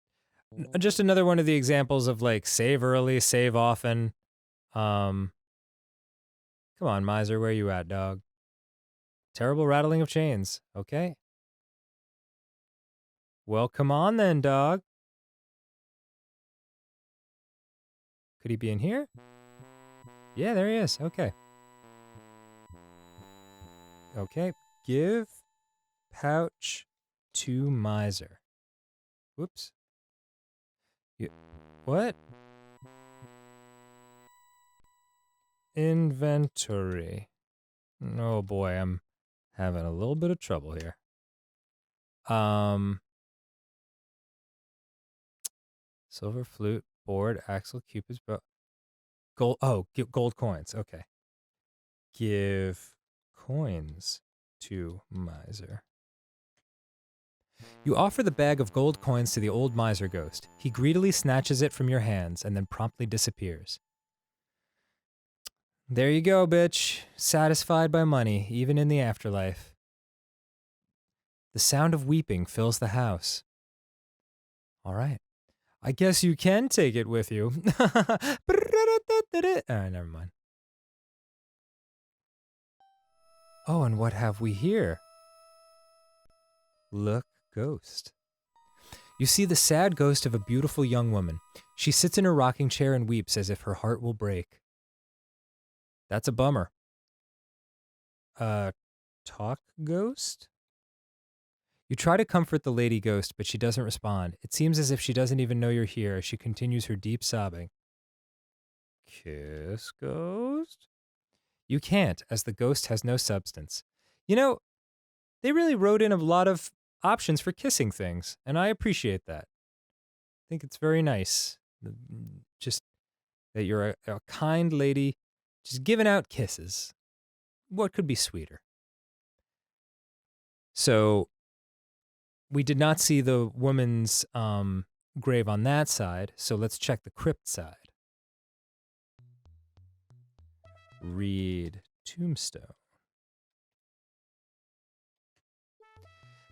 another one of the examples of like save early, save often. Come on, miser, where you at, dog? Terrible rattling of chains. Okay. Well, come on then, dog. Could he be in here? Yeah, there he is. Okay. Okay. Give pouch to miser. Whoops. What? Inventory. Oh boy, I'm having a little bit of trouble here. Silver flute, board, axle, cupid's bow. Gold. Oh, gold coins. Okay. Give coins to miser. You offer the bag of gold coins to the old miser ghost. He greedily snatches it from your hands and then promptly disappears. There you go, bitch. Satisfied by money, even in the afterlife. The sound of weeping fills the house. All right. I guess you can take it with you. Never mind. Oh, and what have we here? Look, ghost. You see the sad ghost of a beautiful young woman. She sits in her rocking chair and weeps as if her heart will break. That's a bummer. Talk ghost? You try to comfort the lady ghost, but she doesn't respond. It seems as if she doesn't even know you're here as she continues her deep sobbing. Kiss ghost? You can't, as the ghost has no substance. You know, they really wrote in a lot of options for kissing things, and I appreciate that. I think it's very nice. Just that you're a kind lady just giving out kisses. What could be sweeter? So, we did not see the woman's grave on that side, so let's check the crypt side. Read tombstone.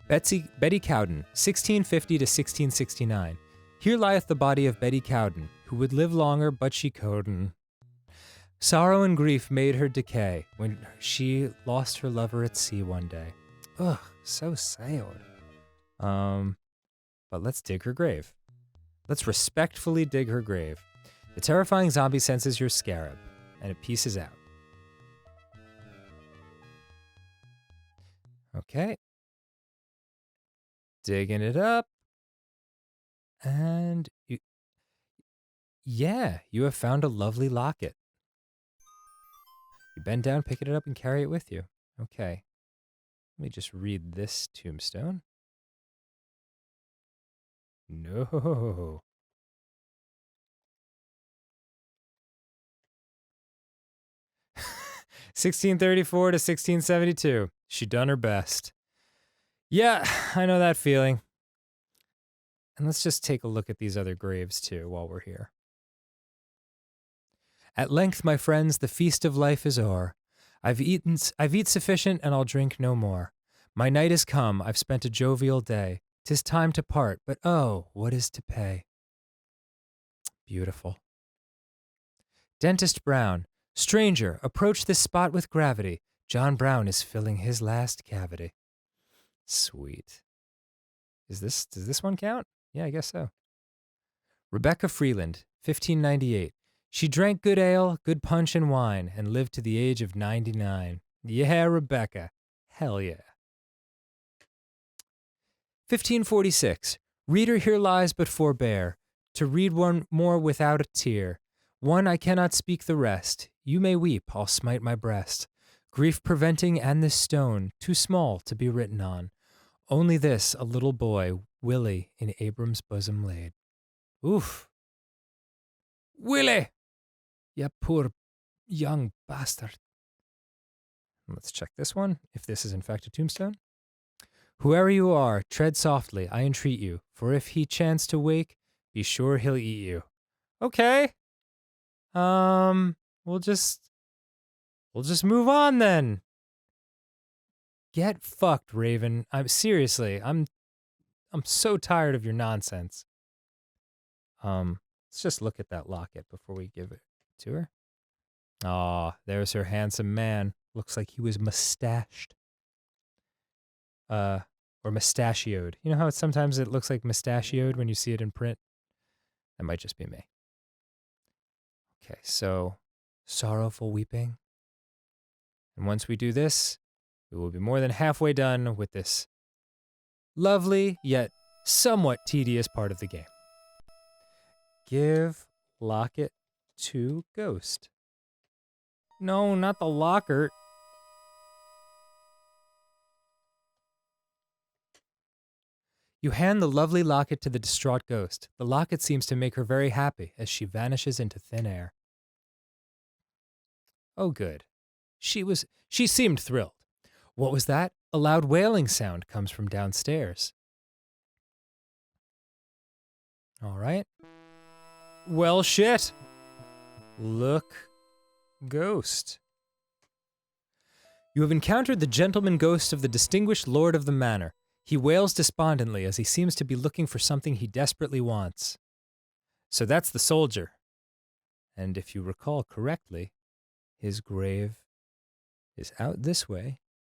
Betty Cowden, 1650 to 1669. Here lieth the body of Betty Cowden, who would live longer, but she couldn't. Sorrow and grief made her decay when she lost her lover at sea one day. Ugh, so sad. But let's dig her grave. Let's respectfully dig her grave. The terrifying zombie senses your scarab, and it pieces out. Okay. Digging it up. And you have found a lovely locket. You bend down, pick it up, and carry it with you. Okay. Let me just read this tombstone. No. (1634 to 1672). She done her best. Yeah, I know that feeling. And let's just take a look at these other graves too while we're here. At length, my friends, the feast of life is o'er. I've eat sufficient, and I'll drink no more. My night is come, I've spent a jovial day. 'Tis time to part, but oh, what is to pay? Beautiful. Dentist Brown, stranger, approach this spot with gravity. John Brown is filling his last cavity. Sweet. Does this one count? Yeah, I guess so. Rebecca Freeland, 1598. She drank good ale, good punch and wine, and lived to the age of 99. Yeah, Rebecca. Hell yeah. 1546. Reader, here lies, but forbear to read one more without a tear. One I cannot speak the rest. You may weep, I'll smite my breast. Grief preventing and this stone, too small to be written on. Only this, a little boy, Willie, in Abram's bosom laid. Oof. Willie! Ya poor young bastard. Let's check this one, if this is in fact a tombstone. Whoever you are, tread softly, I entreat you, for if he chance to wake, be sure he'll eat you. Okay. We'll just move on then. Get fucked, Raven. I'm so tired of your nonsense. Let's just look at that locket before we give it to her. Aw, there's her handsome man. Looks like he was mustached. Or mustachioed. You know how sometimes it looks like mustachioed when you see it in print? That might just be me. Okay, so sorrowful weeping. And once we do this, we will be more than halfway done with this lovely yet somewhat tedious part of the game. Give locket to ghost. No, not the locker. You hand the lovely locket to the distraught ghost. The locket seems to make her very happy as she vanishes into thin air. Oh, good. She seemed thrilled. What was that? A loud wailing sound comes from downstairs. All right. Well, shit. Look, ghost. You have encountered the gentleman ghost of the distinguished lord of the manor. He wails despondently as he seems to be looking for something he desperately wants. So that's the soldier. And if you recall correctly, his grave is out this way,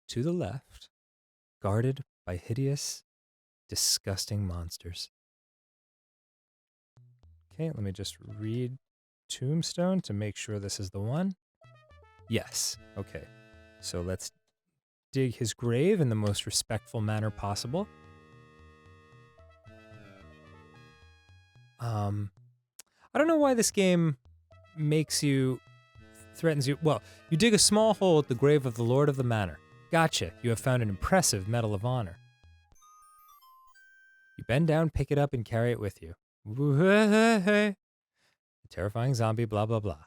to the left, guarded by hideous, disgusting monsters. Okay, let me just read Tombstone to make sure this is the one. Yes, okay. So let's dig his grave in the most respectful manner possible. I don't know why this game threatens you. Well, you dig a small hole at the grave of the Lord of the Manor. Gotcha, you have found an impressive Medal of Honor. You bend down, pick it up, and carry it with you. The terrifying zombie, blah, blah, blah.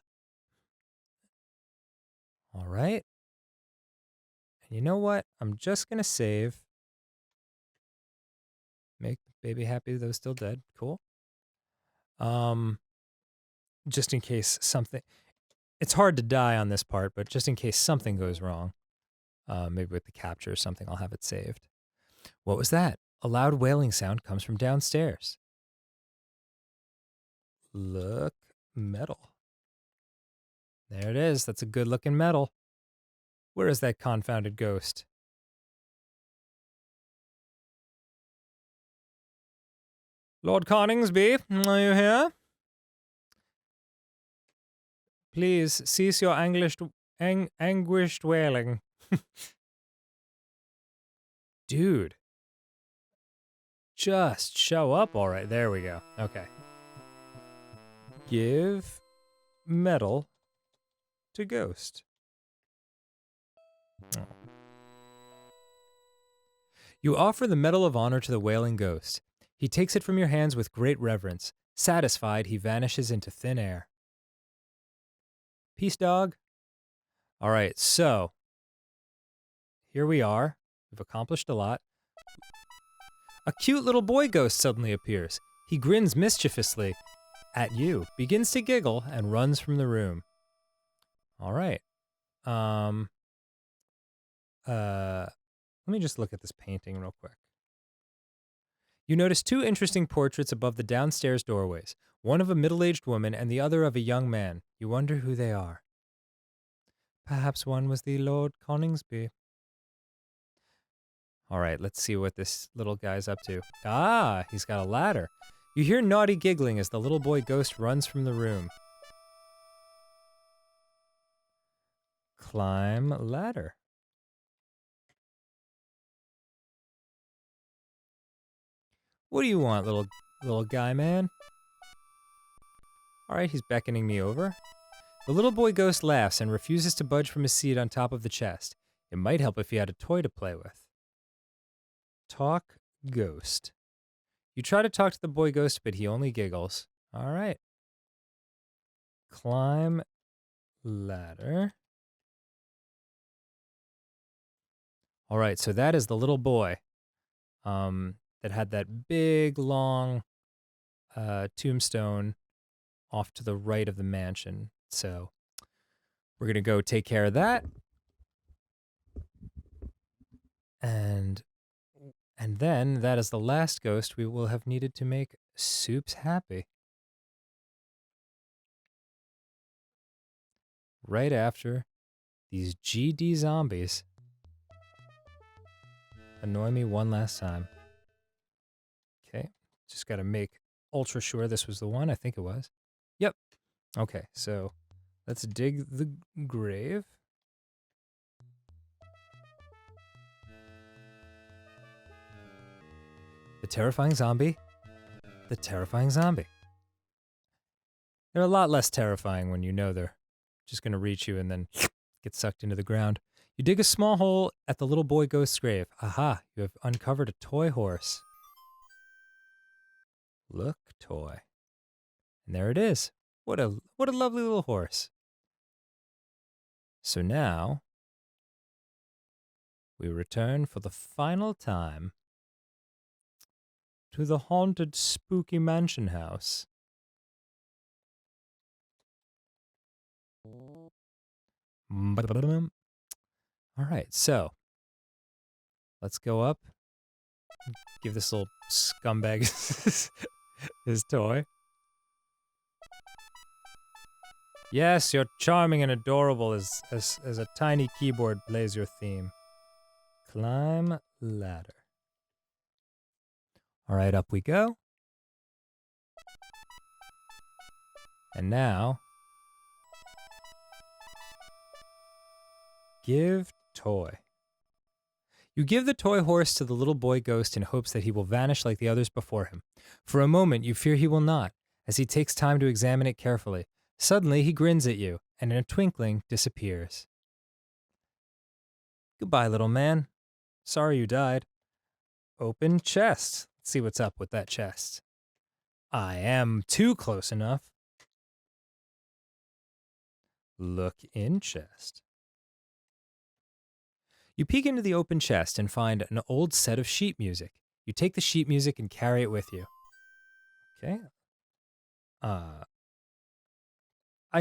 All right. And you know what? I'm just going to save. Make the baby happy, though still dead. Cool. Just in case something... It's hard to die on this part, but just in case something goes wrong, maybe with the capture or something, I'll have it saved. What was that? A loud wailing sound comes from downstairs. Look, metal. There it is. That's a good-looking metal. Where is that confounded ghost? Lord Coningsby, are you here? Please cease your anguished wailing. Dude. Just show up, all right. There we go. Okay. Give medal to ghost. Oh. You offer the Medal of Honor to the wailing ghost. He takes it from your hands with great reverence. Satisfied, he vanishes into thin air. Peace, dog. All right, so here we are. We've accomplished a lot. A cute little boy ghost suddenly appears. He grins mischievously at you, begins to giggle, and runs from the room. All right. Let me just look at this painting real quick. You notice two interesting portraits above the downstairs doorways, one of a middle-aged woman and the other of a young man. You wonder who they are. Perhaps one was the Lord Coningsby. All right, let's see what this little guy's up to. Ah, he's got a ladder. You hear naughty giggling as the little boy ghost runs from the room. Climb ladder. What do you want, little guy man? All right, he's beckoning me over. The little boy ghost laughs and refuses to budge from his seat on top of the chest. It might help if he had a toy to play with. Talk ghost. You try to talk to the boy ghost, but he only giggles. All right. Climb ladder. All right, so that is the little boy that had that big, long tombstone off to the right of the mansion. So we're going to go take care of that. And then that is the last ghost we will have needed to make Soups happy. Right after these GD zombies annoy me one last time. Okay, just got to make ultra sure this was the one. I think it was. Yep. Okay, so let's dig the grave. The terrifying zombie. The terrifying zombie. They're a lot less terrifying when you know they're just going to reach you and then get sucked into the ground. You dig a small hole at the little boy ghost's grave. Aha, you have uncovered a toy horse. Look, toy. And there it is. What a lovely little horse. So now we return for the final time to the haunted, spooky mansion house. All right, so let's go up Give this little scumbag his toy. Yes, you're charming and adorable as a tiny keyboard plays your theme. Climb ladder. All right, up we go. And now, give toy. You give the toy horse to the little boy ghost in hopes that he will vanish like the others before him. For a moment, you fear he will not, as he takes time to examine it carefully. Suddenly, he grins at you, and in a twinkling, disappears. Goodbye, little man. Sorry you died. Open chest. Let's see what's up with that chest. I am too close enough. Look in chest. You peek into the open chest and find an old set of sheet music. You take the sheet music and carry it with you. Okay. I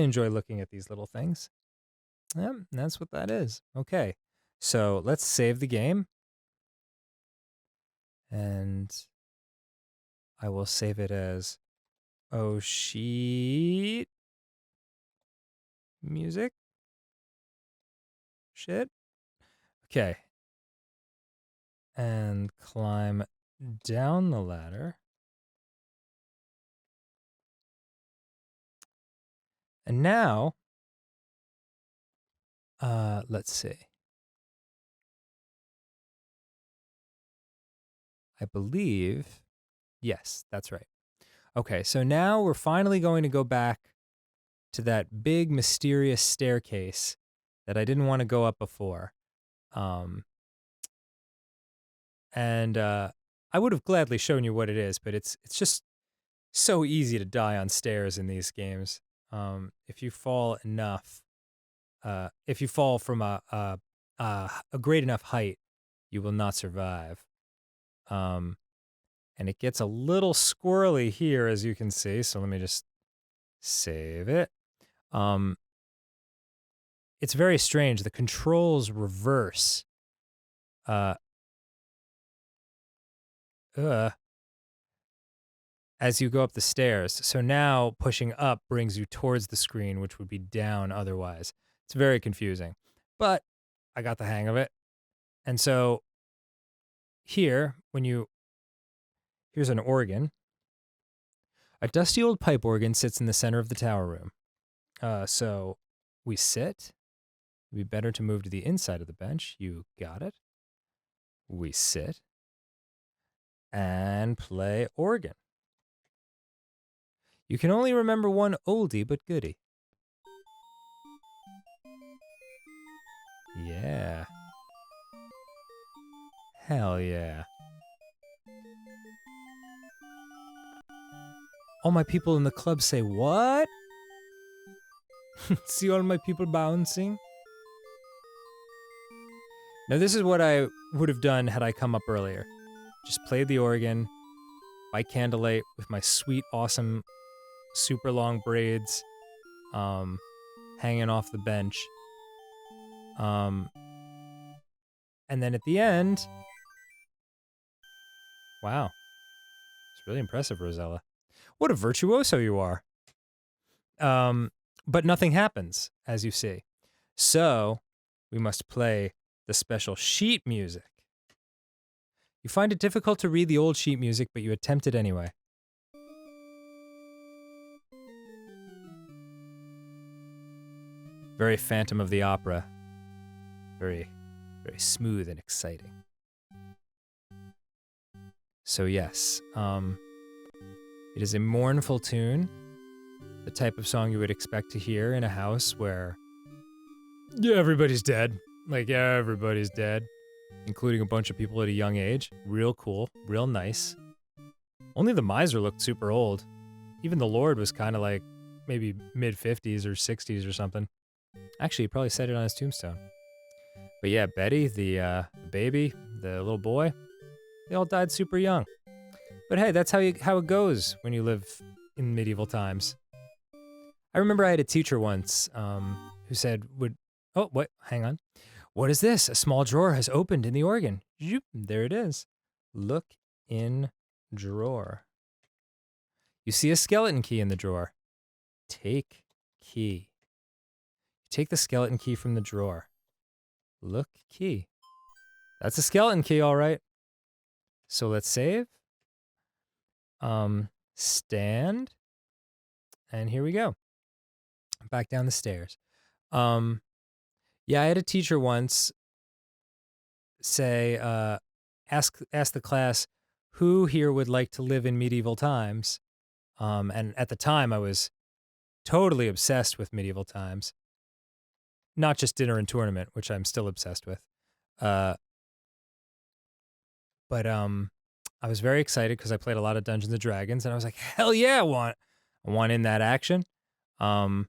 enjoy looking at these little things. Yeah, that's what that is. Okay. So let's save the game. And I will save it as sheet music. Shit. Okay. And climb down the ladder. And now, let's see. I believe, yes, that's right. Okay, so now we're finally going to go back to that big mysterious staircase that I didn't want to go up before. And I would have gladly shown you what it is, but it's just so easy to die on stairs in these games. If you fall enough, if you fall from a great enough height, you will not survive. And it gets a little squirrely here, as you can see. So let me just save it. It's very strange. The controls reverse. As you go up the stairs. So now pushing up brings you towards the screen, which would be down otherwise. It's very confusing, but I got the hang of it. And so here, here's an organ. A dusty old pipe organ sits in the center of the tower room. So we sit. It'd be better to move to the inside of the bench. You got it. We sit and play organ. You can only remember one oldie but goodie. Yeah. Hell yeah. All my people in the club say, what? See all my people bouncing? Now this is what I would have done had I come up earlier. Just played the organ by candlelight with my sweet, awesome, super long braids hanging off the bench. And then at the end, wow. It's really impressive, Rosella. What a virtuoso you are. But nothing happens, as you see. So we must play the special sheet music. You find it difficult to read the old sheet music, but you attempt it anyway. Very Phantom of the Opera. Very, very smooth and exciting. So yes, it is a mournful tune, the type of song you would expect to hear in a house where, yeah, everybody's dead. Like, everybody's dead, including a bunch of people at a young age. Real cool, real nice. Only the miser looked super old. Even the Lord was kind of like maybe mid-50s or 60s or something. Actually, he probably said it on his tombstone. But yeah, Betty, the baby, the little boy, they all died super young. But hey, that's how it goes when you live in medieval times. I remember I had a teacher once who said, oh, what? Hang on. What is this? A small drawer has opened in the organ. There it is. Look in drawer. You see a skeleton key in the drawer. Take key. Take the skeleton key from the drawer. Look key. That's a skeleton key, all right. So let's save. Stand. And here we go. Back down the stairs. Yeah, I had a teacher once say, ask the class who here would like to live in medieval times. And at the time I was totally obsessed with medieval times. Not just Dinner and Tournament, which I'm still obsessed with. But I was very excited because I played a lot of Dungeons and Dragons, and I was like, hell yeah, I want in that action. But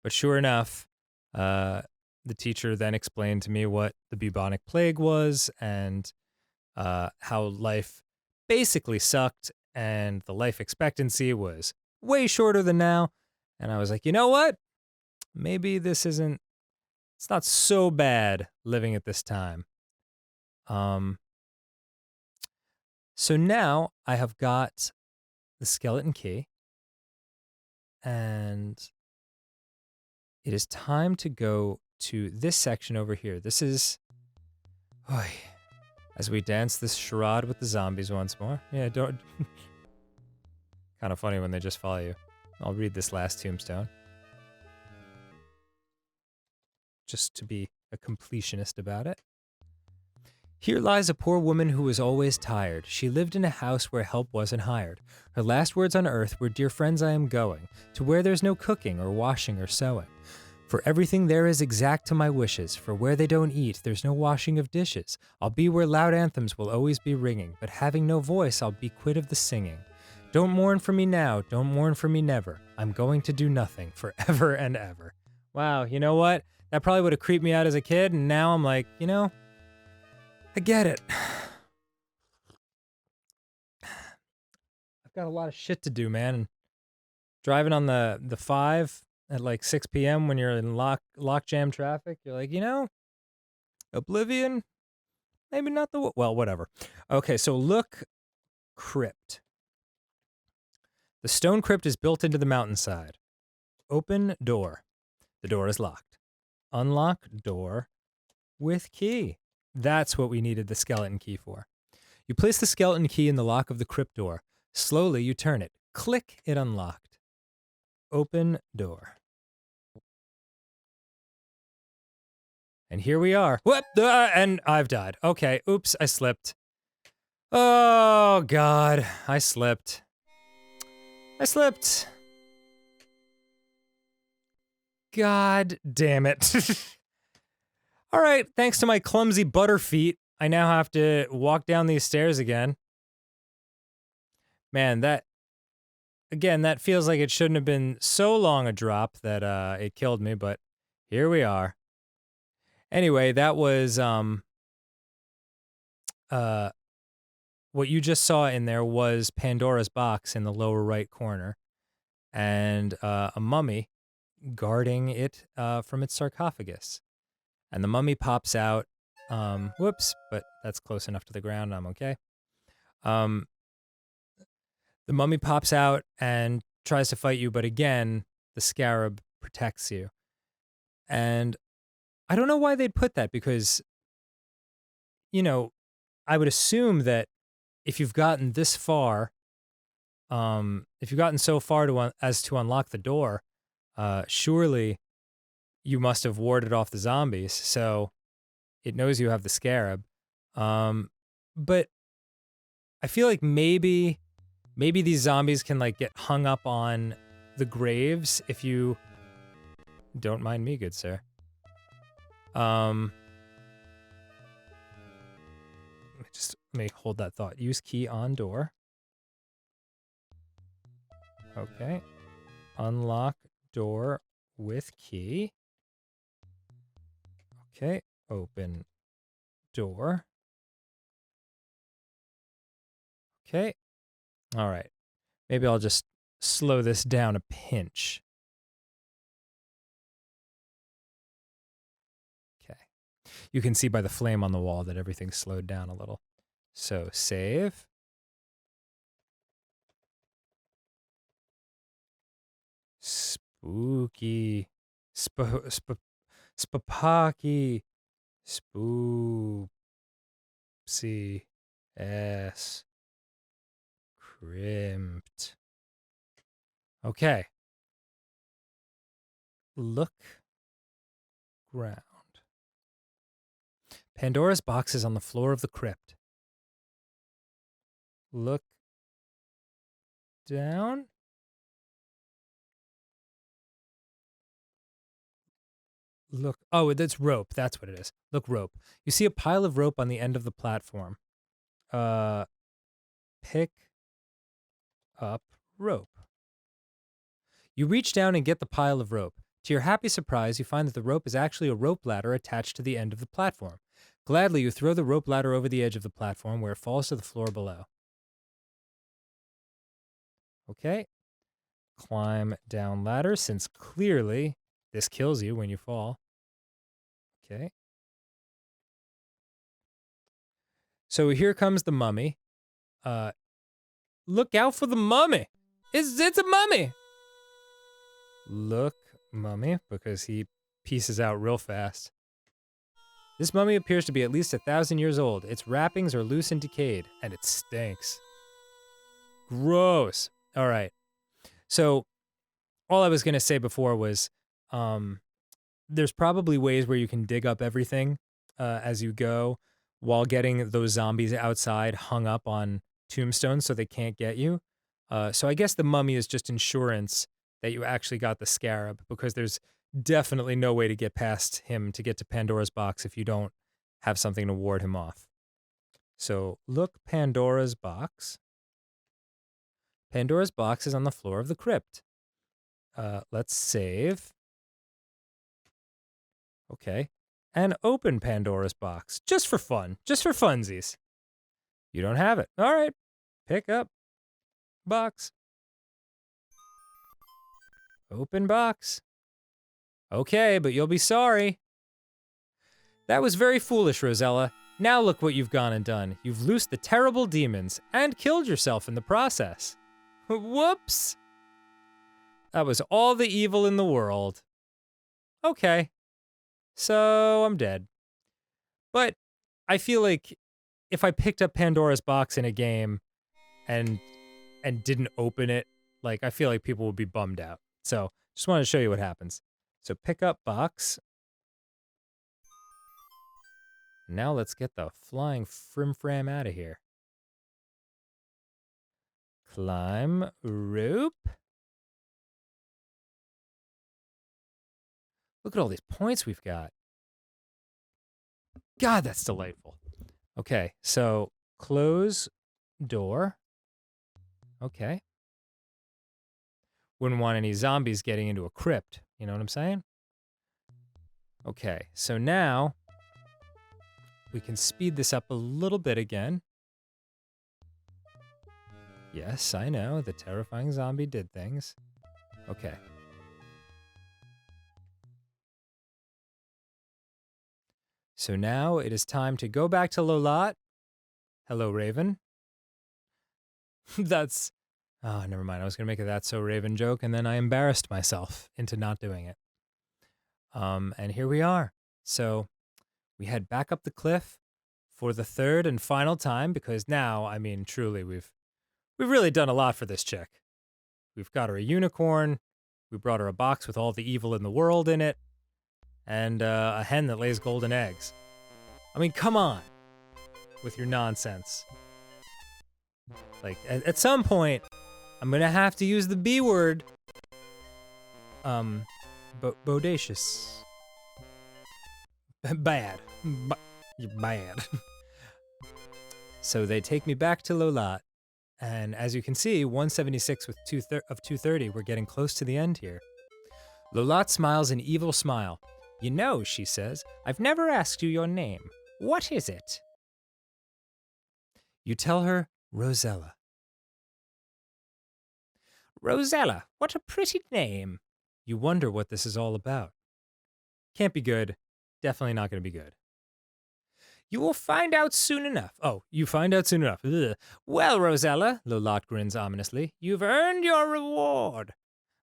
sure enough, the teacher then explained to me what the bubonic plague was and how life basically sucked and the life expectancy was way shorter than now. And I was like, you know what? Maybe it's not so bad living at this time. So now I have got the skeleton key, and it is time to go to this section over here. This is, as we dance this charade with the zombies once more. Yeah, don't. Kind of funny when they just follow you. I'll read this last tombstone, just to be a completionist about it. Here lies a poor woman who was always tired. She lived in a house where help wasn't hired. Her last words on earth were, "Dear friends, I am going to where there's no cooking or washing or sewing. For everything there is exact to my wishes. For where they don't eat, there's no washing of dishes. I'll be where loud anthems will always be ringing, but having no voice, I'll be quit of the singing. Don't mourn for me now, don't mourn for me never. I'm going to do nothing forever and ever." Wow, you know what? That probably would have creeped me out as a kid, and now I'm like, you know, I get it. I've got a lot of shit to do, man. And driving on the 5 at like 6 p.m. when you're in lockjam traffic, you're like, you know, Oblivion, maybe not well, whatever. Okay, so look, crypt. The stone crypt is built into the mountainside. Open door. The door is locked. Unlock door with key. That's what we needed the skeleton key for. You place the skeleton key in the lock of the crypt door. Slowly, you turn it. Click, it unlocked. Open door. And here we are. Whoop! And I've died. Okay, oops, I slipped. Oh, God, I slipped. God damn it. All right, thanks to my clumsy butter feet, I now have to walk down these stairs again. Man, that feels like it shouldn't have been so long a drop that it killed me, but here we are. Anyway, that was what you just saw in there was Pandora's box in the lower right corner, and a mummy guarding it from its sarcophagus. And the mummy pops out. Whoops, but that's close enough to the ground. I'm okay. The mummy pops out and tries to fight you, but again, the scarab protects you. And I don't know why they'd put that, because, you know, I would assume that if you've gotten this far, if you've gotten so far as to unlock the door, surely you must have warded off the zombies, so it knows you have the scarab. But I feel like maybe these zombies can like get hung up on the graves if you don't mind me, good sir. Let me hold that thought. Use key on door. Okay. Unlock door with key. Okay, open door. Okay. All right. Maybe I'll just slow this down a pinch. Okay. You can see by the flame on the wall that everything's slowed down a little. So save. Spooky. Spapaki. Spoopsy. S. Crimped. Okay. Look ground. Pandora's box is on the floor of the crypt. Look down. Look. Oh, that's rope. That's what it is. Look, rope. You see a pile of rope on the end of the platform. Pick up rope. You reach down and get the pile of rope. To your happy surprise, you find that the rope is actually a rope ladder attached to the end of the platform. Gladly, you throw the rope ladder over the edge of the platform where it falls to the floor below. Okay. Climb down ladder, since clearly this kills you when you fall. Okay. So here comes the mummy. Look out for the mummy. It's a mummy. Look, mummy, because he pieces out real fast. This mummy appears to be at least 1,000 years old. Its wrappings are loose and decayed, and it stinks. Gross. All right. So all I was going to say before was there's probably ways where you can dig up everything as you go while getting those zombies outside hung up on tombstones so they can't get you. So I guess the mummy is just insurance that you actually got the scarab, because there's definitely no way to get past him to get to Pandora's box if you don't have something to ward him off. So look, Pandora's box. Pandora's box is on the floor of the crypt. Let's save. Okay. And open Pandora's box. Just for fun. Just for funsies. You don't have it. All right. Pick up box. Open box. Okay, but you'll be sorry. That was very foolish, Rosella. Now look what you've gone and done. You've loosed the terrible demons and killed yourself in the process. Whoops. That was all the evil in the world. Okay. So I'm dead. But I feel like if I picked up Pandora's box in a game and didn't open it, like, I feel like people would be bummed out. So just wanted to show you what happens. So pick up box. Now let's get the flying frim-fram out of here. Climb rope. Look at all these points we've got. God, that's delightful. Okay, so close door. Okay. Wouldn't want any zombies getting into a crypt. You know what I'm saying? Okay, so now we can speed this up a little bit again. Yes, I know, the terrifying zombie did things. Okay. So now it is time to go back to Lola. Hello, Raven. That's... Oh, never mind. I was going to make a That's So Raven joke, and then I embarrassed myself into not doing it. And here we are. So we head back up the cliff for the third and final time, because now, I mean, truly, we've really done a lot for this chick. We've got her a unicorn. We brought her a box with all the evil in the world in it. And a hen that lays golden eggs. I mean, come on with your nonsense. Like, at some point, I'm going to have to use the B word. Bodacious. Bad. Bad. So they take me back to Lola. And as you can see, 176 with 230, we're getting close to the end here. Lola smiles an evil smile. You know, she says, I've never asked you your name. What is it? You tell her, Rosella. Rosella, what a pretty name. You wonder what this is all about. Can't be good. Definitely not going to be good. You will find out soon enough. Oh, you find out soon enough. Ugh. Well, Rosella, Lola grins ominously, you've earned your reward.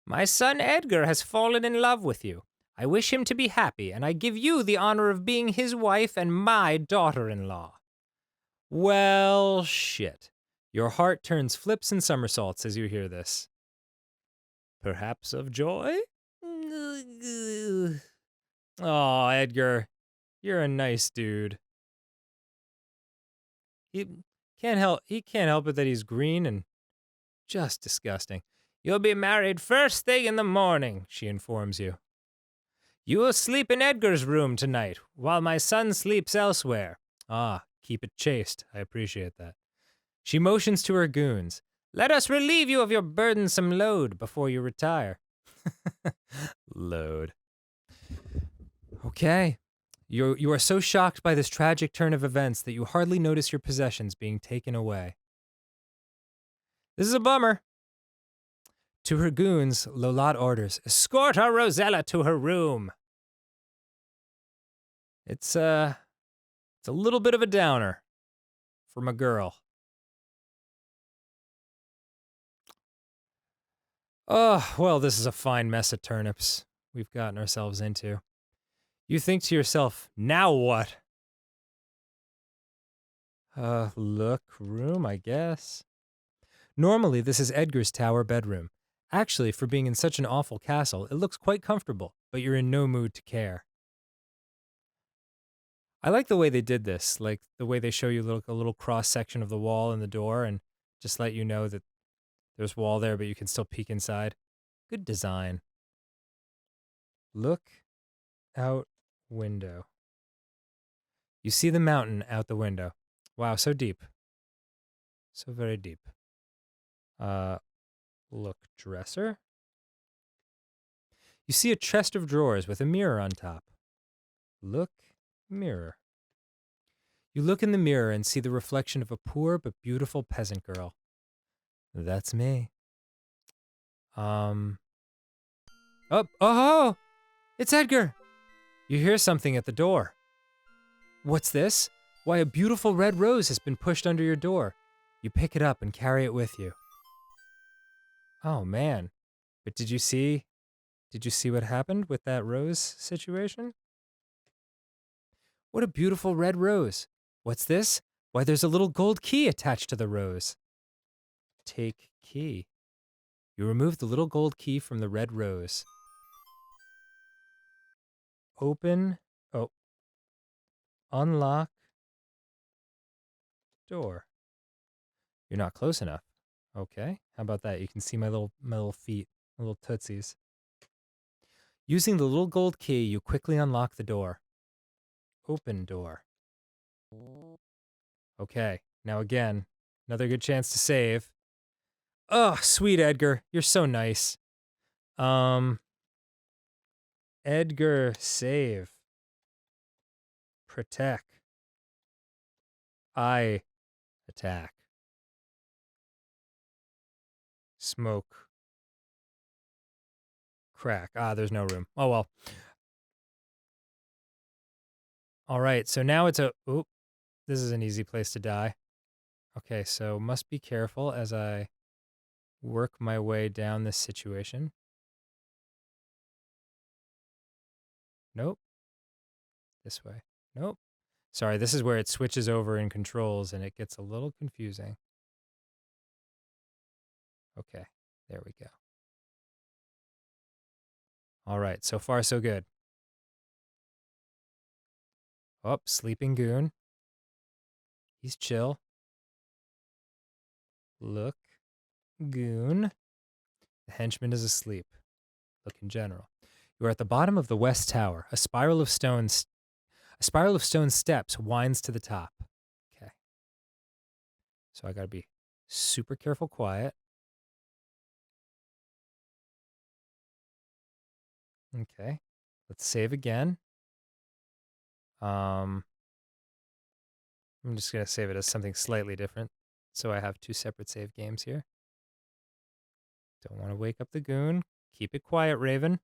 My son Edgar has fallen in love with you. I wish him to be happy, and I give you the honor of being his wife and my daughter-in-law. Well, shit. Your heart turns flips and somersaults as you hear this. Perhaps of joy? Oh, Edgar, you're a nice dude. He can't help it that he's green and just disgusting. You'll be married first thing in the morning, she informs you. You will sleep in Edgar's room tonight, while my son sleeps elsewhere. Ah, keep it chaste. I appreciate that. She motions to her goons. Let us relieve you of your burdensome load before you retire. Load. Okay. You are so shocked by this tragic turn of events that you hardly notice your possessions being taken away. This is a bummer. To her goons, Lola orders, escort our Rosella to her room. It's a little bit of a downer from a girl. Oh, well, this is a fine mess of turnips we've gotten ourselves into. You think to yourself, now what? Look, room, I guess. Normally, this is Edgar's tower bedroom. Actually, for being in such an awful castle, it looks quite comfortable, but you're in no mood to care. I like the way they did this, like the way they show you a little cross-section of the wall and the door and just let you know that there's wall there, but you can still peek inside. Good design. Look out window. You see the mountain out the window. Wow, so deep. So very deep. Look, dresser. You see a chest of drawers with a mirror on top. Look, mirror. You look in the mirror and see the reflection of a poor but beautiful peasant girl. That's me. Oh, it's Edgar. You hear something at the door. What's this? Why, a beautiful red rose has been pushed under your door. You pick it up and carry it with you. Oh, man. But did you see what happened with that rose situation? What a beautiful red rose. What's this? Why, there's a little gold key attached to the rose. Take key. You remove the little gold key from the red rose. Unlock door. You're not close enough. Okay, how about that? You can see my little feet, my little tootsies. Using the little gold key, you quickly unlock the door. Open door. Okay, now again, another good chance to save. Oh, sweet Edgar, you're so nice. Edgar, save. Protect. I attack. Smoke. Crack. Ah, there's no room. Oh well. All right, so now it's oop. This is an easy place to die. Okay, so must be careful as I work my way down this situation. Nope. This way. Nope. Sorry, this is where it switches over in controls and it gets a little confusing. Okay, there we go. All right, so far so good. Oh, sleeping goon. He's chill. Look, goon. The henchman is asleep. Look in general. You are at the bottom of the west tower. A spiral of stone steps winds to the top. Okay. So I gotta be super careful, quiet. Okay. Let's save again. I'm just gonna save it as something slightly different. So I have two separate save games here. Don't want to wake up the goon. Keep it quiet, Raven.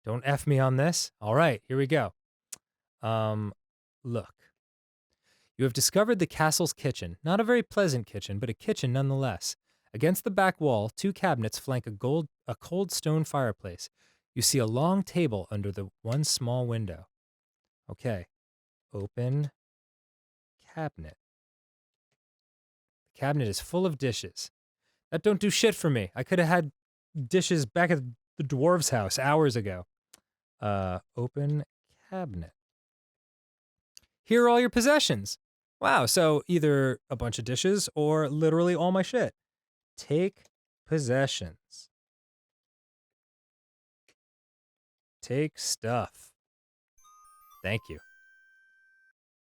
Don't F me on this. All right, here we go. Look. You have discovered the castle's kitchen. Not a very pleasant kitchen, but a kitchen nonetheless. Against the back wall, 2 cabinets flank a cold stone fireplace. You see a long table under the one small window. Okay. Open cabinet. The cabinet is full of dishes. That don't do shit for me. I could have had dishes back at the dwarves' house hours ago. Open cabinet. Here are all your possessions. Wow, so either a bunch of dishes or literally all my shit. Take possessions. Take stuff. Thank you.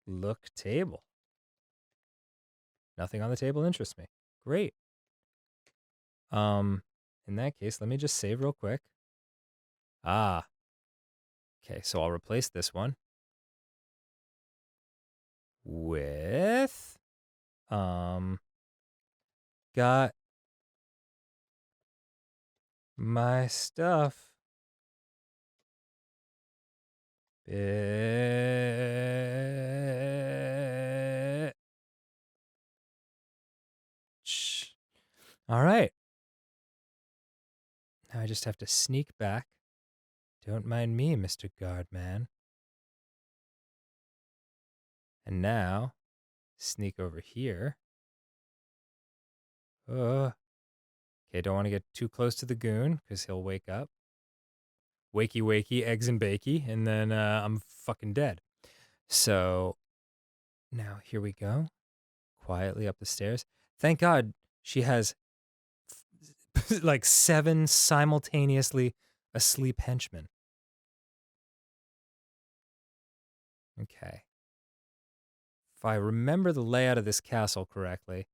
Look table. Nothing on the table interests me. Great. In that case, let me just save real quick. Ah. Okay, so I'll replace this one with got my stuff. All right. Now I just have to sneak back. Don't mind me, Mr. Guardman. And now, sneak over here. Okay, don't want to get too close to the goon, because he'll wake up. Wakey, wakey, eggs and bakey, and then I'm fucking dead. So, now here we go. Quietly up the stairs. Thank God she has like 7 simultaneously asleep henchmen. Okay. If I remember the layout of this castle correctly,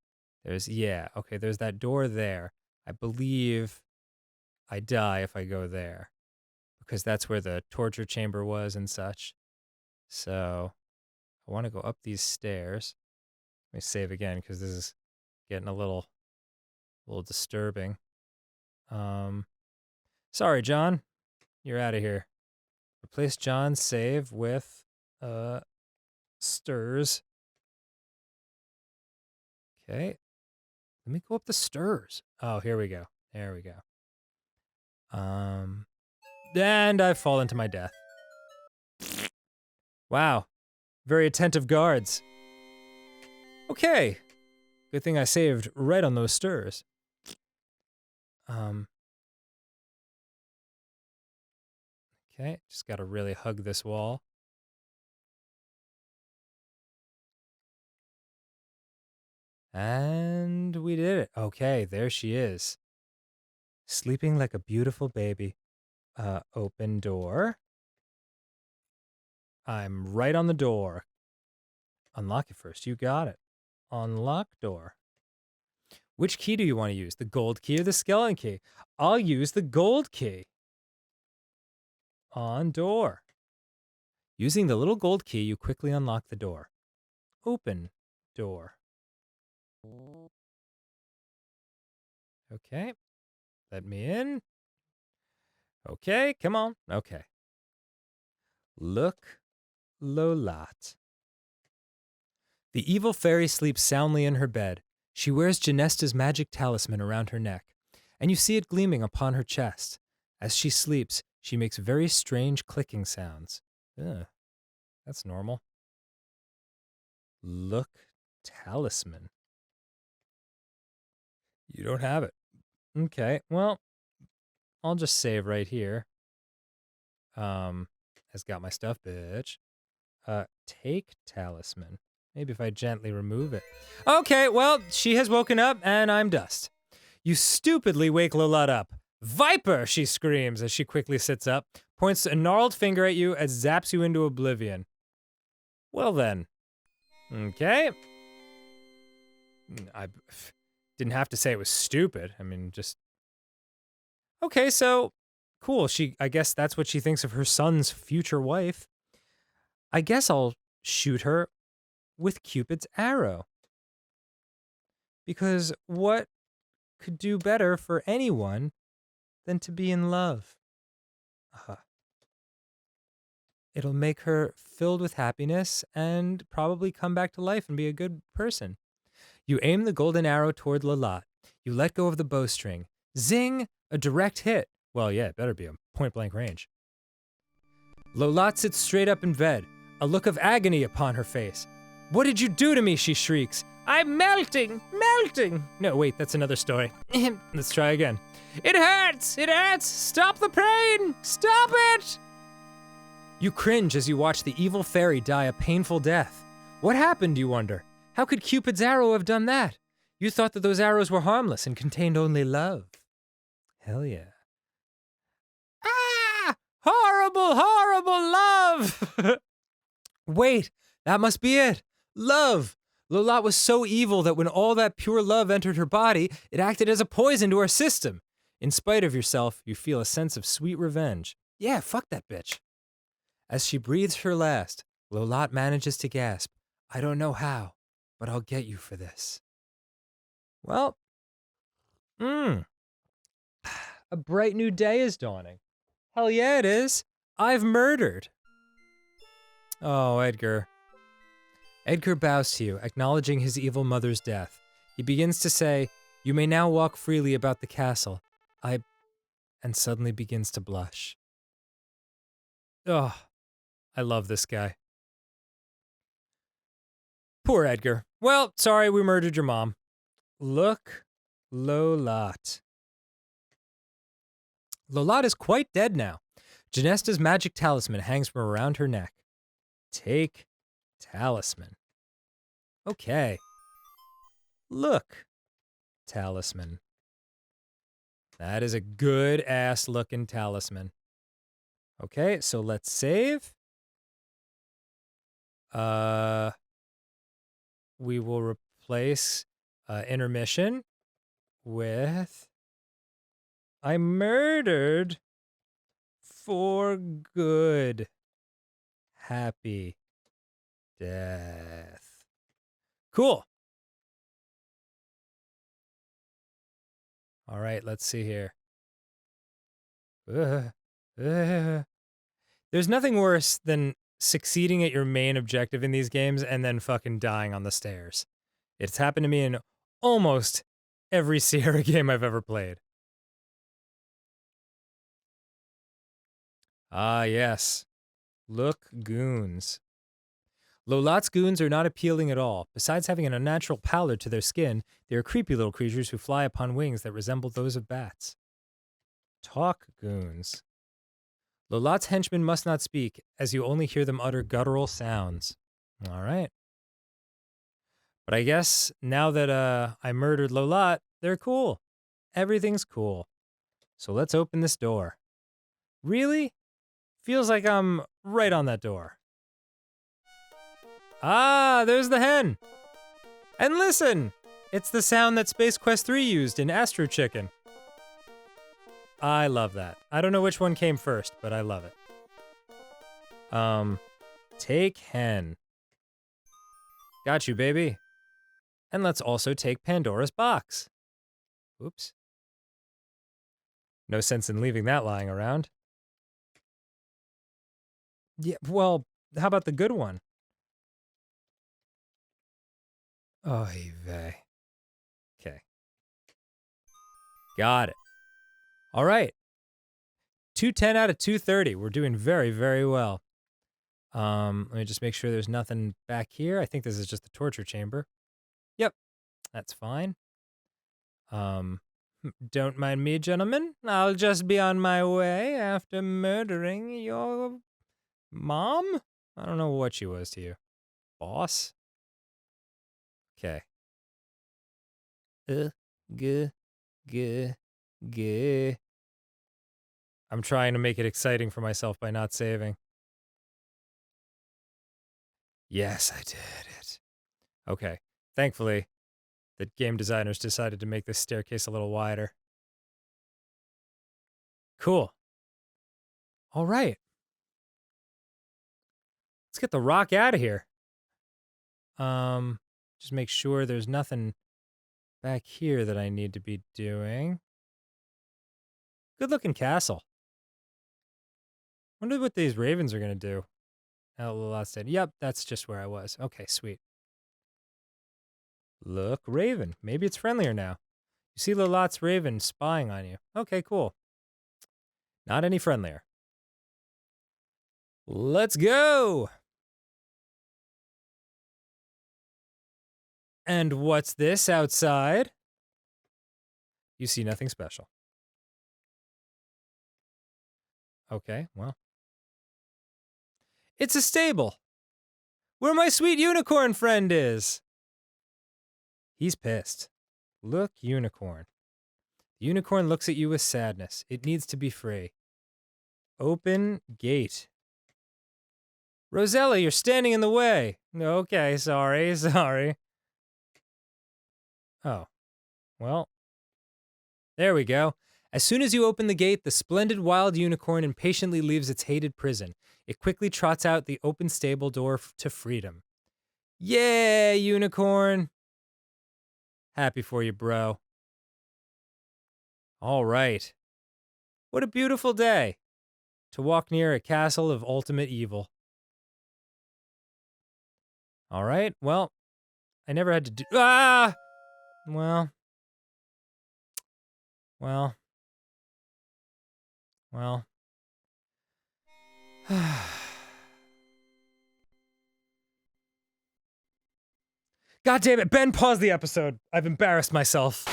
there's that door there. I believe I die if I go there, because that's where the torture chamber was and such. So I want to go up these stairs. Let me save again, because this is getting a little disturbing. Sorry, John. You're out of here. Replace John's save with stairs. Okay. Let me go up the stairs. Oh, here we go. There we go. And I fall into my death. Wow. Very attentive guards. Okay. Good thing I saved right on those stairs. Okay, just gotta really hug this wall. And we did it. Okay, there she is. Sleeping like a beautiful baby. Open door. I'm right on the door. Unlock it first. You got it. Unlock door. Which key do you want to use? The gold key or the skeleton key? I'll use the gold key. On door. Using the little gold key, you quickly unlock the door. Open door. Okay. Let me in. Okay, come on. Okay. Look, Lola. The evil fairy sleeps soundly in her bed. She wears Genesta's magic talisman around her neck, and you see it gleaming upon her chest. As she sleeps, she makes very strange clicking sounds. Ugh, that's normal. Look, talisman. You don't have it. Okay, well, I'll just save right here. Has got my stuff, bitch. Take talisman. Maybe if I gently remove it. Okay, well, she has woken up, and I'm dust. You stupidly wake Lola up. Viper, she screams as she quickly sits up, points a gnarled finger at you, and zaps you into oblivion. Well then. Okay. I didn't have to say it was stupid. I mean, just... Okay, so... Cool, I guess that's what she thinks of her son's future wife. I guess I'll shoot her with Cupid's arrow. Because what could do better for anyone than to be in love? It'll make her filled with happiness and probably come back to life and be a good person. You aim the golden arrow toward Lola. You let go of the bowstring. Zing! A direct hit. Well, yeah, it better be a point-blank range. Lola sits straight up in bed, a look of agony upon her face. What did you do to me? She shrieks. I'm melting! Melting! No, wait, that's another story. Let's try again. It hurts! It hurts! Stop the pain! Stop it! You cringe as you watch the evil fairy die a painful death. What happened, you wonder? How could Cupid's arrow have done that? You thought that those arrows were harmless and contained only love. Hell yeah. Ah! Horrible, horrible love! Wait, that must be it. Love! Lola was so evil that when all that pure love entered her body, it acted as a poison to her system. In spite of yourself, you feel a sense of sweet revenge. Yeah, fuck that bitch. As she breathes her last, Lola manages to gasp, I don't know how, but I'll get you for this. Well, a bright new day is dawning. Hell yeah, it is. I've murdered. Oh, Edgar. Edgar bows to you, acknowledging his evil mother's death. He begins to say, you may now walk freely about the castle. And suddenly begins to blush. Oh, I love this guy. Poor Edgar. Well, sorry we murdered your mom. Look, Lolat. Lolat is quite dead now. Genesta's magic talisman hangs from around her neck. Take talisman. Okay. Look, talisman. That is a good-ass looking talisman. Okay, so let's save. We will replace intermission with I murdered for good. Happy death. Cool. All right, let's see here. There's nothing worse than succeeding at your main objective in these games and then fucking dying on the stairs. It's happened to me in almost every Sierra game I've ever played. Ah, yes. Look, goons. Lolat's goons are not appealing at all. Besides having an unnatural pallor to their skin, they are creepy little creatures who fly upon wings that resemble those of bats. Talk, goons. Lolat's henchmen must not speak, as you only hear them utter guttural sounds. All right. But I guess now that I murdered Lolat, they're cool. Everything's cool. So let's open this door. Really? Feels like I'm right on that door. Ah, there's the hen. And listen, it's the sound that Space Quest 3 used in Astro Chicken. I love that. I don't know which one came first, but I love it. Take hen. Got you, baby. And let's also take Pandora's box. Oops. No sense in leaving that lying around. Yeah, well, how about the good one? Oy vey. Okay. Got it. All right. 210 out of 230. We're doing very, very well. Let me just make sure there's nothing back here. I think this is just the torture chamber. Yep. That's fine. Don't mind me, gentlemen. I'll just be on my way after murdering your mom? I don't know what she was to you. Boss? Okay. I'm trying to make it exciting for myself by not saving. Yes, I did it. Okay. Thankfully, the game designers decided to make this staircase a little wider. Cool. All right. Let's get the rock out of here. Just make sure there's nothing back here that I need to be doing. Good looking castle. Wonder what these ravens are gonna do. Oh, Lola's dead. Yep, that's just where I was. Okay, sweet. Look, Raven. Maybe it's friendlier now. You see Lolot's Raven spying on you. Okay, cool. Not any friendlier. Let's go! And what's this outside? You see nothing special. Okay, well. It's a stable. Where my sweet unicorn friend is. He's pissed. Look, unicorn. The unicorn looks at you with sadness. It needs to be free. Open gate. Rosella, you're standing in the way. Okay, sorry. Oh, well. There we go. As soon as you open the gate, the splendid wild unicorn impatiently leaves its hated prison. It quickly trots out the open stable door to freedom. Yeah, unicorn. Happy for you, bro. All right. What a beautiful day to walk near a castle of ultimate evil. All right, well, I never had to do. Ah! Well. God damn it, Ben, pause the episode. I've embarrassed myself.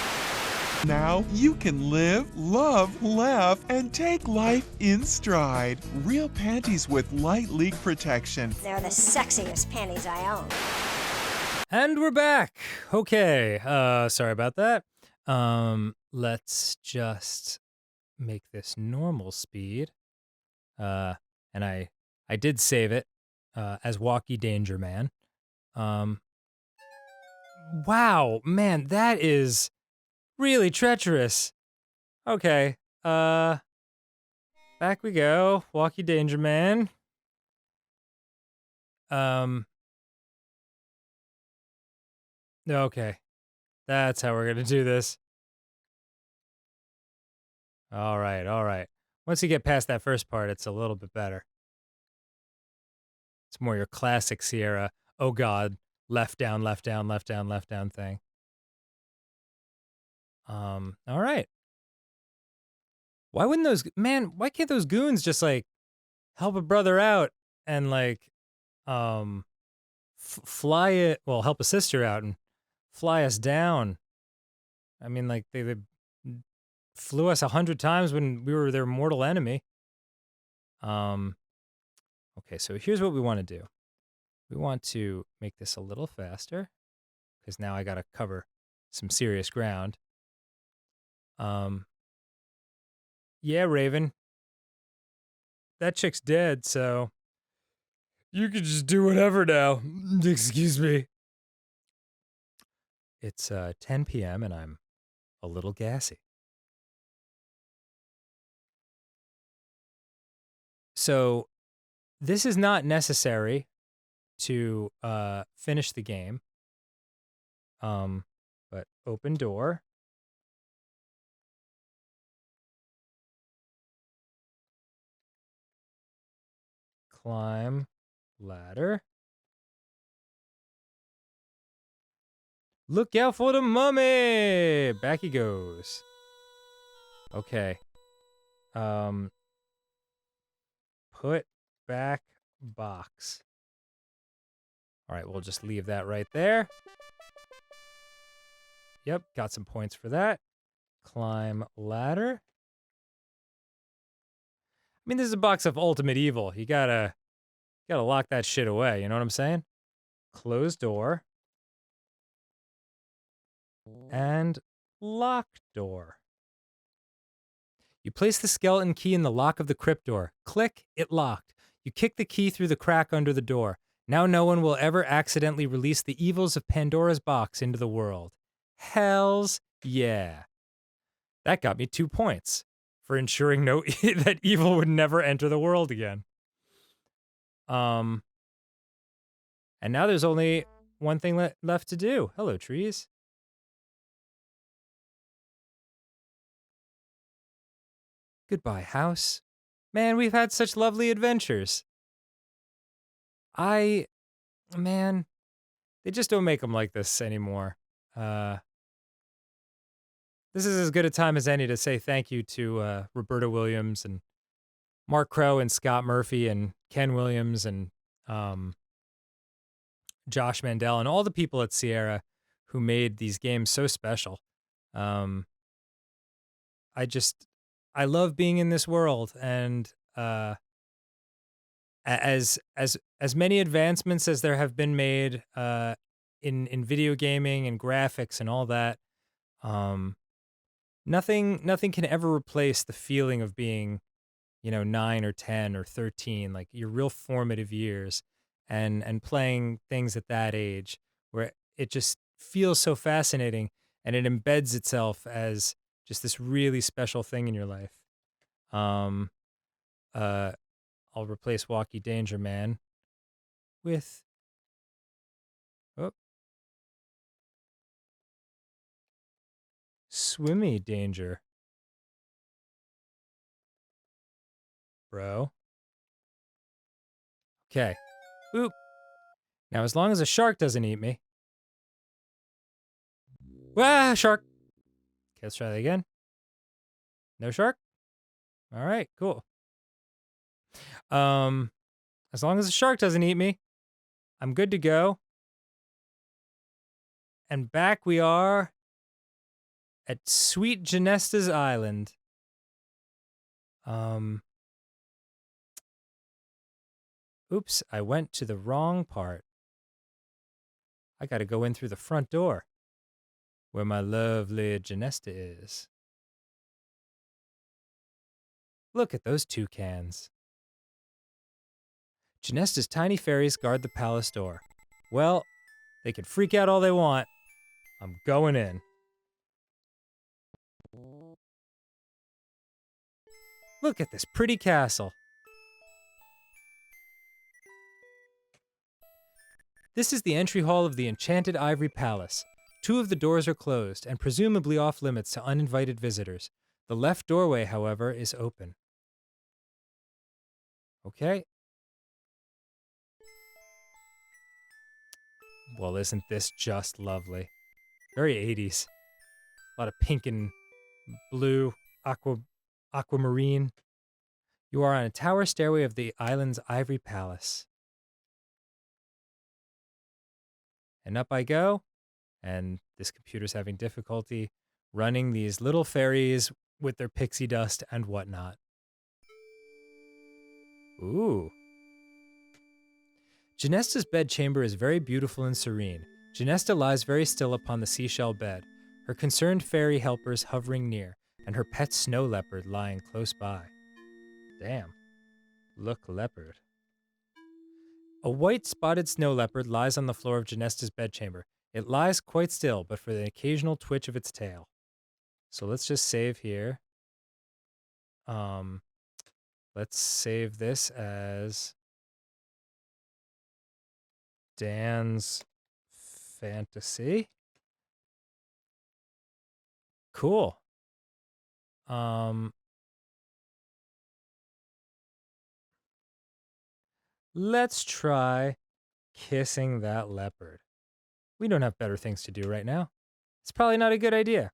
Now you can live, love, laugh, and take life in stride. Real panties with light leak protection. They're the sexiest panties I own. And we're back. Okay, sorry about that. Let's just make this normal speed. And I did save it, as Walkie Danger Man. Wow, man, that is really treacherous. Okay, back we go. Walkie Danger Man. Okay. That's how we're gonna do this. All right. Once you get past that first part, it's a little bit better. It's more your classic Sierra, oh god, left down thing. All right. Why can't those goons just, like, help a brother out and, like, fly it, well, help a sister out and fly us down? I mean, like, they flew us 100 times when we were their mortal enemy. Okay, so here's what we want to do. We want to make this a little faster, because now I gotta cover some serious ground. Yeah, Raven. That chick's dead, so you can just do whatever now. Excuse me. It's 10 p.m. and I'm a little gassy. So this is not necessary to finish the game. But open door. Climb ladder. Look out for the mummy! Back he goes. Okay. Put back box. All right, we'll just leave that right there. Yep, got some points for that. Climb ladder. I mean, this is a box of ultimate evil. You gotta lock that shit away, you know what I'm saying? Close door. And lock door. You place the skeleton key in the lock of the crypt door. Click, it locked. You kick the key through the crack under the door. Now no one will ever accidentally release the evils of Pandora's box into the world. Hells yeah. That got me 2 points for ensuring that evil would never enter the world again. And now there's only one thing left to do. Hello, trees. Goodbye, house. Man, we've had such lovely adventures. Man, they just don't make them like this anymore. This is as good a time as any to say thank you to Roberta Williams and Mark Crow and Scott Murphy and Ken Williams and Josh Mandel and all the people at Sierra who made these games so special. I love being in this world, and as many advancements as there have been made in video gaming and graphics and all that, nothing can ever replace the feeling of being, 9 or 10 or 13, like your real formative years, and playing things at that age where it just feels so fascinating and it embeds itself as just this really special thing in your life. I'll replace Walkie Danger Man with Swimmy Danger. Bro. Okay. Oop. Now, as long as a shark doesn't eat me. Ah, shark. Okay, let's try that again. No shark? All right, cool. As long as the shark doesn't eat me, I'm good to go. And back we are at Sweet Genesta's Island. Oops, I went to the wrong part. I gotta go in through the front door, where my lovely Genesta is. Look at those toucans. Genesta's tiny fairies guard the palace door. Well, they can freak out all they want. I'm going in. Look at this pretty castle. This is the entry hall of the enchanted ivory palace. 2 of the doors are closed and presumably off limits to uninvited visitors. The left doorway, however, is open. Okay. Well, isn't this just lovely? Very 80s. A lot of pink and blue, aquamarine. You are on a tower stairway of the island's ivory palace. And up I go, and this computer's having difficulty running these little fairies with their pixie dust and whatnot. Ooh. Genesta's bedchamber is very beautiful and serene. Genesta lies very still upon the seashell bed, her concerned fairy helpers hovering near, and her pet snow leopard lying close by. Damn. Look, leopard. A white spotted snow leopard lies on the floor of Genesta's bedchamber. It lies quite still, but for the occasional twitch of its tail. So let's just save here. Let's save this as Dan's Fantasy. Cool. Let's try kissing that leopard. We don't have better things to do right now. It's probably not a good idea.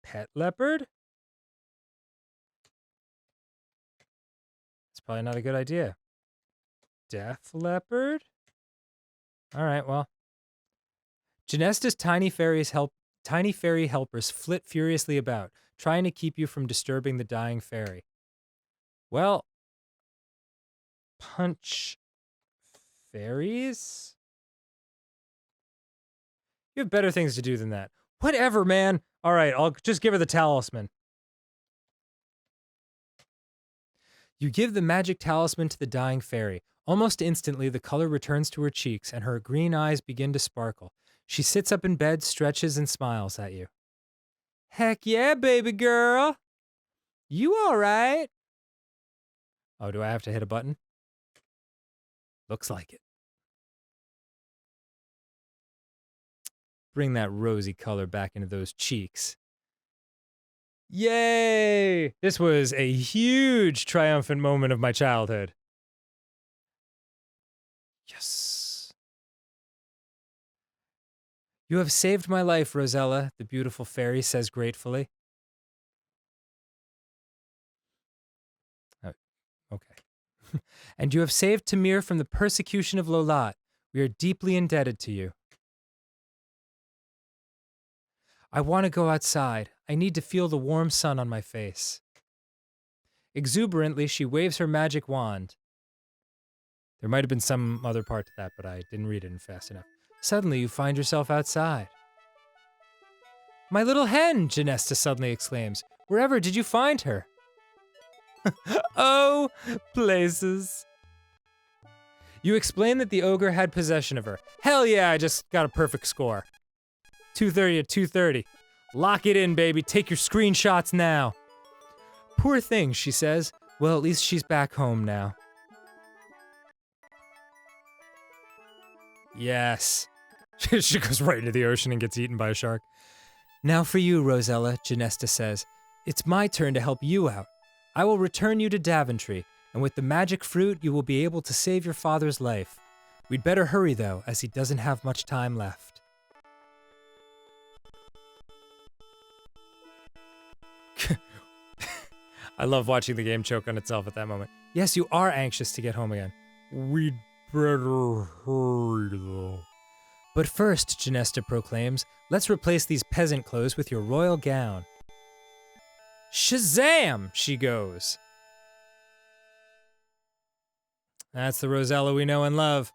Pet leopard? It's probably not a good idea. Deaf leopard? All right, well. Genesta's tiny fairy helpers flit furiously about, trying to keep you from disturbing the dying fairy. Well, punch fairies? You have better things to do than that. Whatever, man. All right, I'll just give her the talisman. You give the magic talisman to the dying fairy. Almost instantly, the color returns to her cheeks, and her green eyes begin to sparkle. She sits up in bed, stretches, and smiles at you. Heck yeah, baby girl. You all right? Oh, do I have to hit a button? Looks like it. Bring that rosy color back into those cheeks. Yay! This was a huge triumphant moment of my childhood. Yes. You have saved my life, Rosella, the beautiful fairy says gratefully. Okay. And you have saved Tamir from the persecution of Lola. We are deeply indebted to you. I want to go outside. I need to feel the warm sun on my face. Exuberantly, she waves her magic wand. There might have been some other part to that, but I didn't read it fast enough. Suddenly, you find yourself outside. My little hen, Janesta suddenly exclaims. Wherever did you find her? Oh, places. You explain that the ogre had possession of her. Hell yeah, I just got a perfect score. 230 to 230. Lock it in, baby. Take your screenshots now. Poor thing, she says. Well, at least she's back home now. Yes. She goes right into the ocean and gets eaten by a shark. Now for you, Rosella, Janesta says. It's my turn to help you out. I will return you to Daventry, and with the magic fruit, you will be able to save your father's life. We'd better hurry, though, as he doesn't have much time left. I love watching the game choke on itself at that moment. Yes, you are anxious to get home again. We'd better hurry, though. But first, Janesta proclaims, let's replace these peasant clothes with your royal gown. Shazam! She goes. That's the Rosella we know and love.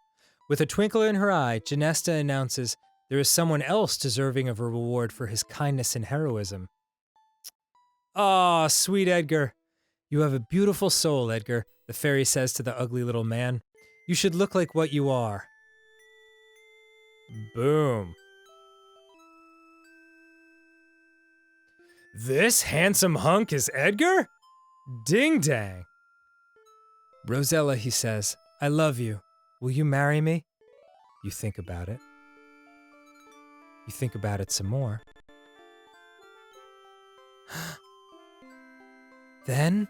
With a twinkle in her eye, Janesta announces there is someone else deserving of a reward for his kindness and heroism. Aw, sweet Edgar. You have a beautiful soul, Edgar, the fairy says to the ugly little man. You should look like what you are. Boom. This handsome hunk is Edgar? Ding dang. Rosella, he says, I love you. Will you marry me? You think about it. You think about it some more. Then?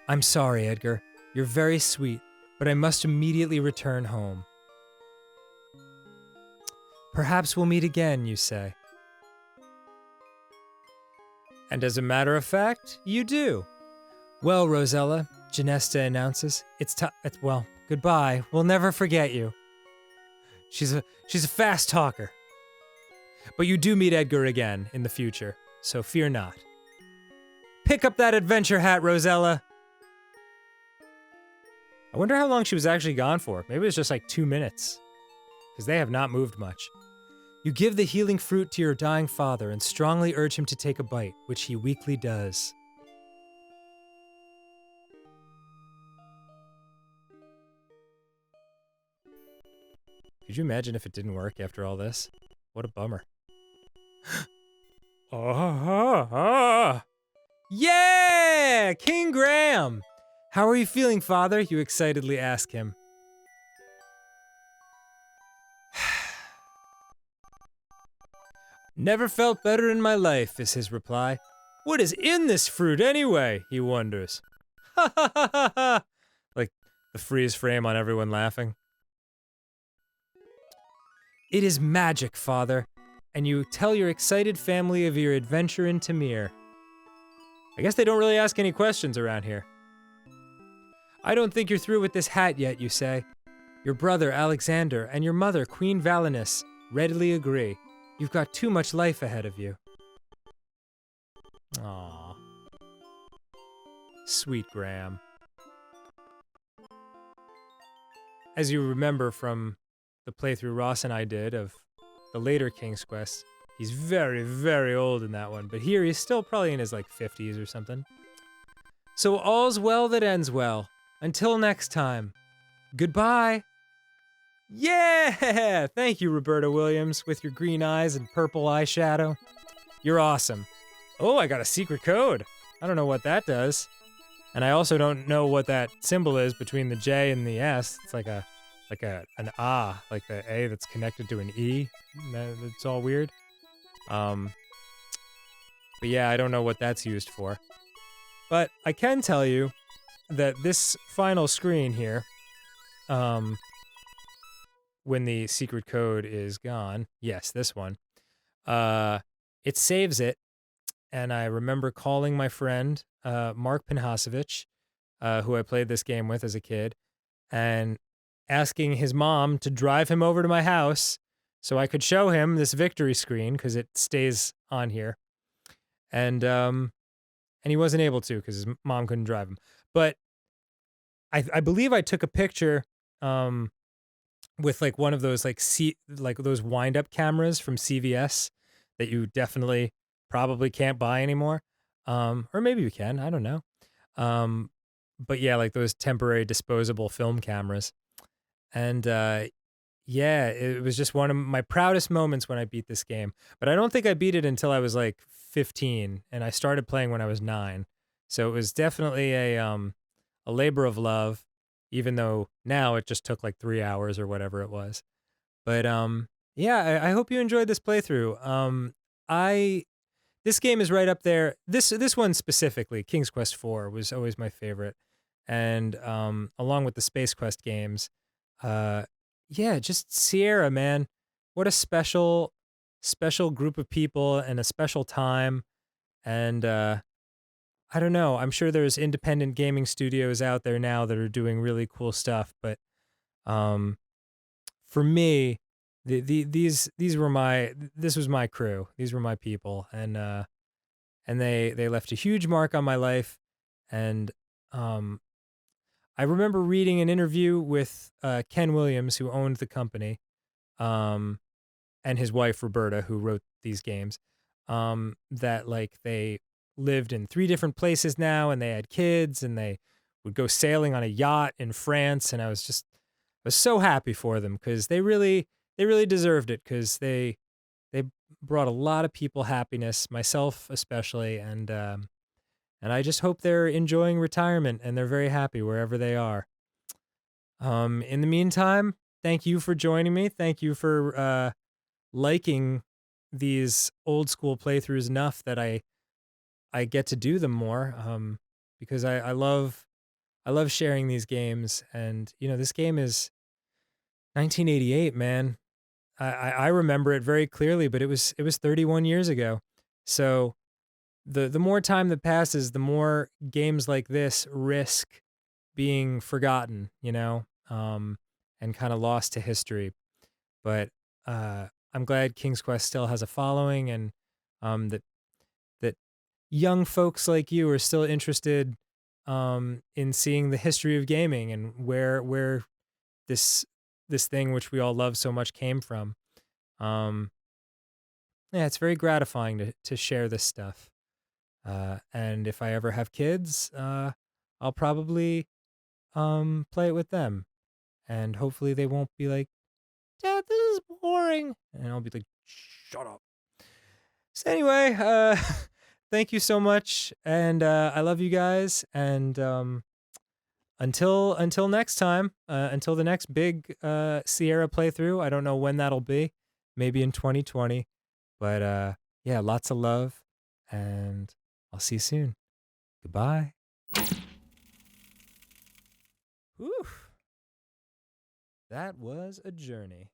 I'm sorry, Edgar. You're very sweet, but I must immediately return home. Perhaps we'll meet again, you say. And as a matter of fact, you do. Well, Rosella, Janesta announces, well, goodbye. We'll never forget you. She's a fast talker. But you do meet Edgar again in the future, so fear not. Pick up that adventure hat, Rosella. I wonder how long she was actually gone for. Maybe it was just like 2 minutes. Because they have not moved much. You give the healing fruit to your dying father and strongly urge him to take a bite, which he weakly does. Could you imagine if it didn't work after all this? What a bummer. Yeah! King Graham! How are you feeling, father? You excitedly ask him. Never felt better in my life, is his reply. What is in this fruit anyway? He wonders. Ha ha ha ha ha! Like the freeze frame on everyone laughing. It is magic, father, and you tell your excited family of your adventure in Tamir. I guess they don't really ask any questions around here. I don't think you're through with this hat yet, you say. Your brother, Alexander, and your mother, Queen Valinus, readily agree. You've got too much life ahead of you. Aww. Sweet Graham. As you remember from the playthrough Ross and I did of the later King's Quest, he's very, very old in that one, but here he's still probably in his like 50s or something. So all's well that ends well. Until next time, goodbye. Yeah! Thank you, Roberta Williams, with your green eyes and purple eyeshadow. You're awesome. Oh, I got a secret code. I don't know what that does. And I also don't know what that symbol is between the J and the S. It's like an A, like the A that's connected to an E. It's all weird. But yeah, I don't know what that's used for. But I can tell you that this final screen here when the secret code is gone. Yes, this one. It saves it, and I remember calling my friend Mark Pinhasevich, who I played this game with as a kid, and asking his mom to drive him over to my house so I could show him this victory screen because it stays on here, and he wasn't able to because his mom couldn't drive him. But I believe I took a picture with like one of those like those wind up cameras from CVS that you definitely probably can't buy anymore. Or maybe you can, I don't know. But yeah, like those temporary disposable film cameras. And yeah, it was just one of my proudest moments when I beat this game. But I don't think I beat it until I was like 15, and I started playing when I was 9. So it was definitely a labor of love, even though now it just took like 3 hours or whatever it was. But yeah, I hope you enjoyed this playthrough. This game is right up there. This one specifically, King's Quest IV, was always my favorite, and along with the Space Quest games, yeah, just Sierra, man, what a special group of people and a special time, and I don't know. I'm sure there's independent gaming studios out there now that are doing really cool stuff, but for me, these were this was my crew. These were my people, and they left a huge mark on my life. And I remember reading an interview with Ken Williams, who owned the company, and his wife Roberta, who wrote these games, that like they lived in 3 different places now, and they had kids, and they would go sailing on a yacht in France, and I was so happy for them because they really deserved it, because they brought a lot of people happiness, myself especially, and I just hope they're enjoying retirement and they're very happy wherever they are. In the meantime, thank you for joining me. Thank you for liking these old school playthroughs enough that I get to do them more, because I love sharing these games. And you know, this game is 1988, man. I remember it very clearly, but it was 31 years ago. So the more time that passes, the more games like this risk being forgotten, you know, and kind of lost to history. But I'm glad King's Quest still has a following, and that young folks like you are still interested in seeing the history of gaming and where this thing which we all love so much came from. Yeah, it's very gratifying to share this stuff. And if I ever have kids, I'll probably play it with them, and hopefully they won't be like, "Dad, this is boring," and I'll be like, "Shut up." So anyway, thank you so much, and I love you guys, and until next time, until the next big Sierra playthrough. I don't know when that'll be, maybe in 2020, but yeah, lots of love, and I'll see you soon. Goodbye. Whew. That was a journey.